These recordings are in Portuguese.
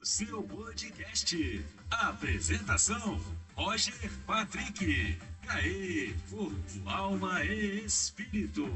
seu podcast. Apresentação: Roger Patrick. Caê, corpo, alma e espírito.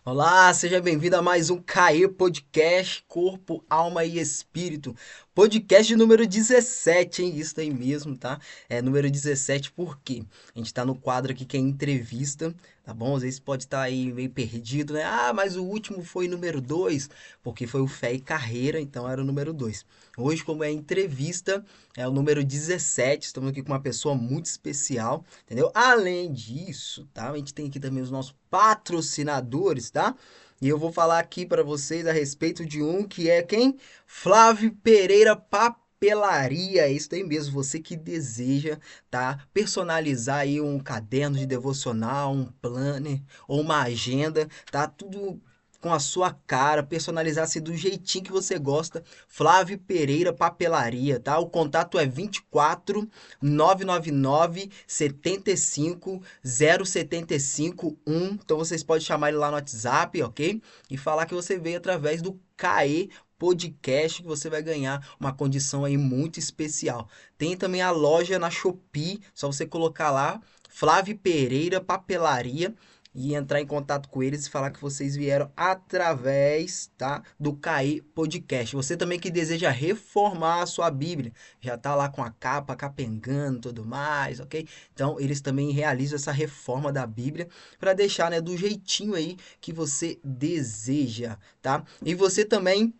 Olá, seja bem-vindo a mais um CAE Podcast, Corpo, Alma e Espírito. Podcast número 17, hein? Isso aí mesmo, tá? É número 17 porque a gente tá no quadro aqui que é entrevista, tá bom? Às vezes pode estar aí meio perdido, né? Ah, mas o último foi número 2 porque foi o Fé e Carreira, então era o número 2. Hoje, como é entrevista, é o número 17. Estamos aqui com uma pessoa muito especial, entendeu? Além disso, tá? A gente tem aqui também os nossos patrocinadores, tá? E eu vou falar aqui para vocês a respeito de um que é quem? Flávio Pereira Papelaria, isso aí mesmo, você que deseja, tá? Personalizar aí um caderno de devocional, um planner ou uma agenda, tá? Tudo com a sua cara, personalizar-se do jeitinho que você gosta. Flávio Pereira Papelaria, tá? O contato é 24 999 75 075 1. Então vocês podem chamar ele lá no WhatsApp, ok? E falar que você veio através do CAE Podcast, que você vai ganhar uma condição aí muito especial. Tem também a loja na Shopee, só você colocar lá Flávio Pereira Papelaria e entrar em contato com eles e falar que vocês vieram através, tá, do CAE Podcast. Você também que deseja reformar a sua Bíblia, já tá lá com a capa capengando e tudo mais, ok? Então, eles também realizam essa reforma da Bíblia para deixar, né, do jeitinho aí que você deseja, tá? E você também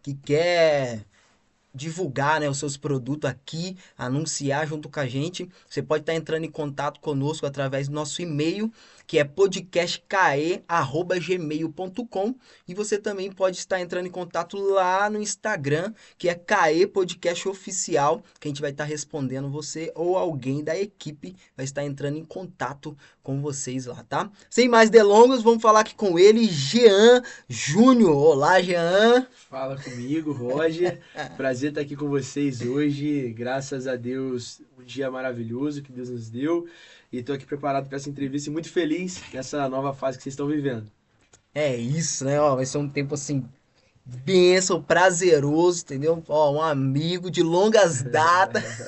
que quer divulgar, né, os seus produtos aqui, anunciar junto com a gente, você pode estar entrando em contato conosco através do nosso e-mail, que é podcastcae@gmail.com, e você também pode estar entrando em contato lá no Instagram, que é Cae Podcast Oficial, que a gente vai estar respondendo você ou alguém da equipe vai estar entrando em contato com vocês lá, tá? Sem mais delongas, vamos falar aqui com ele, Jean Júnior. Olá, Jean. Fala comigo, Roger. Prazer estar aqui com vocês hoje. Graças a Deus, um dia maravilhoso que Deus nos deu. E estou aqui preparado para essa entrevista e muito feliz nessa nova fase que vocês estão vivendo. É isso, né? Ó, vai ser um tempo assim, bênção, prazeroso, entendeu? Ó, um amigo de longas datas.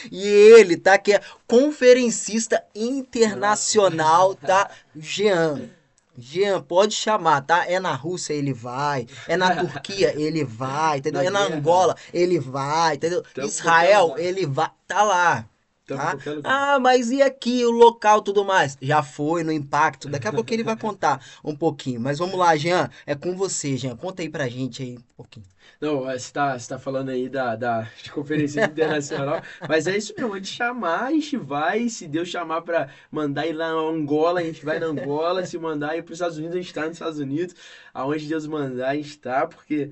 E ele, tá? Que é conferencista internacional, tá? Jean. Jean, pode chamar, tá? É na Rússia, ele vai. É na Turquia, ele vai, entendeu? Na É na guerra, Angola, ele vai, entendeu? estamos em qualquer Israel, lugar. ele vai, tá lá. Estamos em Tá? qualquer lugar. Ah, mas e aqui o local tudo mais? Já foi no impacto. Daqui a pouco ele vai contar um pouquinho. Mas vamos lá, Jean. É com você, Jean. Conta aí pra gente aí um pouquinho. Não, você tá falando aí de conferência internacional, mas é isso mesmo, de chamar, a gente vai, se Deus chamar para mandar ir lá na Angola, a gente vai na Angola, se mandar ir para os Estados Unidos, a gente está nos Estados Unidos, aonde Deus mandar, a gente está, porque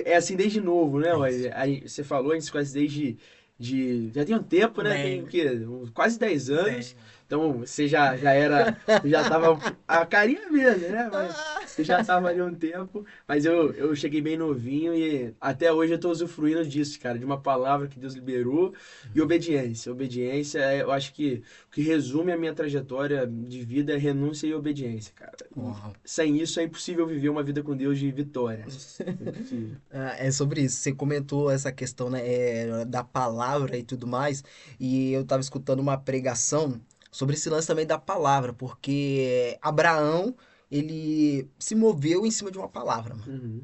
é assim desde novo, né, É isso. Roy? Você falou, a gente se conhece já tem um tempo, né, tem o Bem, quê? Quase 10 bem. anos, então você já tava, a carinha mesmo, né, mas você já tava ali um tempo, mas eu cheguei bem novinho e até hoje eu tô usufruindo disso, cara, de uma palavra que Deus liberou e obediência. Obediência, eu acho que o que resume a minha trajetória de vida é renúncia e obediência, cara. E Uau. sem isso é impossível viver uma vida com Deus de vitória. É impossível. Ah, é sobre isso. Você comentou essa questão, né, da palavra e tudo mais, e eu estava escutando uma pregação sobre esse lance também da palavra, porque Abraão, ele se moveu em cima de uma palavra, mano. Uhum.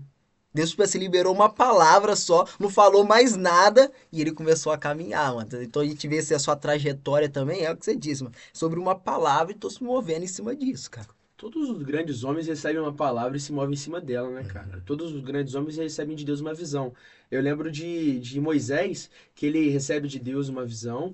Deus, tipo assim, liberou uma palavra só, não falou mais nada, e ele começou a caminhar, mano. Então a gente vê se a sua trajetória também é o que você disse, mano. Sobre uma palavra e tô se movendo em cima disso, cara. Todos os grandes homens recebem uma palavra e se movem em cima dela, né, cara? Todos os grandes homens recebem de Deus uma visão. Eu lembro de Moisés, que ele recebe de Deus uma visão,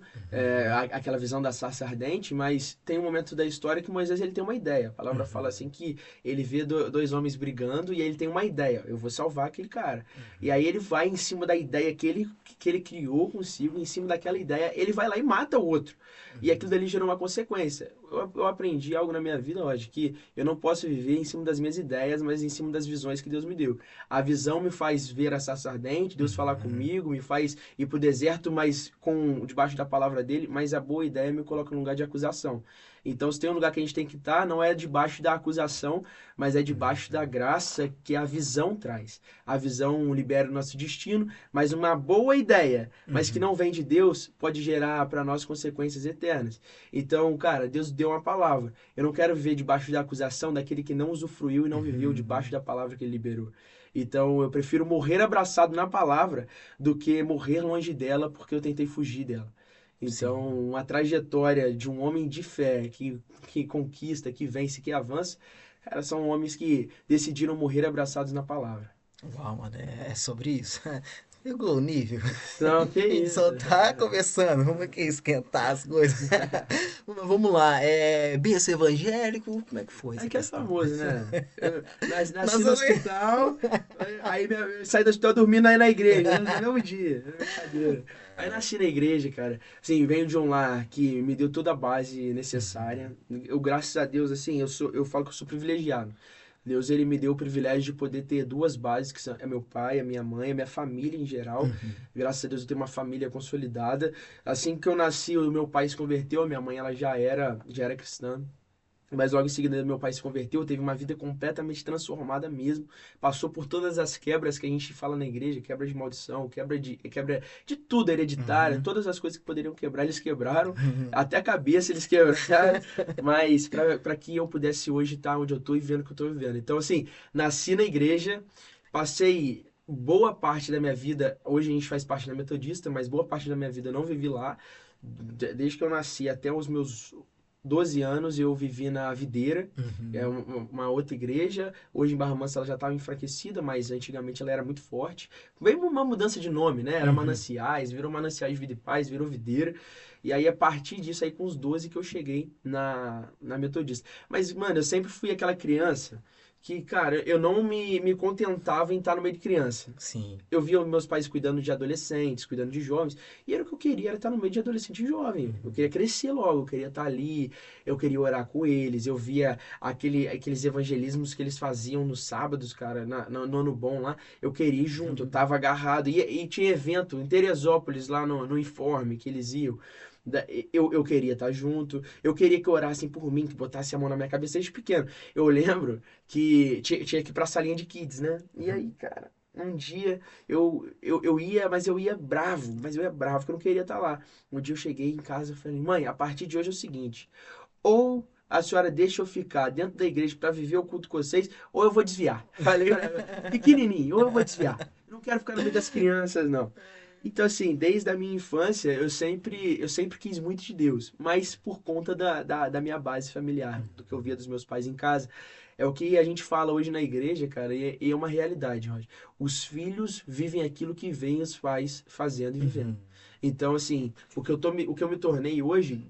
aquela visão da sarça ardente, mas tem um momento da história que Moisés ele tem uma ideia. A palavra fala assim que ele vê dois homens brigando e aí ele tem uma ideia. Eu vou salvar aquele cara. E aí ele vai em cima da ideia que ele criou consigo, em cima daquela ideia, ele vai lá e mata o outro. E aquilo dali gerou uma consequência. Eu aprendi algo na minha vida, hoje, que eu não posso viver em cima das minhas ideias, mas em cima das visões que Deus me deu. A visão me faz ver a sarça ardente, Deus falar comigo, me faz ir pro deserto, mas debaixo da palavra dele, mas a boa ideia me coloca no lugar de acusação. Então, se tem um lugar que a gente tem que estar, não é debaixo da acusação, mas é debaixo da graça que a visão traz. A visão libera o nosso destino, mas uma boa ideia, mas que não vem de Deus, pode gerar para nós consequências eternas. Então, cara, Deus deu uma palavra. Eu não quero viver debaixo da acusação daquele que não usufruiu e não viveu debaixo da palavra que ele liberou. Então, eu prefiro morrer abraçado na palavra do que morrer longe dela porque eu tentei fugir dela. Então, uma trajetória de um homem de fé que conquista, que vence, que avança, cara, são homens que decidiram morrer abraçados na palavra. Uau, mano, é sobre isso. Pegou o nível. Não, que A gente isso. só tá começando, vamos aqui esquentar as coisas. Vamos lá, berço evangélico, como é que foi essa É que é questão? famoso, né? Eu nasci Nós no vamos- hospital, aí saí do hospital dormindo aí na igreja, no mesmo dia. Brincadeira. Aí nasci na igreja, cara. Assim, venho de um lar que me deu toda a base necessária. Eu, graças a Deus, assim, eu falo que eu sou privilegiado. Deus, ele me deu o privilégio de poder ter duas bases, que são é meu pai, a minha mãe, a minha família em geral. Graças a Deus eu tenho uma família consolidada. Assim que eu nasci, o meu pai se converteu, a minha mãe ela já era cristã. Mas logo em seguida meu pai se converteu, teve uma vida completamente transformada mesmo. Passou por todas as quebras que a gente fala na igreja, quebra de maldição, quebra de tudo hereditária, todas as coisas que poderiam quebrar, eles quebraram. Até a cabeça eles quebraram. Mas para que eu pudesse hoje estar onde eu tô e vivendo o que eu tô vivendo. Então, assim, nasci na igreja, passei boa parte da minha vida, hoje a gente faz parte da Metodista, mas boa parte da minha vida eu não vivi lá. Desde que eu nasci até os meus 12 anos eu vivi na Videira, é uma outra igreja. Hoje em Barra Mansa ela já estava enfraquecida, mas antigamente ela era muito forte. Veio uma mudança de nome, né? Era Mananciais, virou Mananciais de Vida e Paz, virou Videira. E aí a partir disso, aí com os 12 que eu cheguei na Metodista. Mas, mano, eu sempre fui aquela criança que, cara, eu não me contentava em estar no meio de criança. Sim. Eu via meus pais cuidando de adolescentes, cuidando de jovens, e era o que eu queria, era estar no meio de adolescente e jovem. Eu queria crescer logo, eu queria estar ali, eu queria orar com eles, eu via aqueles evangelismos que eles faziam nos sábados, cara, no ano bom lá, eu queria ir junto, eu tava agarrado, e tinha evento em Teresópolis, lá no Informe, que eles iam. Eu queria estar junto, eu queria que orassem por mim, que botasse a mão na minha cabeça desde pequeno. Eu lembro que tinha que ir pra salinha de kids, né? E aí, cara, um dia eu ia, mas eu ia bravo, porque eu não queria estar lá. Um dia eu cheguei em casa e falei, mãe, a partir de hoje é o seguinte, ou a senhora deixa eu ficar dentro da igreja para viver o culto com vocês, ou eu vou desviar. Falei, pequenininho, ou eu vou desviar. Eu não quero ficar no meio das crianças, não. Então, assim, desde a minha infância, eu sempre quis muito de Deus, mas por conta da minha base familiar, do que eu via dos meus pais em casa. É o que a gente fala hoje na igreja, cara, e é uma realidade, Roger. Os filhos vivem aquilo que veem os pais fazendo e vivendo. Então, assim, o que eu me tornei hoje,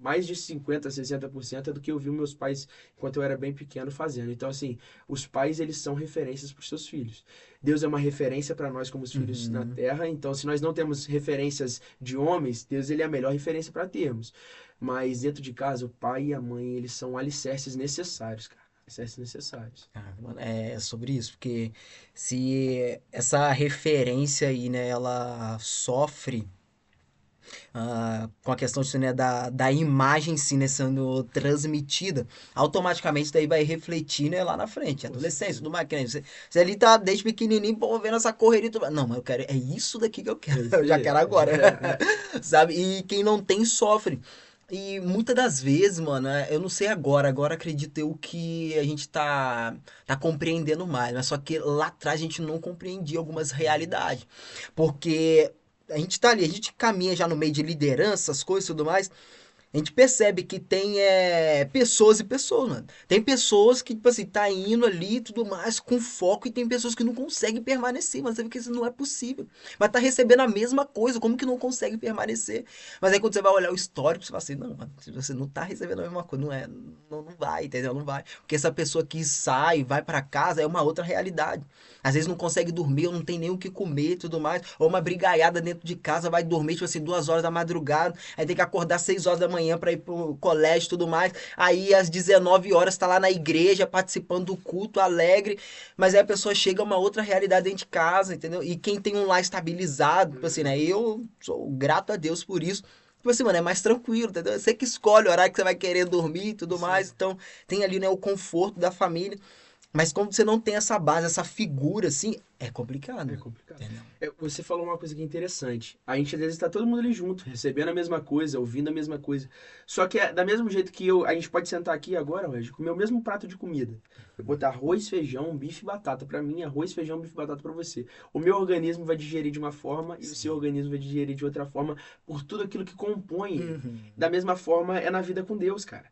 mais de 50, 60% é do que eu vi meus pais enquanto eu era bem pequeno fazendo. Então, assim, os pais, eles são referências para os seus filhos. Deus é uma referência para nós como os filhos na terra. Então, se nós não temos referências de homens, Deus ele é a melhor referência para termos. Mas dentro de casa, o pai e a mãe, eles são alicerces necessários, cara. Alicerces necessários. Mano, é sobre isso, porque se essa referência aí, né, ela sofre com a questão né, da imagem em si, né, sendo transmitida, automaticamente daí vai refletir, né, lá na frente, adolescência, tudo mais, que nem você ali tá desde pequenininho, pô, vendo essa correria, tudo, não, mas eu quero, é isso daqui que eu quero, eu já quero agora, sabe, e quem não tem sofre. E muitas das vezes, mano, eu não sei agora acredito eu que a gente tá compreendendo mais, mas só que lá atrás a gente não compreendia algumas realidades. Porque a gente tá ali, a gente caminha já no meio de liderança, as coisas e tudo mais. A gente percebe que tem pessoas e pessoas, mano. Tem pessoas que, tipo assim, tá indo ali e tudo mais com foco, e tem pessoas que não conseguem permanecer, mas você vê que isso não é possível. Mas tá recebendo a mesma coisa, como que não consegue permanecer? Mas aí quando você vai olhar o histórico, você fala assim, não, mano, se você não tá recebendo a mesma coisa, não vai, entendeu? Não vai. Porque essa pessoa que sai, vai pra casa, é uma outra realidade. Às vezes não consegue dormir, ou não tem nem o que comer e tudo mais, ou uma brigaiada dentro de casa, vai dormir, tipo assim, 2 horas da madrugada, aí tem que acordar 6 horas da manhã para ir pro colégio e tudo mais. Aí às 19 horas tá lá na igreja participando do culto alegre, mas aí a pessoa chega a uma outra realidade dentro de casa, entendeu? E quem tem um lar estabilizado, tipo assim, né? Eu sou grato a Deus por isso. tipo assim, mano, é mais tranquilo, entendeu? Você que escolhe o horário que você vai querer dormir e tudo Sim. mais. Então, tem ali, né, o conforto da família. Mas como você não tem essa base, essa figura, assim, é complicado. É complicado. Entendeu? Você falou uma coisa que é interessante. A gente às vezes tá todo mundo ali junto, recebendo a mesma coisa, ouvindo a mesma coisa. Só que da mesmo jeito que a gente pode sentar aqui agora, Roger, comer o mesmo prato de comida. Eu botar arroz, feijão, bife e batata pra mim, arroz, feijão, bife e batata pra você. O meu organismo vai digerir de uma forma e o seu organismo vai digerir de outra forma por tudo aquilo que compõe. Uhum. Da mesma forma é na vida com Deus, cara.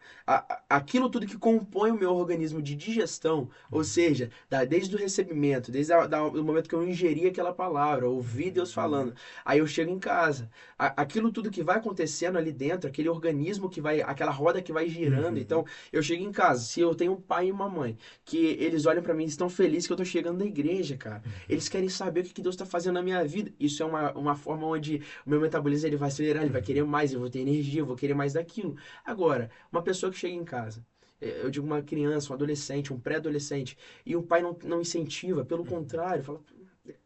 Aquilo tudo que compõe o meu organismo de digestão, ou seja, desde o recebimento, desde o momento que eu ingeri aquela palavra, ouvi Deus falando, aí eu chego em casa, aquilo tudo que vai acontecendo ali dentro, aquele organismo que vai, aquela roda que vai girando, então eu chego em casa, se eu tenho um pai e uma mãe, que eles olham pra mim e estão felizes que eu tô chegando na igreja, cara, eles querem saber o que Deus tá fazendo na minha vida, isso é uma forma onde o meu metabolismo ele vai acelerar, ele vai querer mais, eu vou ter energia, eu vou querer mais daquilo. Agora, uma pessoa que chega em casa, eu digo uma criança, um adolescente, um pré-adolescente, e o pai não incentiva, pelo contrário, fala.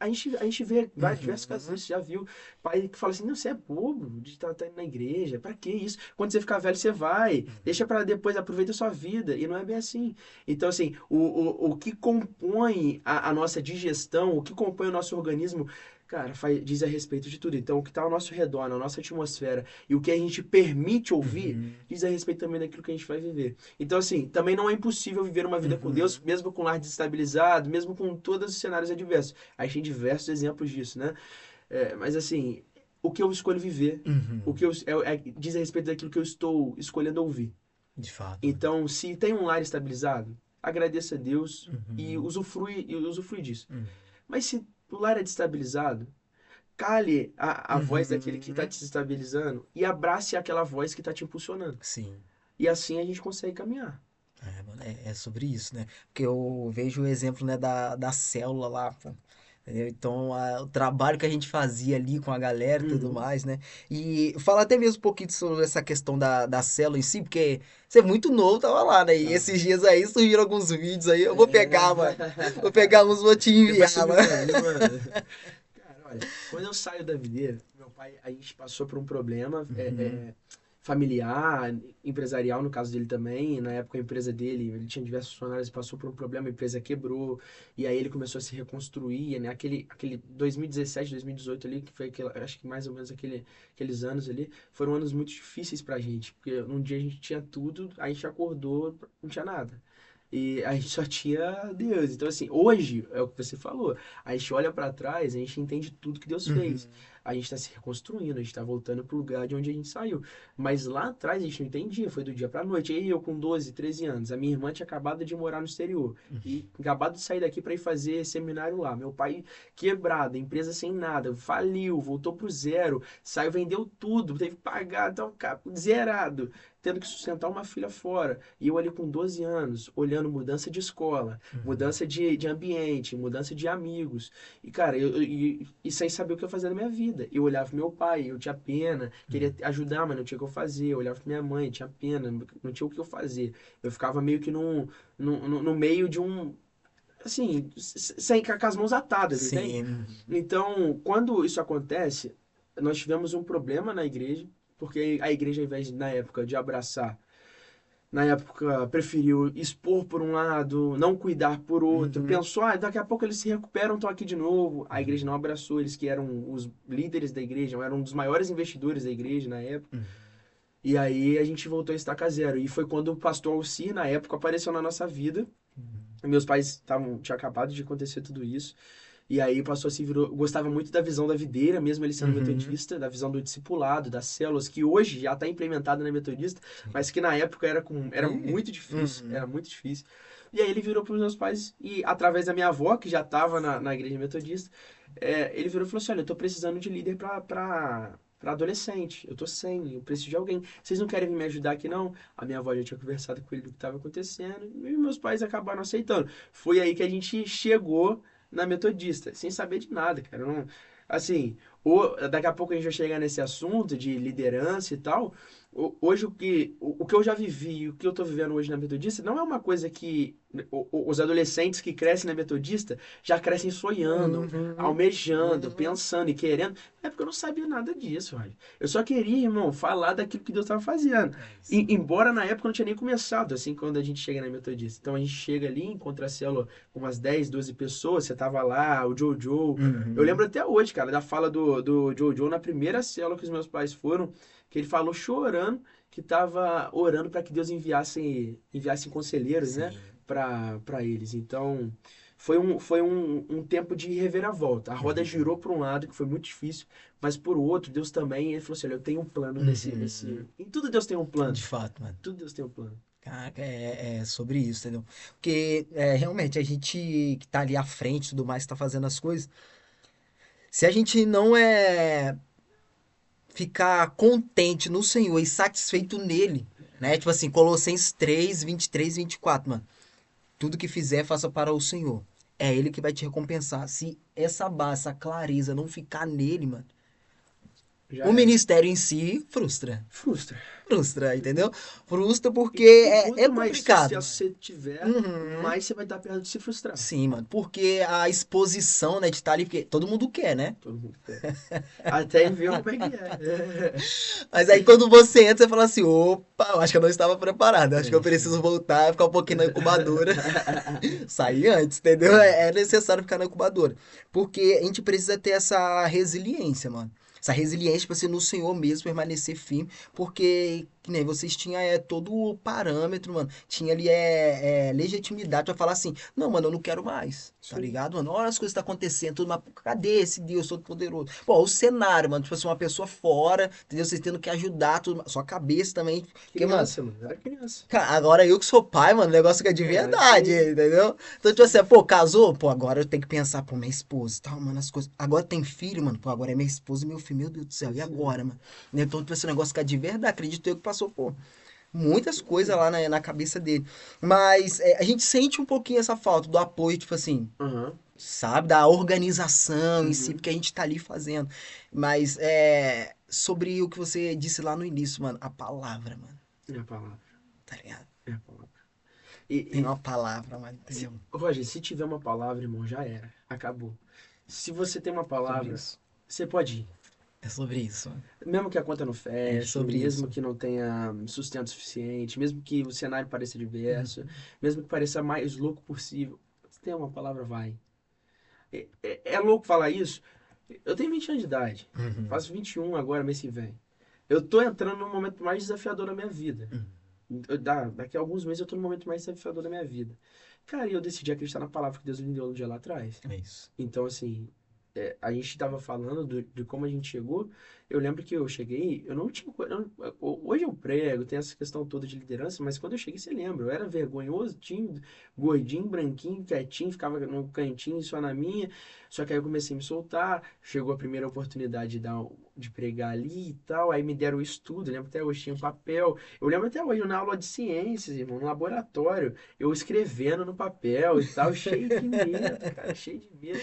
A gente vê diversos casos, você já viu, pai que fala assim, não, você é bobo de estar indo na igreja, pra que isso? Quando você ficar velho, você vai, deixa pra depois, aproveita a sua vida, e não é bem assim. Então, assim, o que compõe a nossa digestão, o que compõe o nosso organismo, cara, diz a respeito de tudo. Então, o que está ao nosso redor, na nossa atmosfera, e o que a gente permite ouvir, diz a respeito também daquilo que a gente vai viver. Então, assim, também não é impossível viver uma vida com Deus, mesmo com lar desestabilizado, mesmo com todos os cenários adversos. A gente tem diversos exemplos disso, né? Mas, assim, o que eu escolho viver, o que diz a respeito daquilo que eu estou escolhendo ouvir. De fato. Então, se tem um lar estabilizado, agradeça a Deus e usufrui disso. Mas se o lar é destabilizado, cale a voz daquele que está te desestabilizando e abrace aquela voz que está te impulsionando. Sim. E assim a gente consegue caminhar. Mano, é sobre isso, né? Porque eu vejo o exemplo, né, da célula lá, pô. Entendeu? Então, o trabalho que a gente fazia ali com a galera e tudo mais, né? E falar até mesmo um pouquinho sobre essa questão da célula em si, porque você é muito novo, tava lá, né? E esses dias aí surgiram alguns vídeos aí, eu vou pegar, mano. Vou pegar uns, vou te enviar, mano. Cara, olha, quando eu saio da videira, meu pai, a gente passou por um problema familiar, empresarial, no caso dele também. Na época, a empresa dele, ele tinha diversos funcionários, passou por um problema, a empresa quebrou, e aí ele começou a se reconstruir, né? Aquele 2017, 2018 ali, que foi acho que mais ou menos aqueles anos ali, foram anos muito difíceis pra gente, porque um dia a gente tinha tudo, a gente acordou, não tinha nada. E a gente só tinha Deus. Então, assim, hoje, é o que você falou, a gente olha pra trás, a gente entende tudo que Deus fez. A gente tá se reconstruindo, a gente tá voltando pro lugar de onde a gente saiu. Mas lá atrás a gente não entendia, foi do dia pra noite. E aí eu com 12, 13 anos, a minha irmã tinha acabado de morar no exterior. E acabado de sair daqui pra ir fazer seminário lá. Meu pai quebrado, empresa sem nada, faliu, voltou pro zero, saiu, vendeu tudo, teve que pagar, então, zerado, tendo que sustentar uma filha fora. E eu ali com 12 anos, olhando mudança de escola, mudança de ambiente, mudança de amigos. E, cara, e sem saber o que eu fazia na minha vida. Eu olhava pro meu pai, eu tinha pena, queria ajudar, mas não tinha o que eu fazer. Eu olhava pra minha mãe, tinha pena, não tinha o que eu fazer. Eu ficava meio que no meio de um... Assim, sem com as mãos atadas, entende? Sim. Então, quando isso acontece, nós tivemos um problema na igreja, porque a igreja, ao invés, na época, de abraçar, na época, preferiu expor por um lado, não cuidar por outro. Pensou, daqui a pouco eles se recuperam, estão aqui de novo. A igreja não abraçou eles, que eram os líderes da igreja, eram um dos maiores investidores da igreja na época. E aí a gente voltou a estaca zero. E foi quando o pastor Alcir, na época, apareceu na nossa vida. Meus pais tinha acabado de acontecer tudo isso. E aí passou assim, gostava muito da visão da videira, mesmo ele sendo metodista, da visão do discipulado, das células, que hoje já está implementada na metodista, mas que na época era muito difícil, era muito difícil. E aí ele virou para os meus pais, e através da minha avó, que já estava na igreja metodista, ele virou e falou assim, olha, eu estou precisando de líder para adolescente, eu tô sem, eu preciso de alguém. Vocês não querem vir me ajudar aqui, não? A minha avó já tinha conversado com ele do que estava acontecendo, e meus pais acabaram aceitando. Foi aí que a gente chegou na metodista, sem saber de nada, cara. Não, assim, daqui a pouco a gente vai chegar nesse assunto de liderança e tal. Hoje o que eu já vivi, o que eu tô vivendo hoje na metodista, não é uma coisa que os adolescentes que crescem na metodista já crescem sonhando, almejando, pensando e querendo. É porque eu não sabia nada disso, Roger. Eu só queria, irmão, falar daquilo que Deus estava fazendo. Embora na época eu não tinha nem começado, assim, quando a gente chega na Metodista. Então a gente chega ali, encontra a célula com umas 10, 12 pessoas, você tava lá, o Jojo. Eu lembro até hoje, cara, da fala do Jojo na primeira célula que os meus pais foram, que ele falou chorando que tava orando para que Deus enviasse conselheiros, né, para eles. Então, foi um tempo de reviravolta. A roda girou para um lado, que foi muito difícil, mas por outro, Deus também, ele falou assim, olha, eu tenho um plano nesse... Em tudo Deus tem um plano. De fato, mano. Tudo Deus tem um plano. Caraca, é sobre isso, entendeu? Porque realmente a gente que tá ali à frente e tudo mais, que tá fazendo as coisas, se a gente não ficar contente no Senhor e satisfeito nele, né? Tipo assim, Colossenses 3, 23, 24, mano. Tudo que fizer, faça para o Senhor. É Ele que vai te recompensar. Se essa base, essa clareza não ficar nele, mano, o ministério em si frustra. Frustra, entendeu? Frustra porque é mais complicado. sucesso você tiver, mais você vai estar perto de se frustrar. Sim, mano. Porque a exposição, né, de estar ali, porque todo mundo quer, né? Todo mundo quer. Até ver como é que é. Mas aí quando você entra, você fala assim, opa, eu acho que eu não estava preparado. Acho que eu preciso voltar, ficar um pouquinho na incubadora. Sair antes, entendeu? É necessário ficar na incubadora. Porque a gente precisa ter essa resiliência, mano. Essa resiliência para ser no Senhor mesmo, permanecer firme, porque, que nem vocês tinham todo o parâmetro, mano, tinha ali legitimidade pra falar assim, não, mano, eu não quero mais, tá ligado, mano? Olha as coisas que tá acontecendo, tudo, mas cadê esse Deus todo poderoso? Pô, o cenário, mano, tipo assim, uma pessoa fora, entendeu? Vocês tendo que ajudar, tudo, sua cabeça também, porque, Criança, mano, era criança. Cara, agora eu que sou pai, mano, o negócio fica de verdade, entendeu? Então, tipo assim, pô, casou? Pô, agora eu tenho que pensar, pô, minha esposa e tal, mano, as coisas. Agora tem filho, mano, pô, agora é minha esposa e meu filho, meu Deus do céu, e agora, mano? Então, tipo assim, o negócio fica de verdade, acredito eu que passou, pô, muitas coisas lá na cabeça dele. Mas a gente sente um pouquinho essa falta do apoio, tipo assim, sabe, da organização em si, porque a gente tá ali fazendo. Mas sobre o que você disse lá no início, mano, a palavra, mano. É a palavra. Tá ligado? É a palavra. Tem uma palavra, mano, entendeu? Roger, se tiver uma palavra, irmão, já era. Acabou. Se você tem uma palavra, você pode ir. É sobre isso, mano. Mesmo que a conta não feche, sobre mesmo isso. que não tenha sustento suficiente, mesmo que o cenário pareça diverso, mesmo que pareça mais louco possível, se tem uma palavra, vai. É louco falar isso? Eu tenho 20 anos de idade. Faço 21 agora, mês que vem. Eu tô entrando no momento mais desafiador da minha vida. Daqui a alguns meses eu tô no momento mais desafiador da minha vida. Cara, e eu decidi acreditar na palavra que Deus me deu no dia lá atrás. É isso. Então, assim, a gente tava falando de como a gente chegou. Eu lembro que eu cheguei, eu não tinha... hoje eu prego, tem essa questão toda de liderança, mas quando eu cheguei, você lembra, eu era vergonhoso, tímido, gordinho, branquinho, quietinho, ficava no cantinho, só na minha. Só que aí eu comecei a me soltar, chegou a primeira oportunidade de pregar ali e tal, aí me deram o estudo, eu lembro até hoje, tinha um papel. Eu lembro até hoje, na aula de ciências, irmão, no laboratório, eu escrevendo no papel e tal, cheio de medo, cara, cheio de medo.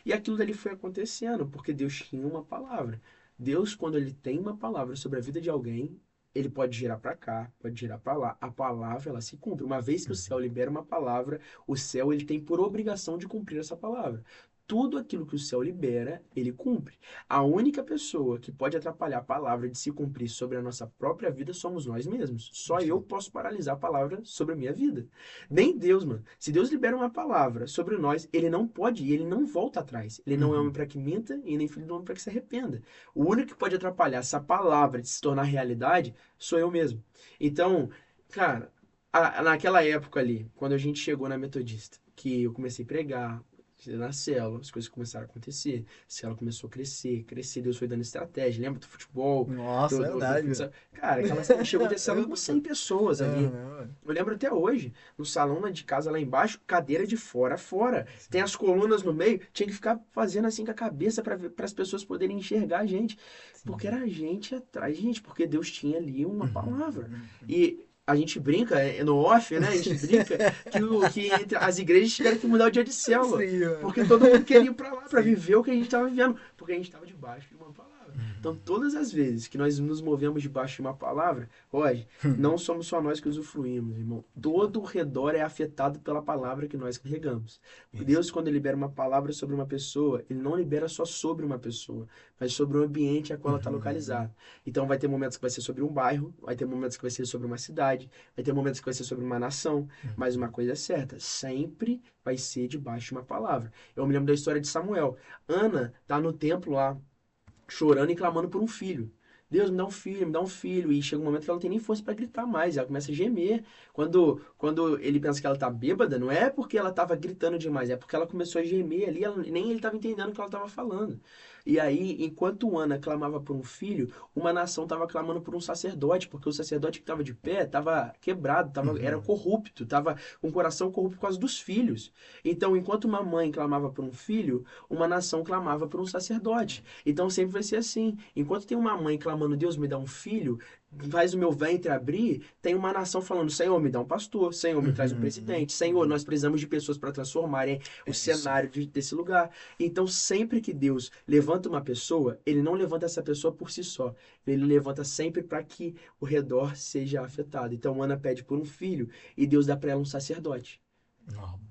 E aquilo dali foi acontecendo, porque Deus tinha uma palavra. Deus, quando ele tem uma palavra sobre a vida de alguém, ele pode girar para cá, pode girar para lá. A palavra, ela se cumpre. Uma vez que o céu libera uma palavra, o céu ele tem por obrigação de cumprir essa palavra. Tudo aquilo que o céu libera, ele cumpre. A única pessoa que pode atrapalhar a palavra de se cumprir sobre a nossa própria vida somos nós mesmos. Só eu posso paralisar a palavra sobre a minha vida. Nem Deus, mano. Se Deus libera uma palavra sobre nós, ele não pode ir, ele não volta atrás. Ele não é homem para que minta e nem filho do homem para que se arrependa. O único que pode atrapalhar essa palavra de se tornar realidade sou eu mesmo. Então, cara, naquela época ali, quando a gente chegou na Metodista, que eu comecei a pregar, na célula, as coisas começaram a acontecer, a célula começou a crescer, Deus foi dando estratégia, lembra do futebol? Nossa, é verdade. Cara, aquela célula chegou a ter célula com 100 pessoas ali. Eu lembro até hoje, no salão lá de casa, lá embaixo, cadeira de fora a fora. Tem as colunas no meio, tinha que ficar fazendo assim com a cabeça para as pessoas poderem enxergar a gente. Porque era a gente atrás de gente, porque Deus tinha ali uma palavra. E a gente brinca, no off, né? A gente brinca que entre as igrejas tiveram que mudar o dia de célula. Porque todo mundo queria ir pra lá, pra viver o que a gente tava vivendo. Porque a gente tava debaixo de uma palavra. Então, todas as vezes que nós nos movemos debaixo de uma palavra, Roger, não somos só nós que usufruímos, irmão. Todo o redor é afetado pela palavra que nós carregamos. Deus, quando libera uma palavra sobre uma pessoa, ele não libera só sobre uma pessoa, mas sobre o ambiente a qual ela está localizada. Então, vai ter momentos que vai ser sobre um bairro, vai ter momentos que vai ser sobre uma cidade, vai ter momentos que vai ser sobre uma nação, mas uma coisa é certa, sempre vai ser debaixo de uma palavra. Eu me lembro da história de Samuel. Ana tá no templo lá, chorando e clamando por um filho. Deus, me dá um filho, me dá um filho. E chega um momento que ela não tem nem força para gritar mais. Ela começa a gemer. Quando ele pensa que ela tá bêbada, não é porque ela tava gritando demais, é porque ela começou a gemer ali, nem ele tava entendendo o que ela tava falando. E aí, enquanto Ana clamava por um filho, uma nação estava clamando por um sacerdote, porque o sacerdote que estava de pé estava quebrado, era corrupto, estava com o coração corrupto por causa dos filhos. Então, enquanto uma mãe clamava por um filho, uma nação clamava por um sacerdote. Então, sempre vai ser assim. Enquanto tem uma mãe clamando, Deus me dá um filho, faz o meu ventre abrir, tem uma nação falando, Senhor, me dá um pastor, Senhor, me traz um presidente, Senhor, nós precisamos de pessoas para transformarem o cenário desse lugar. Então, sempre que Deus levanta uma pessoa, ele não levanta essa pessoa por si só, ele levanta sempre para que o redor seja afetado. Então, Ana pede por um filho e Deus dá para ela um sacerdote.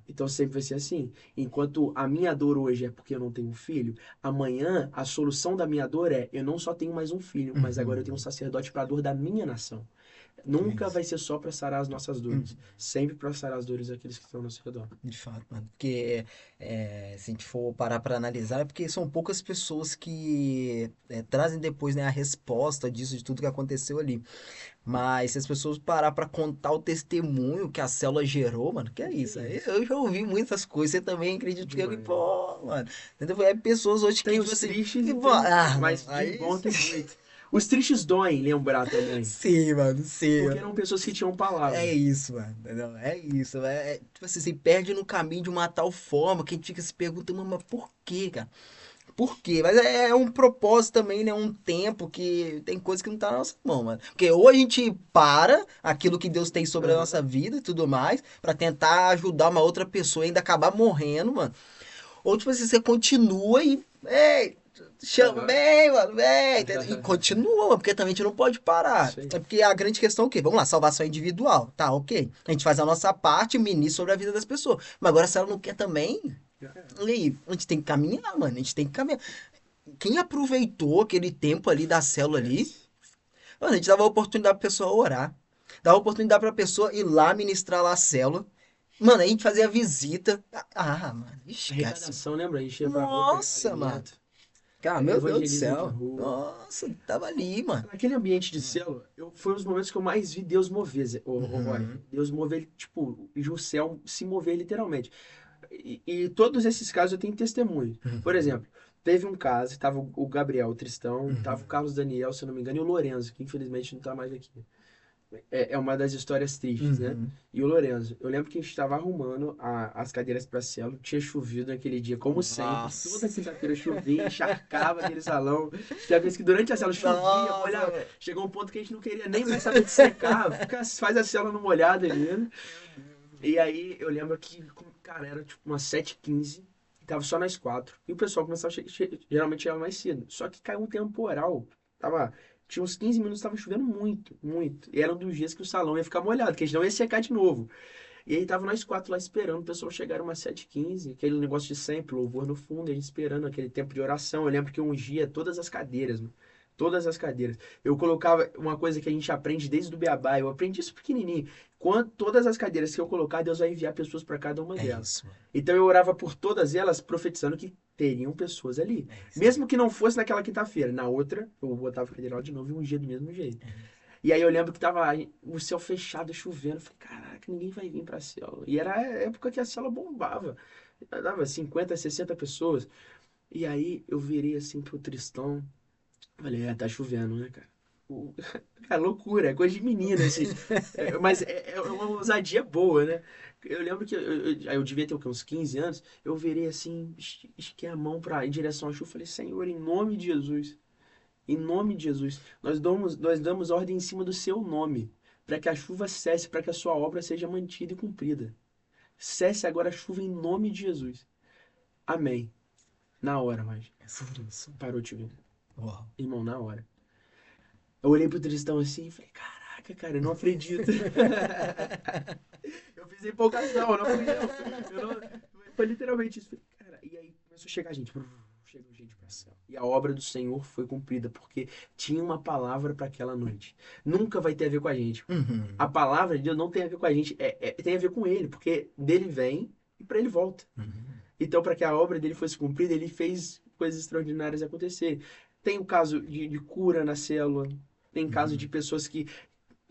Então sempre vai ser assim. Enquanto a minha dor hoje é porque eu não tenho um filho, amanhã a solução da minha dor é eu não só tenho mais um filho, mas agora eu tenho um sacerdote para a dor da minha nação. Nunca vai ser só para sarar as nossas dores. Sempre para sarar as dores daqueles que estão ao nosso redor. De fato, mano. Porque se a gente for parar para analisar, é porque são poucas pessoas que trazem depois, né, a resposta disso, de tudo que aconteceu ali. Mas se as pessoas parar para contar o testemunho que a célula gerou, mano, que é isso? Eu já ouvi muitas coisas, você também acredita que eu, pô, mano. Entendeu? É pessoas hoje que, Tem tipo os assim, tristes, que, e pô, mas de aí... bom tem muito. Os tristes doem lembrar também. Sim, mano, sim. Porque eram pessoas que tinham palavra. É isso, mano, entendeu? É isso. Tipo assim, se perde no caminho de uma tal forma que a gente fica se perguntando, mas por quê, cara? Por quê? Mas é um propósito também, né? Um tempo que tem coisa que não tá na nossa mão, mano. Porque ou a gente para aquilo que Deus tem sobre a nossa vida e tudo mais, pra tentar ajudar uma outra pessoa e ainda acabar morrendo, mano. Ou tipo assim, você continua e. Ei, chama, bem, mano, bem. E continua, mano, porque também a gente não pode parar. É porque a grande questão é o quê? Vamos lá, salvação individual. Tá, ok. A gente faz a nossa parte, ministra sobre a vida das pessoas. Mas agora, se ela não quer também. E aí, a gente tem que caminhar, mano. A gente tem que caminhar. Quem aproveitou aquele tempo ali da célula ali, mano, a gente dava a oportunidade pra pessoa orar. Dava a oportunidade pra pessoa ir lá ministrar lá a célula. Mano, a gente fazia a visita. Mano, esquece. Arrecadação, lembra? A gente ia pra rua Nossa, pegar mano. alimento. Cara, meu Deus do Evangelismo de céu. rua. Nossa, tava ali, mano. Naquele ambiente de célula, foi um dos momentos que eu mais vi Deus mover, Roy. Deus mover, tipo, o céu se mover literalmente. E todos esses casos eu tenho testemunho. Por exemplo, teve um caso, tava o Gabriel, o Tristão, tava o Carlos Daniel, se eu não me engano, e o Lorenzo, que infelizmente não tá mais aqui. É uma das histórias tristes, né? E o Lorenzo, eu lembro que a gente estava arrumando as cadeiras para célula, tinha chovido naquele dia, como sempre. Toda quinta-feira chovia, encharcava aquele salão. Tinha vez que durante a célula chovia, molhava. Chegou um ponto que a gente não queria nem mais saber de secar, faz a célula no molhado ali. E aí eu lembro que, cara, era tipo umas 7h15, tava só nós quatro. E o pessoal começava geralmente chegava mais cedo. Só que caiu um temporal. Tinha uns 15 minutos, estava chovendo muito, muito. E era um dos dias que o salão ia ficar molhado, que a gente não ia secar de novo. E aí tava nós quatro lá esperando, o pessoal chegar umas 7h15, aquele negócio de sempre, louvor no fundo, a gente esperando aquele tempo de oração. Eu lembro que eu ungia todas as cadeiras, mano. Todas as cadeiras. Eu colocava uma coisa que a gente aprende desde o Beabá, eu aprendi isso pequenininho. Todas as cadeiras que eu colocar, Deus vai enviar pessoas para cada uma delas. Isso, mano. Então eu orava por todas elas, profetizando que teriam pessoas ali. Mesmo que não fosse naquela quinta-feira. Na outra, eu botava a cadeira lá de novo e ungia do mesmo jeito. E aí eu lembro que tava o céu fechado, chovendo. Eu falei, caraca, ninguém vai vir pra célula. E era a época que a célula bombava. Dava 50, 60 pessoas. E aí eu virei assim pro Tristão. Falei, tá chovendo, né, cara? Cara, loucura, é coisa de menina, assim. Mas é uma ousadia boa, né? Eu lembro que eu devia ter o quê? Uns 15 anos. Eu virei assim, estiquei a mão em direção à chuva. Falei, Senhor, em nome de Jesus. Em nome de Jesus. Nós damos ordem em cima do seu nome. Para que a chuva cesse, para que a sua obra seja mantida e cumprida. Cesse agora a chuva em nome de Jesus. Amém. Na hora, mas parou de chover. Uau. Irmão, na hora. Eu olhei pro Tristão assim e falei, caraca, cara, eu não acredito. Eu fiz empolgação, não fui eu. Foi literalmente isso. Falei, cara, e aí começou a chegar gente. Chegou gente pra céu. E a obra do Senhor foi cumprida, porque tinha uma palavra para aquela noite. Nunca vai ter a ver com a gente. A Uhum. palavra de Deus não tem a ver com a gente, tem a ver com ele, porque dele vem e para ele volta. Uhum. Então, para que a obra dele fosse cumprida, ele fez coisas extraordinárias acontecerem. Tem o caso de cura na célula, tem caso de Uhum. pessoas que.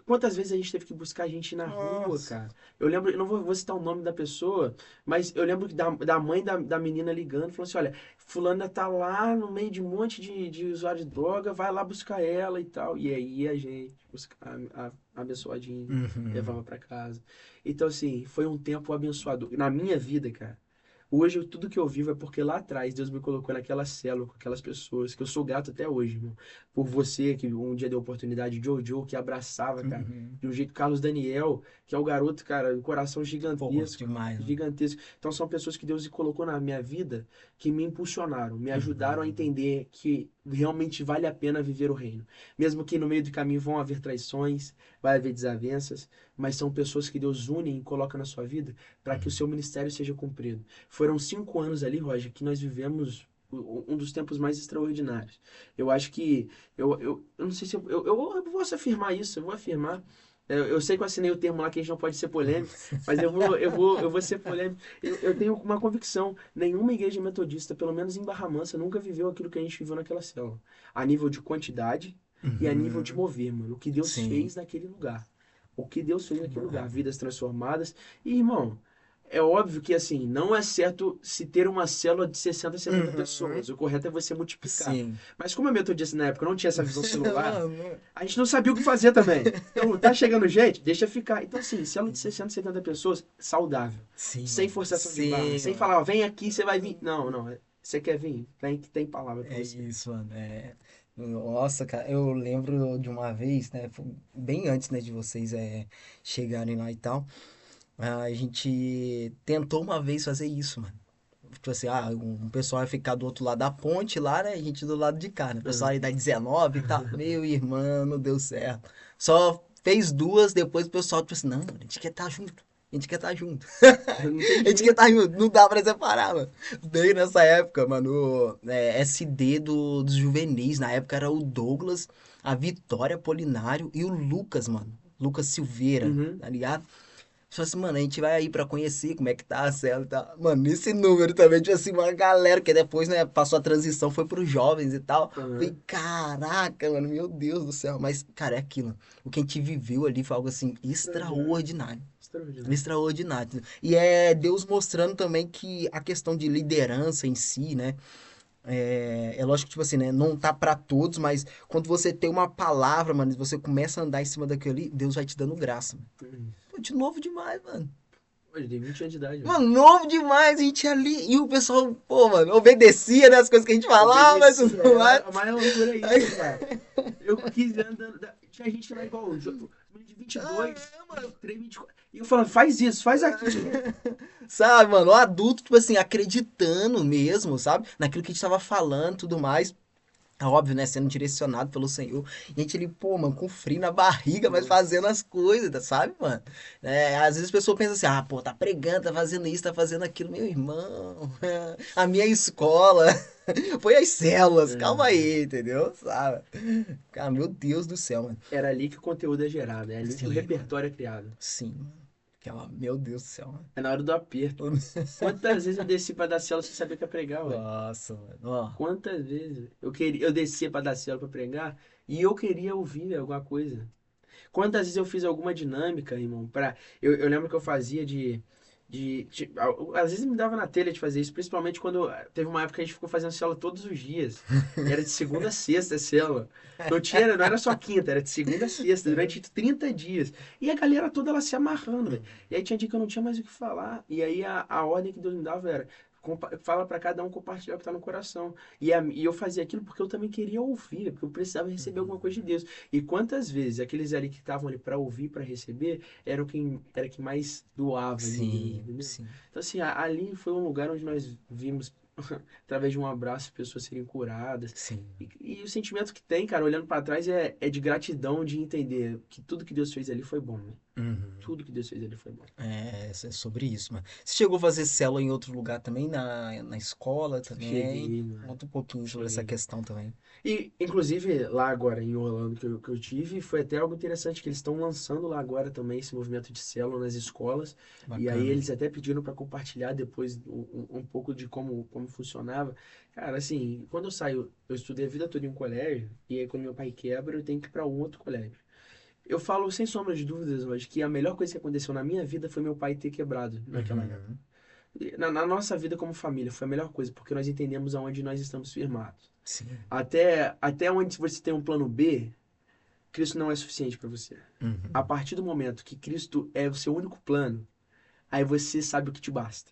Quantas vezes a gente teve que buscar gente na rua, Nossa. cara? Eu lembro, eu não vou citar o nome da pessoa, mas eu lembro da mãe da menina ligando, falou assim: olha, fulana tá lá no meio de um monte de usuário de droga, vai lá buscar ela e tal. E aí a gente buscar a abençoadinha, Uhum. levava pra casa. Então, assim, foi um tempo abençoador. Na minha vida, cara. Hoje, tudo que eu vivo é porque lá atrás Deus me colocou naquela célula com aquelas pessoas, que eu sou grato até hoje, irmão. Por você, que um dia deu oportunidade, Jojo, que abraçava, cara. Uhum. De um jeito, Carlos Daniel, que é o garoto, cara, um coração Pô, gigantesco. demais, mano. Gigantesco. Então, são pessoas que Deus colocou na minha vida que me impulsionaram, me ajudaram a Uhum. entender que realmente vale a pena viver o reino. Mesmo que no meio do caminho vão haver traições, vai haver desavenças, mas são pessoas que Deus une e coloca na sua vida para que o seu ministério seja cumprido. Foram 5 anos ali, Roger, que nós vivemos um dos tempos mais extraordinários. Eu acho que. Eu não sei se eu posso afirmar isso, eu vou afirmar. Eu sei que eu assinei o termo lá que a gente não pode ser polêmico, mas eu vou ser polêmico. Eu tenho uma convicção: nenhuma igreja metodista, pelo menos em Barra Mansa, nunca viveu aquilo que a gente viveu naquela célula. A nível de quantidade e a nível de Uhum. mover, mano. O que Deus Sim. fez naquele lugar. O que Deus fez naquele lugar. Mano. Vidas transformadas. E, irmão. É óbvio que, assim, não é certo se ter uma célula de 60, 70 Uhum. pessoas. O correto é você multiplicar. Sim. Mas como a metodista na época não tinha essa visão celular, Mano. a gente não sabia o que fazer também. Então, tá chegando gente? Deixa ficar. Então, assim, célula de 60, 70 pessoas, saudável. Sim, Sem mano. forçação de barra. Sim, Sem mano. falar, ó, vem aqui, você vai vir. Não, não. Você quer vir? Vem que tem palavra pra É você. isso, mano. Nossa, cara, eu lembro de uma vez, né? Bem antes, né, de vocês chegarem lá e tal. A gente tentou uma vez fazer isso, mano. Tipo assim, um pessoal vai ficar do outro lado da ponte lá, né? A gente do lado de cá, né? O pessoal Aham. aí da 19 e tal. Meu irmão, não deu certo. Só fez duas, depois o pessoal, tipo assim, não, mano, a gente quer estar junto. A gente quer estar junto. Não tem A gente quer jeito. estar junto. Não dá pra separar, mano. Bem nessa época, mano, SD dos juvenis. Na época era o Douglas, a Vitória Polinário e o Lucas, mano. Lucas Silveira, Uhum. tá ligado? Falei assim, mano, a gente vai aí pra conhecer como é que tá a cela e tal. Mano, nesse número também tinha assim uma galera, que depois, né, passou a transição, foi pros jovens e tal. Falei, Aham. caraca, mano, meu Deus do céu. Mas, cara, é aquilo. O que a gente viveu ali foi algo assim Extraordinário. extraordinário. Extraordinário. Extraordinário. E é Deus mostrando também que a questão de liderança em si, né? É lógico que, tipo assim, né? Não tá pra todos, mas quando você tem uma palavra, mano, e você começa a andar em cima daquilo ali, Deus vai te dando graça, mano. Uhum. Pô, de novo demais, mano. Hoje tem 20 anos de idade, velho. Mano, novo demais, a gente ali. E o pessoal, pô, mano, obedecia, né? As coisas que a gente falava e Obedecia. tudo mais. A maior loucura é isso, cara. Eu 15 anos andando. Tinha gente lá igual, menino de 22, Mano. 23, 24. E eu falando, faz isso, faz aquilo. Sabe, mano, o adulto, tipo assim, acreditando mesmo, sabe? Naquilo que a gente tava falando e tudo mais. É óbvio, né? Sendo direcionado pelo Senhor. E a gente ali, pô, mano, com frio na barriga, mas Nossa. fazendo as coisas, sabe, mano? Às vezes a pessoa pensa assim, pô, tá pregando, tá fazendo isso, tá fazendo aquilo. Meu irmão, a minha escola foi as células, calma É. aí, entendeu? Sabe? Cara, meu Deus do céu, mano. Era ali que o conteúdo é gerado, é ali que o Sim, mano. repertório é criado. Sim, mano. Meu Deus do céu, É na hora do aperto. mano. Quantas vezes eu desci pra dar célula sem saber que ia pregar, ué? Nossa, mano. Ó. Quantas vezes eu descia pra dar célula pra pregar e eu queria ouvir alguma coisa. Quantas vezes eu fiz alguma dinâmica, irmão, eu lembro que eu fazia às vezes me dava na telha de fazer isso, principalmente quando teve uma época que a gente ficou fazendo célula todos os dias. E era de segunda a sexta a célula. Não era só quinta, era de segunda a sexta, durante 30 dias. E a galera toda ela se amarrando, velho. E aí tinha dia que eu não tinha mais o que falar. E aí a ordem que Deus me dava era: fala pra cada um compartilhar o que tá no coração. E eu fazia aquilo porque eu também queria ouvir, porque eu precisava receber alguma coisa de Deus. E quantas vezes aqueles ali que estavam ali para ouvir, para receber, era quem mais doava ali mesmo, Sim, entendeu? sim. Então, assim, ali foi um lugar onde nós vimos, através de um abraço, pessoas serem curadas. Sim. E o sentimento que tem, cara, olhando pra trás, é de gratidão, de entender que tudo que Deus fez ali foi bom, né? Uhum. Tudo que Deus fez ali foi bom. É sobre isso, mano. Você chegou a fazer célula em outro lugar também, na escola também? Cheguei, mano. Conta um pouquinho sobre essa Cheguei. questão também. E, inclusive, lá agora em Orlando que eu tive, foi até algo interessante, que eles estão lançando lá agora também esse movimento de célula nas escolas. E aí Bacana. eles até pediram para compartilhar depois um pouco de como funcionava. Cara, assim, quando eu saio, eu estudei a vida toda em um colégio, e aí quando meu pai quebra, eu tenho que ir para um outro colégio. Eu falo sem sombra de dúvidas hoje que a melhor coisa que aconteceu na minha vida foi meu pai ter quebrado naquela época. Uhum. Na nossa vida como família, foi a melhor coisa, porque nós entendemos aonde nós estamos firmados. Sim. Até onde você tem um plano B, Cristo não é suficiente para você. A Uhum. partir do momento que Cristo é o seu único plano, aí você sabe o que te basta.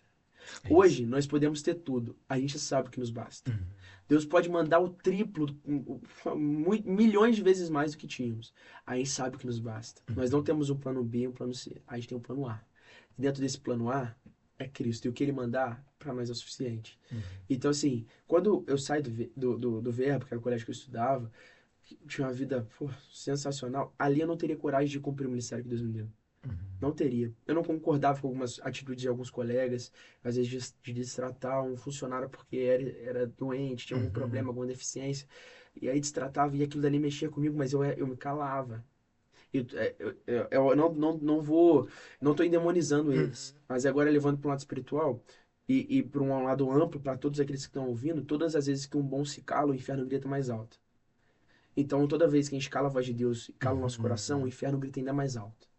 É isso. Hoje, nós podemos ter tudo, a gente sabe o que nos basta. Uhum. Deus pode mandar o triplo, milhões de vezes mais do que tínhamos. A gente sabe o que nos basta. Nós não temos um plano B e um plano C, a gente tem um plano A. E dentro desse plano A é Cristo, e o que ele mandar, para nós é o suficiente. Uhum. Então, assim, quando eu saio do Verbo, que era o colégio que eu estudava, tinha uma vida sensacional, ali eu não teria coragem de cumprir o ministério que Deus me deu. Uhum. Não teria. Eu não concordava com algumas atitudes de alguns colegas, às vezes de destratar um funcionário porque era doente, tinha algum Uhum. problema, alguma deficiência, e aí destratava e aquilo dali mexia comigo, mas eu me calava. Eu não estou endemonizando Uhum. eles, mas agora levando para um lado espiritual e para um lado amplo, para todos aqueles que estão ouvindo, todas as vezes que um bom se cala, o inferno grita mais alto. Então, toda vez que a gente cala a voz de Deus e cala o nosso coração, o Uhum. inferno grita ainda mais alto.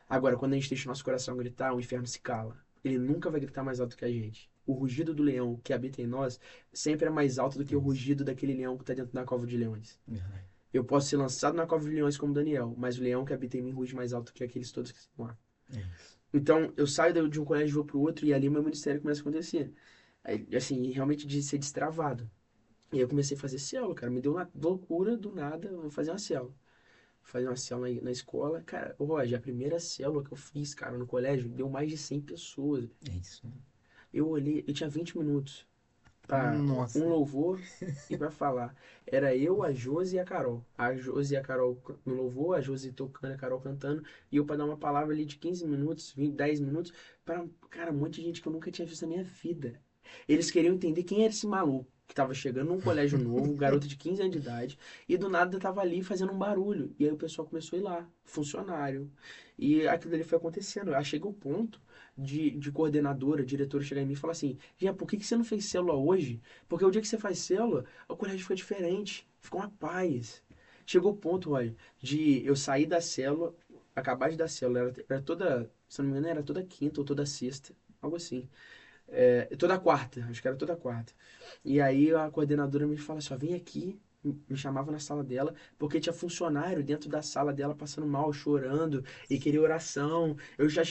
Agora, quando a gente deixa o nosso coração gritar, o inferno se cala. Ele nunca vai gritar mais alto que a gente. O rugido do leão que habita em nós sempre é mais alto do que o Isso. rugido daquele leão que está dentro da cova de leões. Verdade. Eu posso ser lançado na cova de leões como Daniel, mas o leão que habita em mim ruge mais alto que aqueles todos que estão lá. É isso. Então, eu saio de um colégio e vou pro outro, e ali o meu ministério começa a acontecer. Aí, assim, realmente de ser destravado. E aí eu comecei a fazer célula, cara. Me deu uma loucura do nada, eu vou fazer uma célula. Fazer uma célula na escola. Cara, ô Roger, a primeira célula que eu fiz, cara, no colégio, deu mais de 100 pessoas. É isso. Eu olhei, eu tinha 20 minutos para um Nossa. louvor e para falar. Era eu, a Josi e a Carol. A Josi e a Carol no louvor, a Josi tocando, a Carol cantando, e eu para dar uma palavra ali de 15 minutos, 20, 10 minutos, para, cara, um monte de gente que eu nunca tinha visto na minha vida. Eles queriam entender quem era esse maluco que tava chegando num colégio novo, um garoto de 15 anos de idade, e do nada tava ali fazendo um barulho. E aí o pessoal começou a ir lá, funcionário. E aquilo ali foi acontecendo. Aí chega o ponto de coordenadora, diretora chegar em mim e falar assim: Jean, por que você não fez célula hoje? Porque o dia que você faz célula, o colégio fica diferente, fica uma paz. Chegou o ponto, olha, de eu sair da célula, acabar de dar célula, era toda, se eu não me engano, era toda quinta ou toda sexta, algo assim. Toda quarta, acho que era toda quarta. E aí a coordenadora me fala assim: ó, vem aqui. Me chamava na sala dela, porque tinha funcionário dentro da sala dela passando mal, chorando e queria oração. Eu já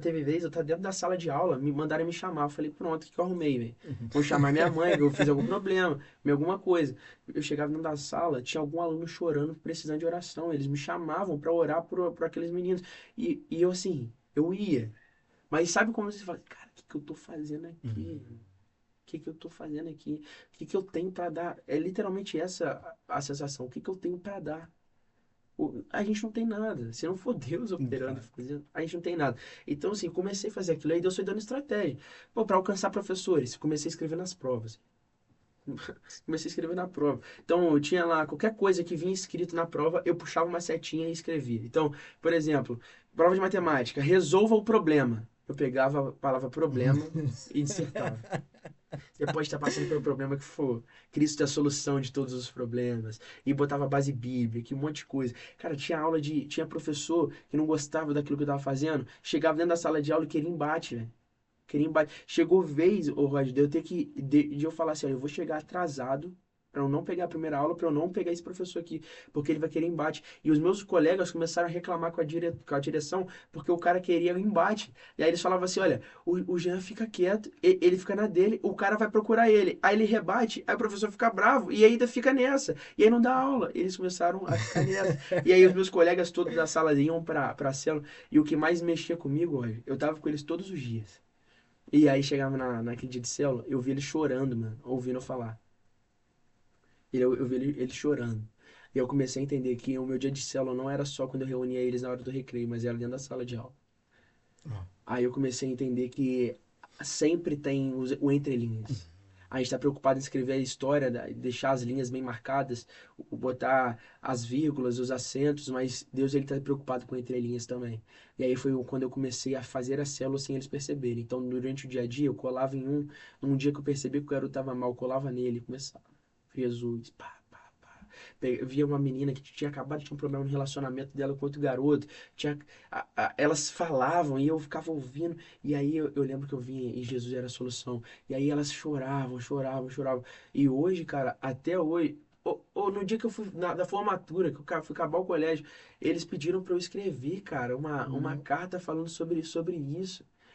teve vez, eu tava dentro da sala de aula, me mandaram me chamar. Eu falei, pronto, o que eu arrumei, velho? Vou chamar minha mãe, eu fiz algum problema, alguma coisa. Eu chegava dentro da sala, tinha algum aluno chorando, precisando de oração. Eles me chamavam para orar por aqueles meninos. E eu assim, eu ia. Mas sabe como você fala, cara, o que eu tô fazendo aqui? Uhum. O que eu tô fazendo aqui? O que eu tenho para dar? É literalmente essa a sensação. O que eu tenho para dar? A gente não tem nada. Se não for Deus De operando, fato. fazendo, a gente não tem nada. Então, assim, comecei a fazer aquilo. Aí Deus foi dando estratégia. Pô, para alcançar professores, comecei a escrever nas provas. Comecei a escrever na prova. Então, eu tinha lá qualquer coisa que vinha escrito na prova, eu puxava uma setinha e escrevia. Então, por exemplo, prova de matemática, resolva o problema. Eu pegava a palavra problema e dissertava. Você pode estar passando pelo problema que for. Cristo é a solução de todos os problemas. E botava base bíblica, um monte de coisa. Cara, tinha professor que não gostava daquilo que eu tava fazendo. Chegava dentro da sala de aula e queria embate, velho. Queria embate. Chegou vez, ô Roger, de eu ter que. De eu falar assim, ó, eu vou chegar atrasado para eu não pegar a primeira aula, para eu não pegar esse professor aqui, porque ele vai querer embate. E os meus colegas começaram a reclamar com a direção, porque o cara queria o embate. E aí eles falavam assim: olha, o Jean fica quieto, ele fica na dele, o cara vai procurar ele. Aí ele rebate, aí o professor fica bravo, e ainda fica nessa. E aí não dá aula. Eles começaram a ficar nessa. E aí os meus colegas todos da sala iam pra célula. E o que mais mexia comigo, olha, eu tava com eles todos os dias. E aí chegava naquele dia de célula, eu vi ele chorando, mano, ouvindo eu falar. Eu vi ele chorando. E eu comecei a entender que o meu dia de célula não era só quando eu reunia eles na hora do recreio, mas era dentro da sala de aula. Ó. Aí eu comecei a entender que sempre tem o entrelinhas. A gente está preocupado em escrever a história, deixar as linhas bem marcadas, botar as vírgulas, os acentos, mas Deus ele está preocupado com entrelinhas também. E aí foi quando eu comecei a fazer a célula sem eles perceberem. Então, durante o dia a dia, eu colava em num dia que eu percebi que o garoto estava mal, eu colava nele e começava. Jesus, pá, pá, pá. Via uma menina que tinha acabado de ter um problema no relacionamento dela com outro garoto. Tinha, elas falavam e eu ficava ouvindo. E aí eu lembro que eu vinha e Jesus era a solução. E aí elas choravam, choravam, choravam. E hoje, cara, até hoje. Ou no dia que eu fui da formatura, que eu fui acabar o colégio, eles pediram para eu escrever, cara, uma carta falando sobre isso.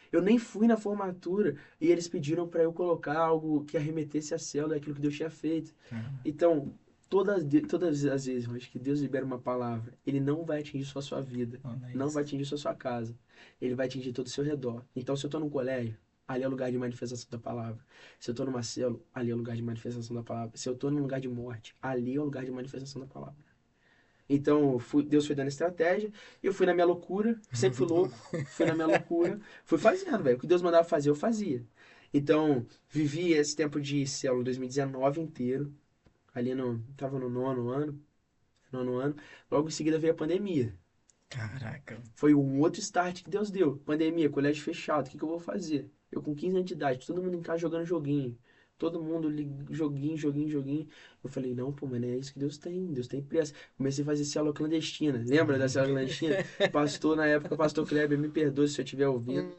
Eu nem fui na formatura e eles pediram para eu colocar algo que arremetesse a célula daquilo que Deus tinha feito. Caramba. Então, todas as vezes, eu acho que Deus libera uma palavra, ele não vai atingir só a sua vida, Não é não isso. vai atingir só a sua casa, ele vai atingir todo o seu redor. Então, se eu estou num colégio, ali é o lugar de manifestação da palavra. Se eu estou numa célula, ali é o lugar de manifestação da palavra. Se eu estou num lugar de morte, ali é o lugar de manifestação da palavra. Então, Deus foi dando estratégia, eu fui na minha loucura, sempre fui louco, fui na minha loucura, fui fazendo, velho. O que Deus mandava fazer, eu fazia. Então, vivi esse tempo de célula 2019 inteiro, ali tava no nono ano, logo em seguida veio a pandemia. Caraca. Foi um outro start que Deus deu. Pandemia, colégio fechado, o que que eu vou fazer? Eu com 15 anos de idade, todo mundo em casa jogando joguinho. Todo mundo joguinho, joguinho, joguinho. Eu falei, não, pô, mano, é isso que Deus tem. Deus tem pressa. Comecei a fazer célula clandestina. Lembra da célula clandestina? Pastor, na época, pastor Kleber, me perdoe se eu estiver ouvindo.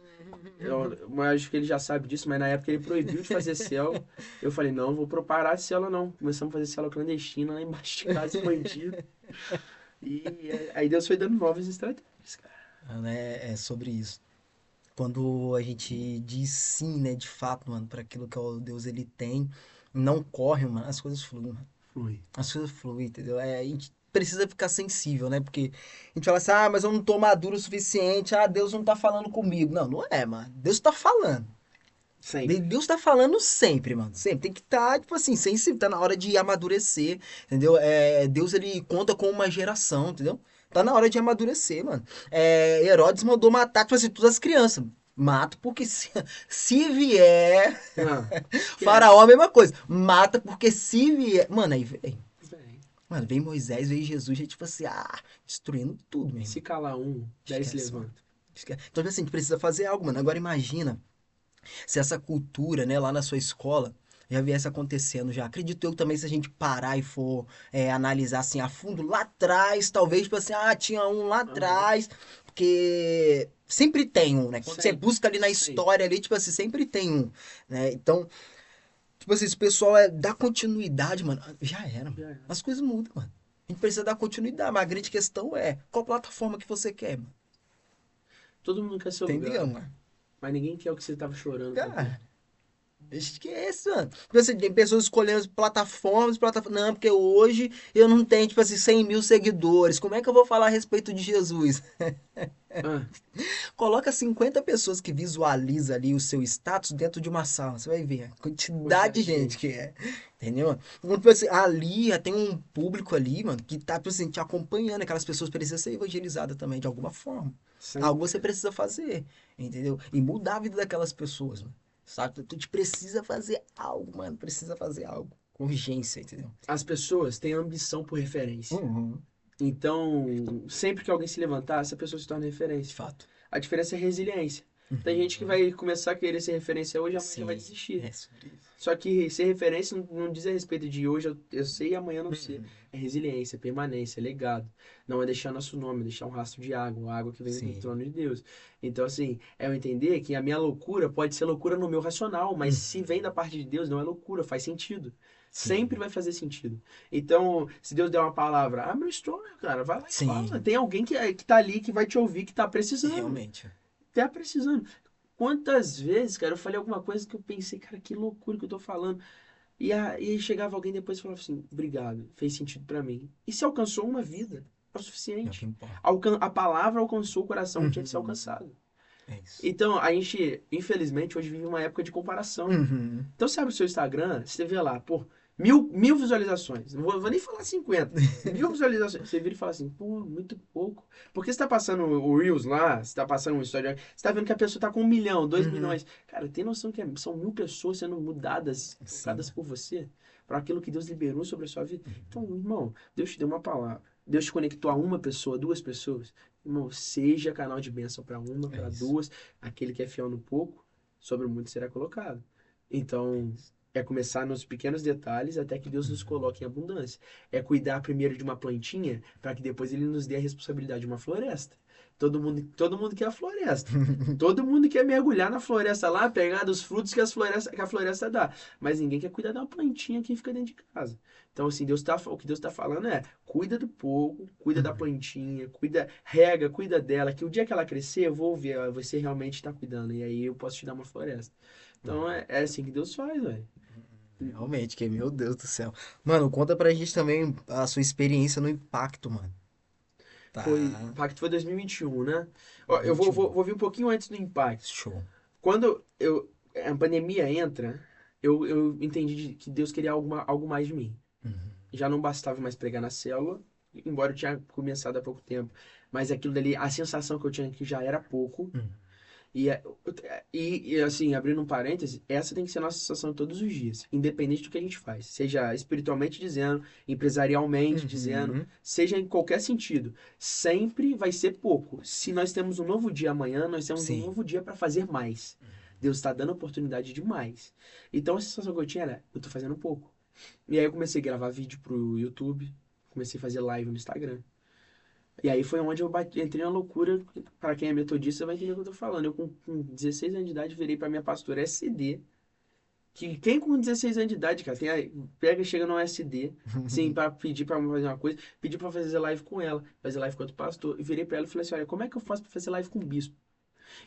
Eu acho que ele já sabe disso, mas na época ele proibiu de fazer célula. Eu falei, não, vou parar de célula não. Começamos a fazer célula clandestina lá embaixo de casa, escondido. E aí Deus foi dando novas estratégias, cara. Né, é sobre isso. Quando a gente diz sim, né, de fato, mano, para aquilo que o Deus ele tem, não corre, mano, as coisas fluem, mano. Foi. As coisas fluem, entendeu? A gente precisa ficar sensível, né? Porque a gente fala assim, ah, mas eu não tô maduro o suficiente, ah, Deus não tá falando comigo. Não, não é, mano. Deus tá falando. Sempre. Deus tá falando sempre, mano. Sempre. Tem que estar, tipo assim, sensível. Tá na hora de amadurecer, entendeu? Deus, ele conta com uma geração, entendeu? Tá na hora de amadurecer, mano. Herodes mandou matar, tipo assim, todas as crianças. Mato porque se vier. Ah, Faraó, a mesma coisa. Mata porque se vier. Mano, aí vem. Vem. Mano, vem Moisés, vem Jesus, já tipo assim, destruindo tudo mesmo. Se calar um, 10 se Esquece, mano. levanta. Então, tipo assim, a gente precisa fazer algo, mano. Agora imagina se essa cultura, né, lá na sua escola, já viesse acontecendo já. Acredito eu também, se a gente parar e for analisar assim a fundo, lá atrás, talvez, tipo assim, tinha um lá atrás, porque sempre tem um, né? Quando você Sempre, busca ali na sempre. história ali, tipo assim, sempre tem um, né? Então, tipo assim, esse pessoal dá continuidade, mano, já era, mano. Já era. As coisas mudam, mano. A gente precisa dar continuidade, mas a grande questão é, qual plataforma que você quer, mano? Todo mundo quer seu Entendeu, lugar, mano? mas ninguém quer o que você tava chorando pra ter. Cara, esquece, mano. Tipo assim, tem pessoas escolhendo plataformas. Não, porque hoje eu não tenho, tipo assim, 100 mil seguidores. Como é que eu vou falar a respeito de Jesus? Ah, Coloca 50 pessoas que visualizam ali o seu status dentro de uma sala. Você vai ver a quantidade de gente que é. Entendeu? Então, tipo assim, ali tem um público ali, mano, que tá, tipo assim, te acompanhando. Aquelas pessoas precisam ser evangelizadas também, de alguma forma. sempre. Algo você precisa fazer, entendeu? E mudar a vida daquelas pessoas, mano. Sabe? Tu precisa fazer algo, mano. Precisa fazer algo. Com urgência, entendeu? As pessoas têm ambição por referência. Uhum. Então, sempre que alguém se levantar, essa pessoa se torna De referência. fato. A diferença é resiliência. Tem gente que vai começar a querer ser referência hoje e amanhã já vai Sim, desistir. é sobre isso. Só que ser referência não diz a respeito de hoje eu sei e amanhã não sei. É resiliência, permanência, legado. Não é deixar nosso nome, é deixar um rastro de água, a água que vem Sim. do trono de Deus. Então, assim, é eu entender que a minha loucura pode ser loucura no meu racional, mas se vem da parte de Deus, não é loucura, faz sentido. Sim. Sempre vai fazer sentido. Então, se Deus der uma palavra, abre o story, cara, vai lá e Sim. fala. Tem alguém que tá ali, que vai te ouvir, que tá precisando. Realmente. Tá precisando. Quantas vezes, cara, eu falei alguma coisa que eu pensei, cara, que loucura que eu tô falando. E aí chegava alguém depois e falava assim, obrigado, fez sentido pra mim. E se alcançou uma vida, é o É o que suficiente. importa. A palavra alcançou o coração que tinha que ser alcançado. É isso. Então, a gente, infelizmente, hoje vive uma época de comparação. Uhum. Então, você abre o seu Instagram, você vê lá, pô, mil visualizações. Não vou nem falar 50. 1000 visualizações. Você vira e fala assim, pô, muito pouco. Porque você tá passando o Reels lá, você tá passando um story, você tá vendo que a pessoa tá com 1 milhão, 2 Uhum. milhões. Cara, tem noção que são 1000 pessoas sendo mudadas, Sim. tocadas por você, para aquilo que Deus liberou sobre a sua vida. Então, irmão, Deus te deu uma palavra. Deus te conectou a uma pessoa, 2 pessoas. Irmão, seja canal de bênção para uma, para isso. 2. Aquele que é fiel no pouco, sobre o muito será colocado. Então, é começar nos pequenos detalhes até que Deus nos coloque em abundância. É cuidar primeiro de uma plantinha para que depois ele nos dê a responsabilidade de uma floresta. Todo mundo quer a floresta. Todo mundo quer mergulhar na floresta lá, pegar dos frutos que a floresta dá. Mas ninguém quer cuidar de uma plantinha que fica dentro de casa. Então, assim, o que Deus está falando é: cuida do pouco, cuida da plantinha, rega, cuida dela, que o dia que ela crescer, eu vou ver, ó, você realmente está cuidando. E aí eu posso te dar uma floresta. Então, é assim que Deus faz, velho. Realmente, que meu Deus do céu. Mano, conta pra gente também a sua experiência no impacto, mano. Tá. Impacto foi 2021, né? Ó, eu 21. vou vir um pouquinho antes do Impacto. Show. Quando a pandemia entra, eu entendi que Deus queria algo mais de mim. Uhum. Já não bastava mais pregar na célula, embora eu tinha começado há pouco tempo. Mas aquilo dali, a sensação que eu tinha que já era pouco. Uhum. Assim, abrindo um parêntese, essa tem que ser a nossa sensação todos os dias, independente do que a gente faz. Seja espiritualmente dizendo, empresarialmente dizendo, Uhum. seja em qualquer sentido. Sempre vai ser pouco. Se nós temos um novo dia amanhã, nós temos um Sim. novo dia para fazer mais. Deus está dando oportunidade de mais. Então a sensação que eu tinha era, eu tô fazendo pouco. E aí eu comecei a gravar vídeo pro YouTube, comecei a fazer live no Instagram. E aí foi onde entrei na loucura. Para quem é metodista vai entender o que eu tô falando. Eu com 16 anos de idade virei para minha pastora SD. Que quem com 16 anos de idade, cara, pega e chega no SD, assim, para pedir para fazer uma coisa, pedir para fazer live com ela, fazer live com outro pastor. E virei para ela e falei assim: olha, como é que eu faço para fazer live com o bispo?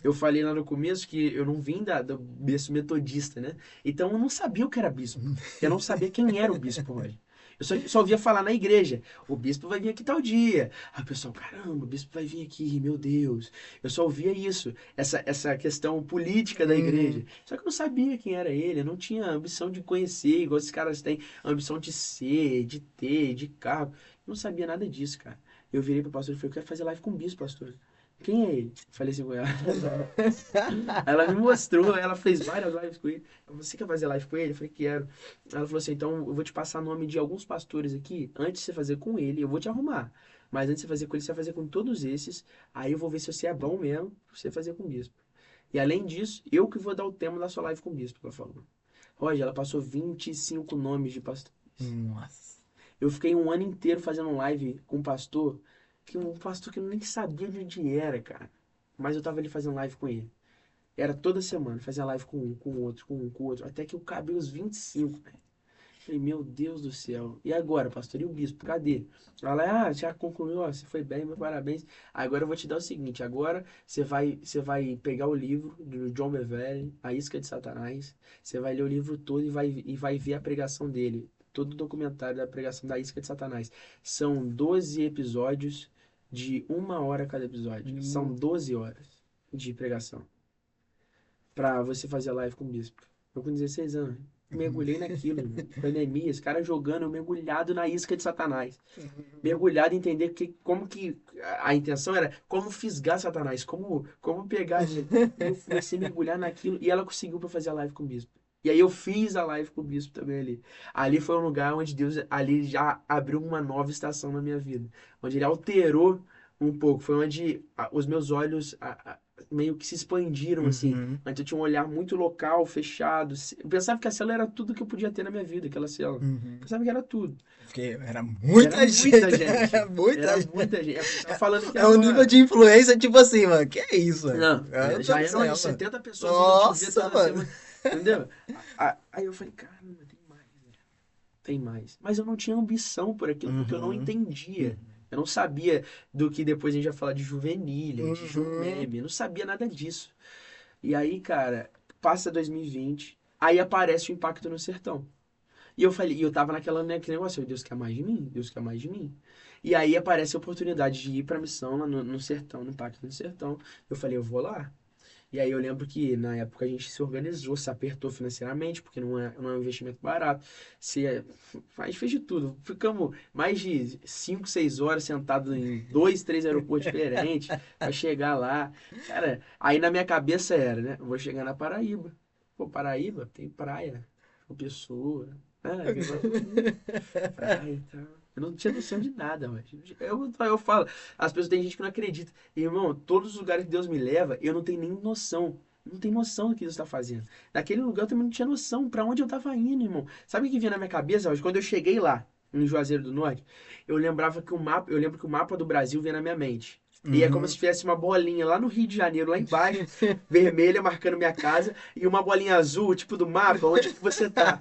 Eu falei lá no começo que eu não vim do berço metodista, né? Então eu não sabia o que era bispo. Eu não sabia quem era o bispo, Roger. Eu só ouvia falar na igreja: o bispo vai vir aqui tal dia. Aí o pessoal, caramba, o bispo vai vir aqui, meu Deus. Eu só ouvia isso, essa questão política da igreja. Só que eu não sabia quem era ele, eu não tinha ambição de conhecer, igual esses caras têm ambição de ser, de ter, de cargo. Eu não sabia nada disso, cara. Eu virei pro pastor e falei: eu quero fazer live com o bispo, pastor. Quem é ele? Falei assim com ela. Aí ela me mostrou, ela fez várias lives com ele. Você quer fazer live com ele? Eu falei, quero. Ela falou assim, então eu vou te passar o nome de alguns pastores aqui. Antes de você fazer com ele, eu vou te arrumar. Mas antes de você fazer com ele, você vai fazer com todos esses. Aí eu vou ver se você é bom mesmo pra você fazer com o bispo. E além disso, eu que vou dar o tema da sua live com o bispo, ela falou. Roger, ela passou 25 nomes de pastores. Nossa. Eu fiquei um ano inteiro fazendo live com um pastor que eu nem sabia de onde era, cara. Mas eu tava ali fazendo live com ele. Era toda semana, fazia live com um, com o outro, com um, com o outro. Até que eu cabei os 25, velho. Falei, meu Deus do céu. E agora, pastor? E o bispo? Cadê? Ela, já concluiu, ó, você foi bem, meus parabéns. Agora eu vou te dar o seguinte, agora você vai pegar o livro do John Bevere, A Isca de Satanás. Você vai ler o livro todo e vai ver a pregação dele. Todo o documentário da pregação da Isca de Satanás. São 12 episódios de 1 hora cada episódio. São 12 horas de pregação pra você fazer live com o bispo. Eu com 16 anos, mergulhei naquilo, irmão. Pandemia, os caras jogando, eu mergulhado na isca de Satanás. Mergulhado em entender como que a intenção era como fisgar Satanás, como pegar ele. Eu comecei a mergulhar naquilo e ela conseguiu pra fazer a live com o bispo. E aí eu fiz a live com o bispo também ali. Ali foi um lugar onde Deus ali já abriu uma nova estação na minha vida. Onde ele alterou um pouco. Foi onde os meus olhos meio que se expandiram, assim. Uhum. Antes eu tinha um olhar muito local, fechado. Eu pensava que a célula era tudo que eu podia ter na minha vida, aquela célula. Uhum. Eu pensava que era tudo. Porque era muita Era gente. muita gente. Era muita Era gente. muita gente. Eu tava falando que É um nível de influência, tipo assim, mano. Que é isso, mano? Não, Eu já tô eram dizendo, 70 pessoas Nossa, no dia toda mano. semana. Entendeu? Aí eu falei, caramba, tem mais, velho. Tem mais. Mas eu não tinha ambição por aquilo, porque eu não Uhum. entendia. Eu não sabia do que depois a gente ia falar de juvenilha, de Uhum. jumeme. Eu não sabia nada disso. E aí, cara, passa 2020, aí aparece o Impacto no Sertão. E eu falei, e eu tava naquele negócio, Deus quer mais de mim, Deus quer mais de mim. E aí aparece a oportunidade de ir pra missão lá no Sertão, no Impacto no Sertão. Eu falei, eu vou lá. E aí eu lembro que na época a gente se organizou, se apertou financeiramente, porque não é um investimento barato. Fez de tudo. Ficamos mais de 5, 6 horas sentados em 2, 3 aeroportos diferentes pra chegar lá. Cara, aí na minha cabeça era, né? Eu vou chegar na Paraíba. Pô, Paraíba tem praia, uma pessoa. Praia e tal. Eu não tinha noção de nada, mas eu falo, as pessoas tem gente que não acredita. Irmão, todos os lugares que Deus me leva, eu não tenho nem noção. Não tenho noção do que Deus está fazendo. Naquele lugar eu também não tinha noção pra onde eu tava indo, irmão. Sabe o que vinha na minha cabeça, Roger? Quando eu cheguei lá, em Juazeiro do Norte, eu lembro que o mapa do Brasil vinha na minha mente. E é como se tivesse uma bolinha lá no Rio de Janeiro, lá embaixo, vermelha, marcando minha casa, e uma bolinha azul, tipo do mapa, onde que você tá?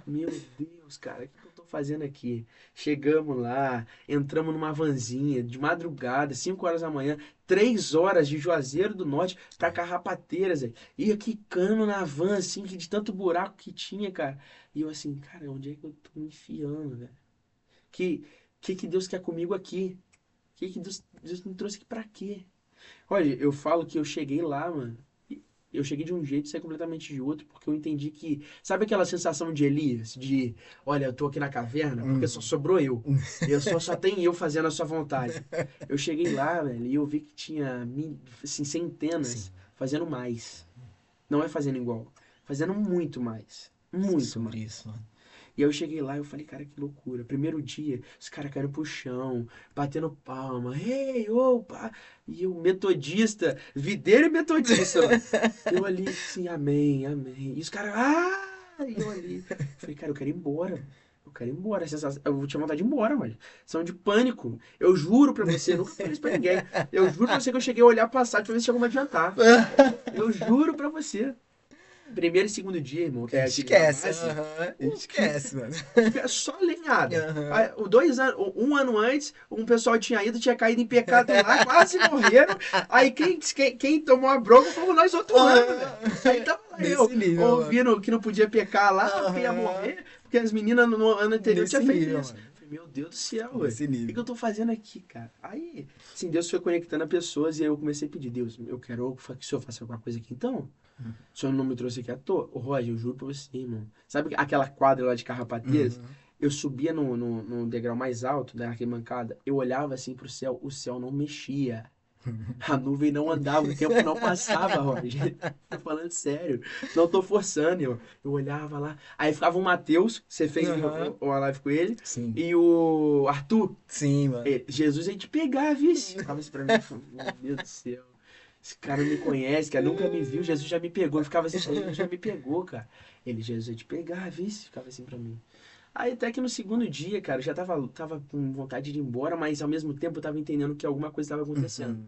Meu Deus, cara, o que eu tô fazendo aqui? Chegamos lá, entramos numa vanzinha, de madrugada, 5 horas da manhã, 3 horas de Juazeiro do Norte pra Carrapateiras, velho. Ia quicando na van, assim, de tanto buraco que tinha, cara. E eu assim, cara, onde é que eu tô me enfiando, velho? Que Deus quer comigo aqui? Que Deus me trouxe aqui pra quê? Olha, eu falo que eu cheguei lá, mano. Eu cheguei de um jeito e saí completamente de outro, porque eu entendi que. Sabe aquela sensação de Elias? De, olha, eu tô aqui na caverna porque só sobrou eu. Só tem eu fazendo a sua vontade. Eu cheguei lá, velho, e eu vi que tinha assim, centenas Sim. fazendo mais. Não é fazendo igual. Fazendo muito mais. Muito Sobre mais. isso, mano. E aí eu cheguei lá e eu falei, cara, que loucura. Primeiro dia, os caras caíram pro chão, batendo palma. Hey, opa! E o metodista, videiro e metodista, mano. Eu ali, assim, amém, amém. E os caras, E eu ali. Falei, cara, eu quero ir embora. Eu quero ir embora. Eu tinha vontade de ir embora, mano. São de pânico. Eu juro pra você, eu nunca falei isso pra ninguém. Eu juro pra você que eu cheguei a olhar passar pra ver se tinha como adiantar. Eu juro pra você. Primeiro e segundo dia, irmão, que é aquele da Esquece, base, esquece, mano. é só lenhada. Aham. Aí, um ano antes, um pessoal tinha caído em pecado lá, quase morreram. Aí quem tomou a bronca fomos nós outro ano, velho. Aí tava lá Nesse eu, nível, ouvindo que não podia pecar lá, porque ia Aham. morrer, porque as meninas no ano anterior Nesse tinham feito nível, isso. mano. Falei, meu Deus do céu, ué. Nesse O que nível. eu tô fazendo aqui, cara? Aí, assim, Deus foi conectando as pessoas e aí eu comecei a pedir, Deus, eu quero que o Senhor faça alguma coisa aqui então. O senhor não me trouxe aqui à toa? Ô, Roger, eu juro pra você, irmão. Sabe aquela quadra lá de Carrapateiras? Eu subia no degrau mais alto da arquibancada, eu olhava assim pro céu, o céu não mexia. A nuvem não andava, o tempo não passava, Roger. Tô falando sério. Não tô forçando, eu olhava lá. Aí ficava o Matheus, você fez Aham. uma live com ele, Sim. e o Arthur. Sim, mano. Jesus ia te pegar, vice. Ficava assim pra mim, meu Deus do céu. Esse cara me conhece, cara, nunca me viu, Jesus já me pegou. Eu ficava assim, Jesus já me pegou, cara. Jesus ia te pegar, vice. Ficava assim pra mim. Aí até que no segundo dia, cara, eu já tava com vontade de ir embora, mas ao mesmo tempo eu tava entendendo que alguma coisa estava acontecendo.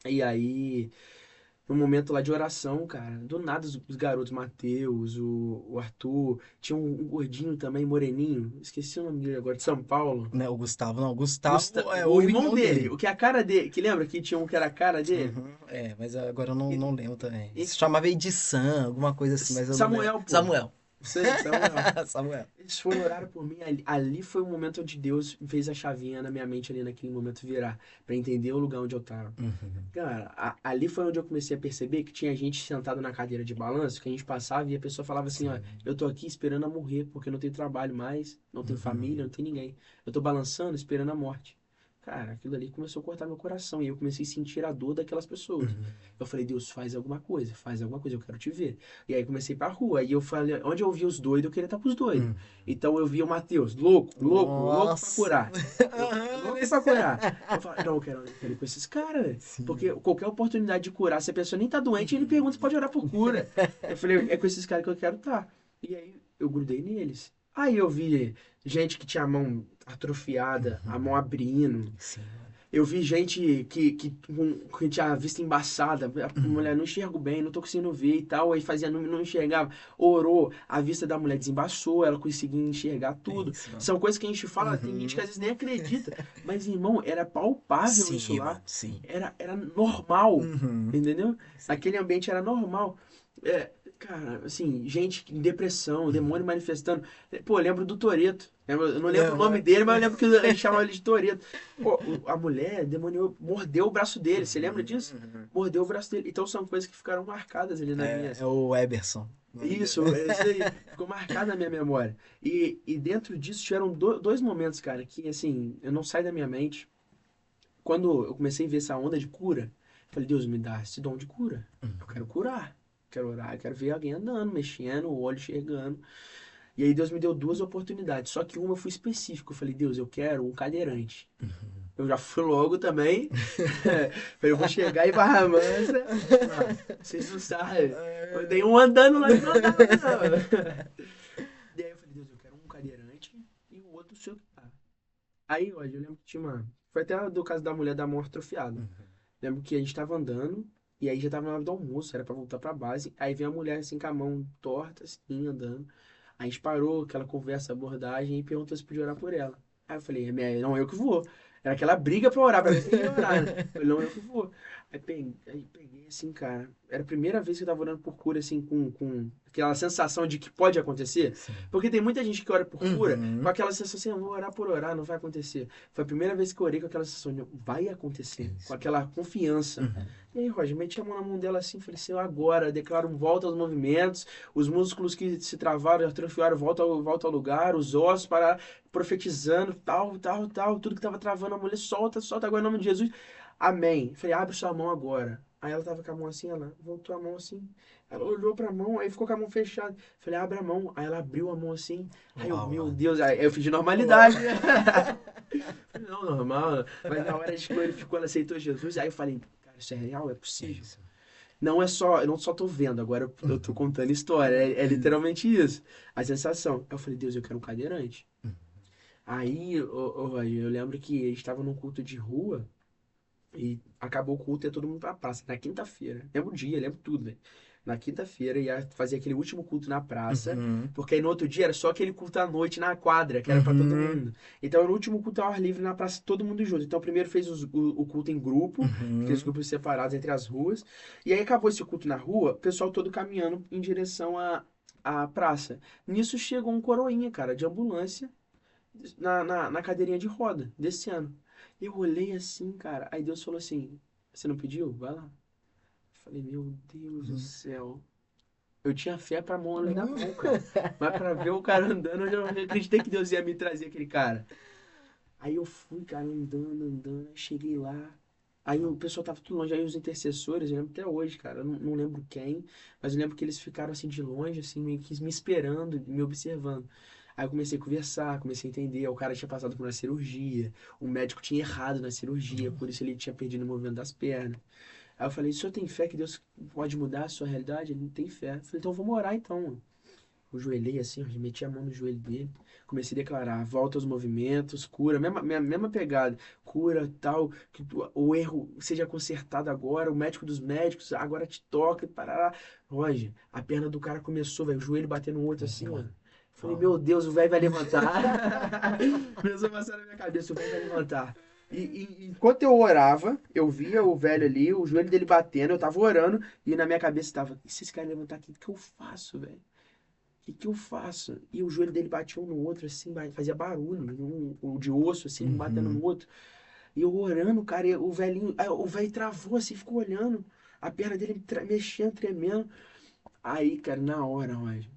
E aí, no momento lá de oração, cara, do nada os garotos, Matheus, o Arthur, tinha um gordinho também, moreninho, esqueci o nome dele agora, de São Paulo. Não, o Gustavo não. O Gustavo é O irmão dele, o que é a cara dele, que lembra que tinha um que era a cara dele? Uhum. É, mas agora eu não lembro também. E- Se chamava Edição, alguma coisa assim, mas eu não Samuel, lembro. pô. Samuel. Sei, Samuel. Samuel. Eles foram orar por mim. Ali foi o momento onde Deus fez a chavinha na minha mente ali naquele momento virar, pra entender o lugar onde eu tava. Cara, ali foi onde eu comecei a perceber que tinha gente sentada na cadeira de balanço, que a gente passava e a pessoa falava assim, ó, eu tô aqui esperando a morrer, porque não tenho trabalho mais, não tenho família, não tenho ninguém. Eu tô balançando, esperando a morte. Cara, aquilo ali começou a cortar meu coração e eu comecei a sentir a dor daquelas pessoas. Eu falei, Deus, faz alguma coisa, eu quero te ver. E aí comecei pra rua, e eu falei, onde eu via os doidos, eu queria estar com os doidos. Então eu via o Matheus, louco pra Nossa. curar. Louco pra curar. Eu falei, não, eu quero ir com esses caras, velho. Porque qualquer oportunidade de curar, se a pessoa nem tá doente, ele pergunta se pode orar por cura. Eu falei, é com esses caras que eu quero estar. E aí eu grudei neles. Aí eu vi gente que tinha a mão atrofiada, a mão abrindo. Sim, mano. Eu vi gente que tinha a vista embaçada, a mulher não enxergo bem, não tô conseguindo ver e tal, aí fazia, não enxergava, orou, a vista da mulher desembaçou, ela conseguia enxergar tudo. Isso, mano. São coisas que a gente fala, tem gente que às vezes nem acredita, mas irmão, era palpável isso lá, Sim. era normal, Uhum. entendeu? Aquele ambiente era normal. Cara, assim, gente em depressão, demônio manifestando. Pô, eu lembro do Toretto. Eu não lembro o nome dele, mas eu lembro que a gente chamava ele de Toretto. Pô, a mulher demoniou, mordeu o braço dele. Você lembra disso? Mordeu o braço dele. Então são coisas que ficaram marcadas ali na minha. É o Eberson. Isso, é isso aí. Ficou marcado na minha memória. E dentro disso tiveram dois momentos, cara, que assim, eu não saio da minha mente. Quando eu comecei a ver essa onda de cura, eu falei, Deus, me dá esse dom de cura. Eu quero curar. Quero orar, quero ver alguém andando, mexendo, o olho enxergando. E aí Deus me deu duas oportunidades. Só que uma eu fui específico. Eu falei, Deus, eu quero um cadeirante. Eu já fui logo também. Falei, eu vou chegar em Barra Mansa. Vocês não sabem. Eu dei um andando lá e não andava, não. E aí eu falei, Deus, eu quero um cadeirante e o outro o senhor. Aí, olha, eu lembro que tinha uma. Foi até do caso da mulher da mão atrofiada. Lembro que a gente tava andando, e aí já tava na hora do almoço, era pra voltar pra base. Aí vem a mulher assim com a mão torta, assim, andando. Aí a gente parou, aquela conversa, abordagem, e perguntou se podia orar por ela. Aí eu falei, não, eu que vou. Era aquela briga pra orar, pra ver se ia orar, né? Eu falei, não, eu que vou. Aí peguei assim, cara. Era a primeira vez que eu tava orando por cura, assim, com aquela sensação de que pode acontecer. Sim. Porque tem muita gente que ora por cura com aquela sensação assim, eu vou orar por orar, não vai acontecer. Foi a primeira vez que eu orei com aquela sensação de vai acontecer, com aquela confiança. E aí, Roger, meti a mão na mão dela assim, falei, Senhor, agora, declaro volta aos movimentos, os músculos que se travaram, atrofiaram, volta ao lugar, os ossos para profetizando, tal, tudo que estava travando a mulher, solta agora em nome de Jesus. Amém. Falei, abre sua mão agora. Aí ela tava com a mão assim, ela voltou a mão assim. Ela olhou pra mão, aí ficou com a mão fechada. Falei, abre a mão. Aí ela abriu a mão assim. Aí eu, meu Deus, aí eu fingi normalidade. Falei, não, normal. Mas na hora de que ele ficou, ela aceitou Jesus. Aí eu falei, cara, isso é real? É possível? Não é só, eu não só tô vendo, agora eu tô contando história. É literalmente isso. A sensação. Aí eu falei, Deus, eu quero um cadeirante. Aí eu lembro que a gente tava num culto de rua. E acabou o culto e ia todo mundo pra praça. Na quinta-feira. Lembro o dia, lembro tudo, velho. Na quinta-feira ia fazer aquele último culto na praça. Porque aí no outro dia era só aquele culto à noite na quadra, que era pra todo mundo. Então no último culto ao ar livre na praça, todo mundo junto. Então primeiro fez o culto em grupo, aqueles grupos separados entre as ruas. E aí acabou esse culto na rua, o pessoal todo caminhando em direção à praça. Nisso chegou um coroinha, cara, de ambulância, na cadeirinha de roda, descendo. Eu olhei assim, cara. Aí Deus falou assim: Você não pediu? Vai lá. Eu falei: Meu Deus do céu. Eu tinha fé pra mão ali na mão, cara. Mas pra ver o cara andando, eu já acreditei que Deus ia me trazer aquele cara. Aí eu fui, cara, andando. Cheguei lá. Aí o pessoal tava tudo longe. Aí os intercessores, eu lembro até hoje, cara. Eu não lembro quem. Mas eu lembro que eles ficaram assim de longe, assim, meio que me esperando, me observando. Aí eu comecei a conversar, comecei a entender. O cara tinha passado por uma cirurgia. O médico tinha errado na cirurgia, por isso ele tinha perdido o movimento das pernas. Aí eu falei, o senhor tem fé que Deus pode mudar a sua realidade? Ele não tem fé. Eu falei, então vamos orar então. Eu joelhei assim, eu meti a mão no joelho dele. Comecei a declarar, volta aos movimentos, cura, mesma pegada. Cura, tal, que o erro seja consertado agora, o médico dos médicos agora te toca e parará. Roger, a perna do cara começou, velho, o joelho batendo no outro assim, ó. Falei, meu Deus, o velho vai levantar. Começou a passar na minha cabeça, o velho vai levantar. Enquanto eu orava, eu via o velho ali, o joelho dele batendo, eu tava orando, e na minha cabeça tava, e se esse cara levantar aqui, o que eu faço, velho? O que eu faço? E o joelho dele batia um no outro, assim, fazia barulho, um de osso, assim, um batendo no outro. E eu orando, cara, e o velhinho, aí o velho travou, assim, ficou olhando, a perna dele mexendo, tremendo. Aí, cara, na hora, Roger,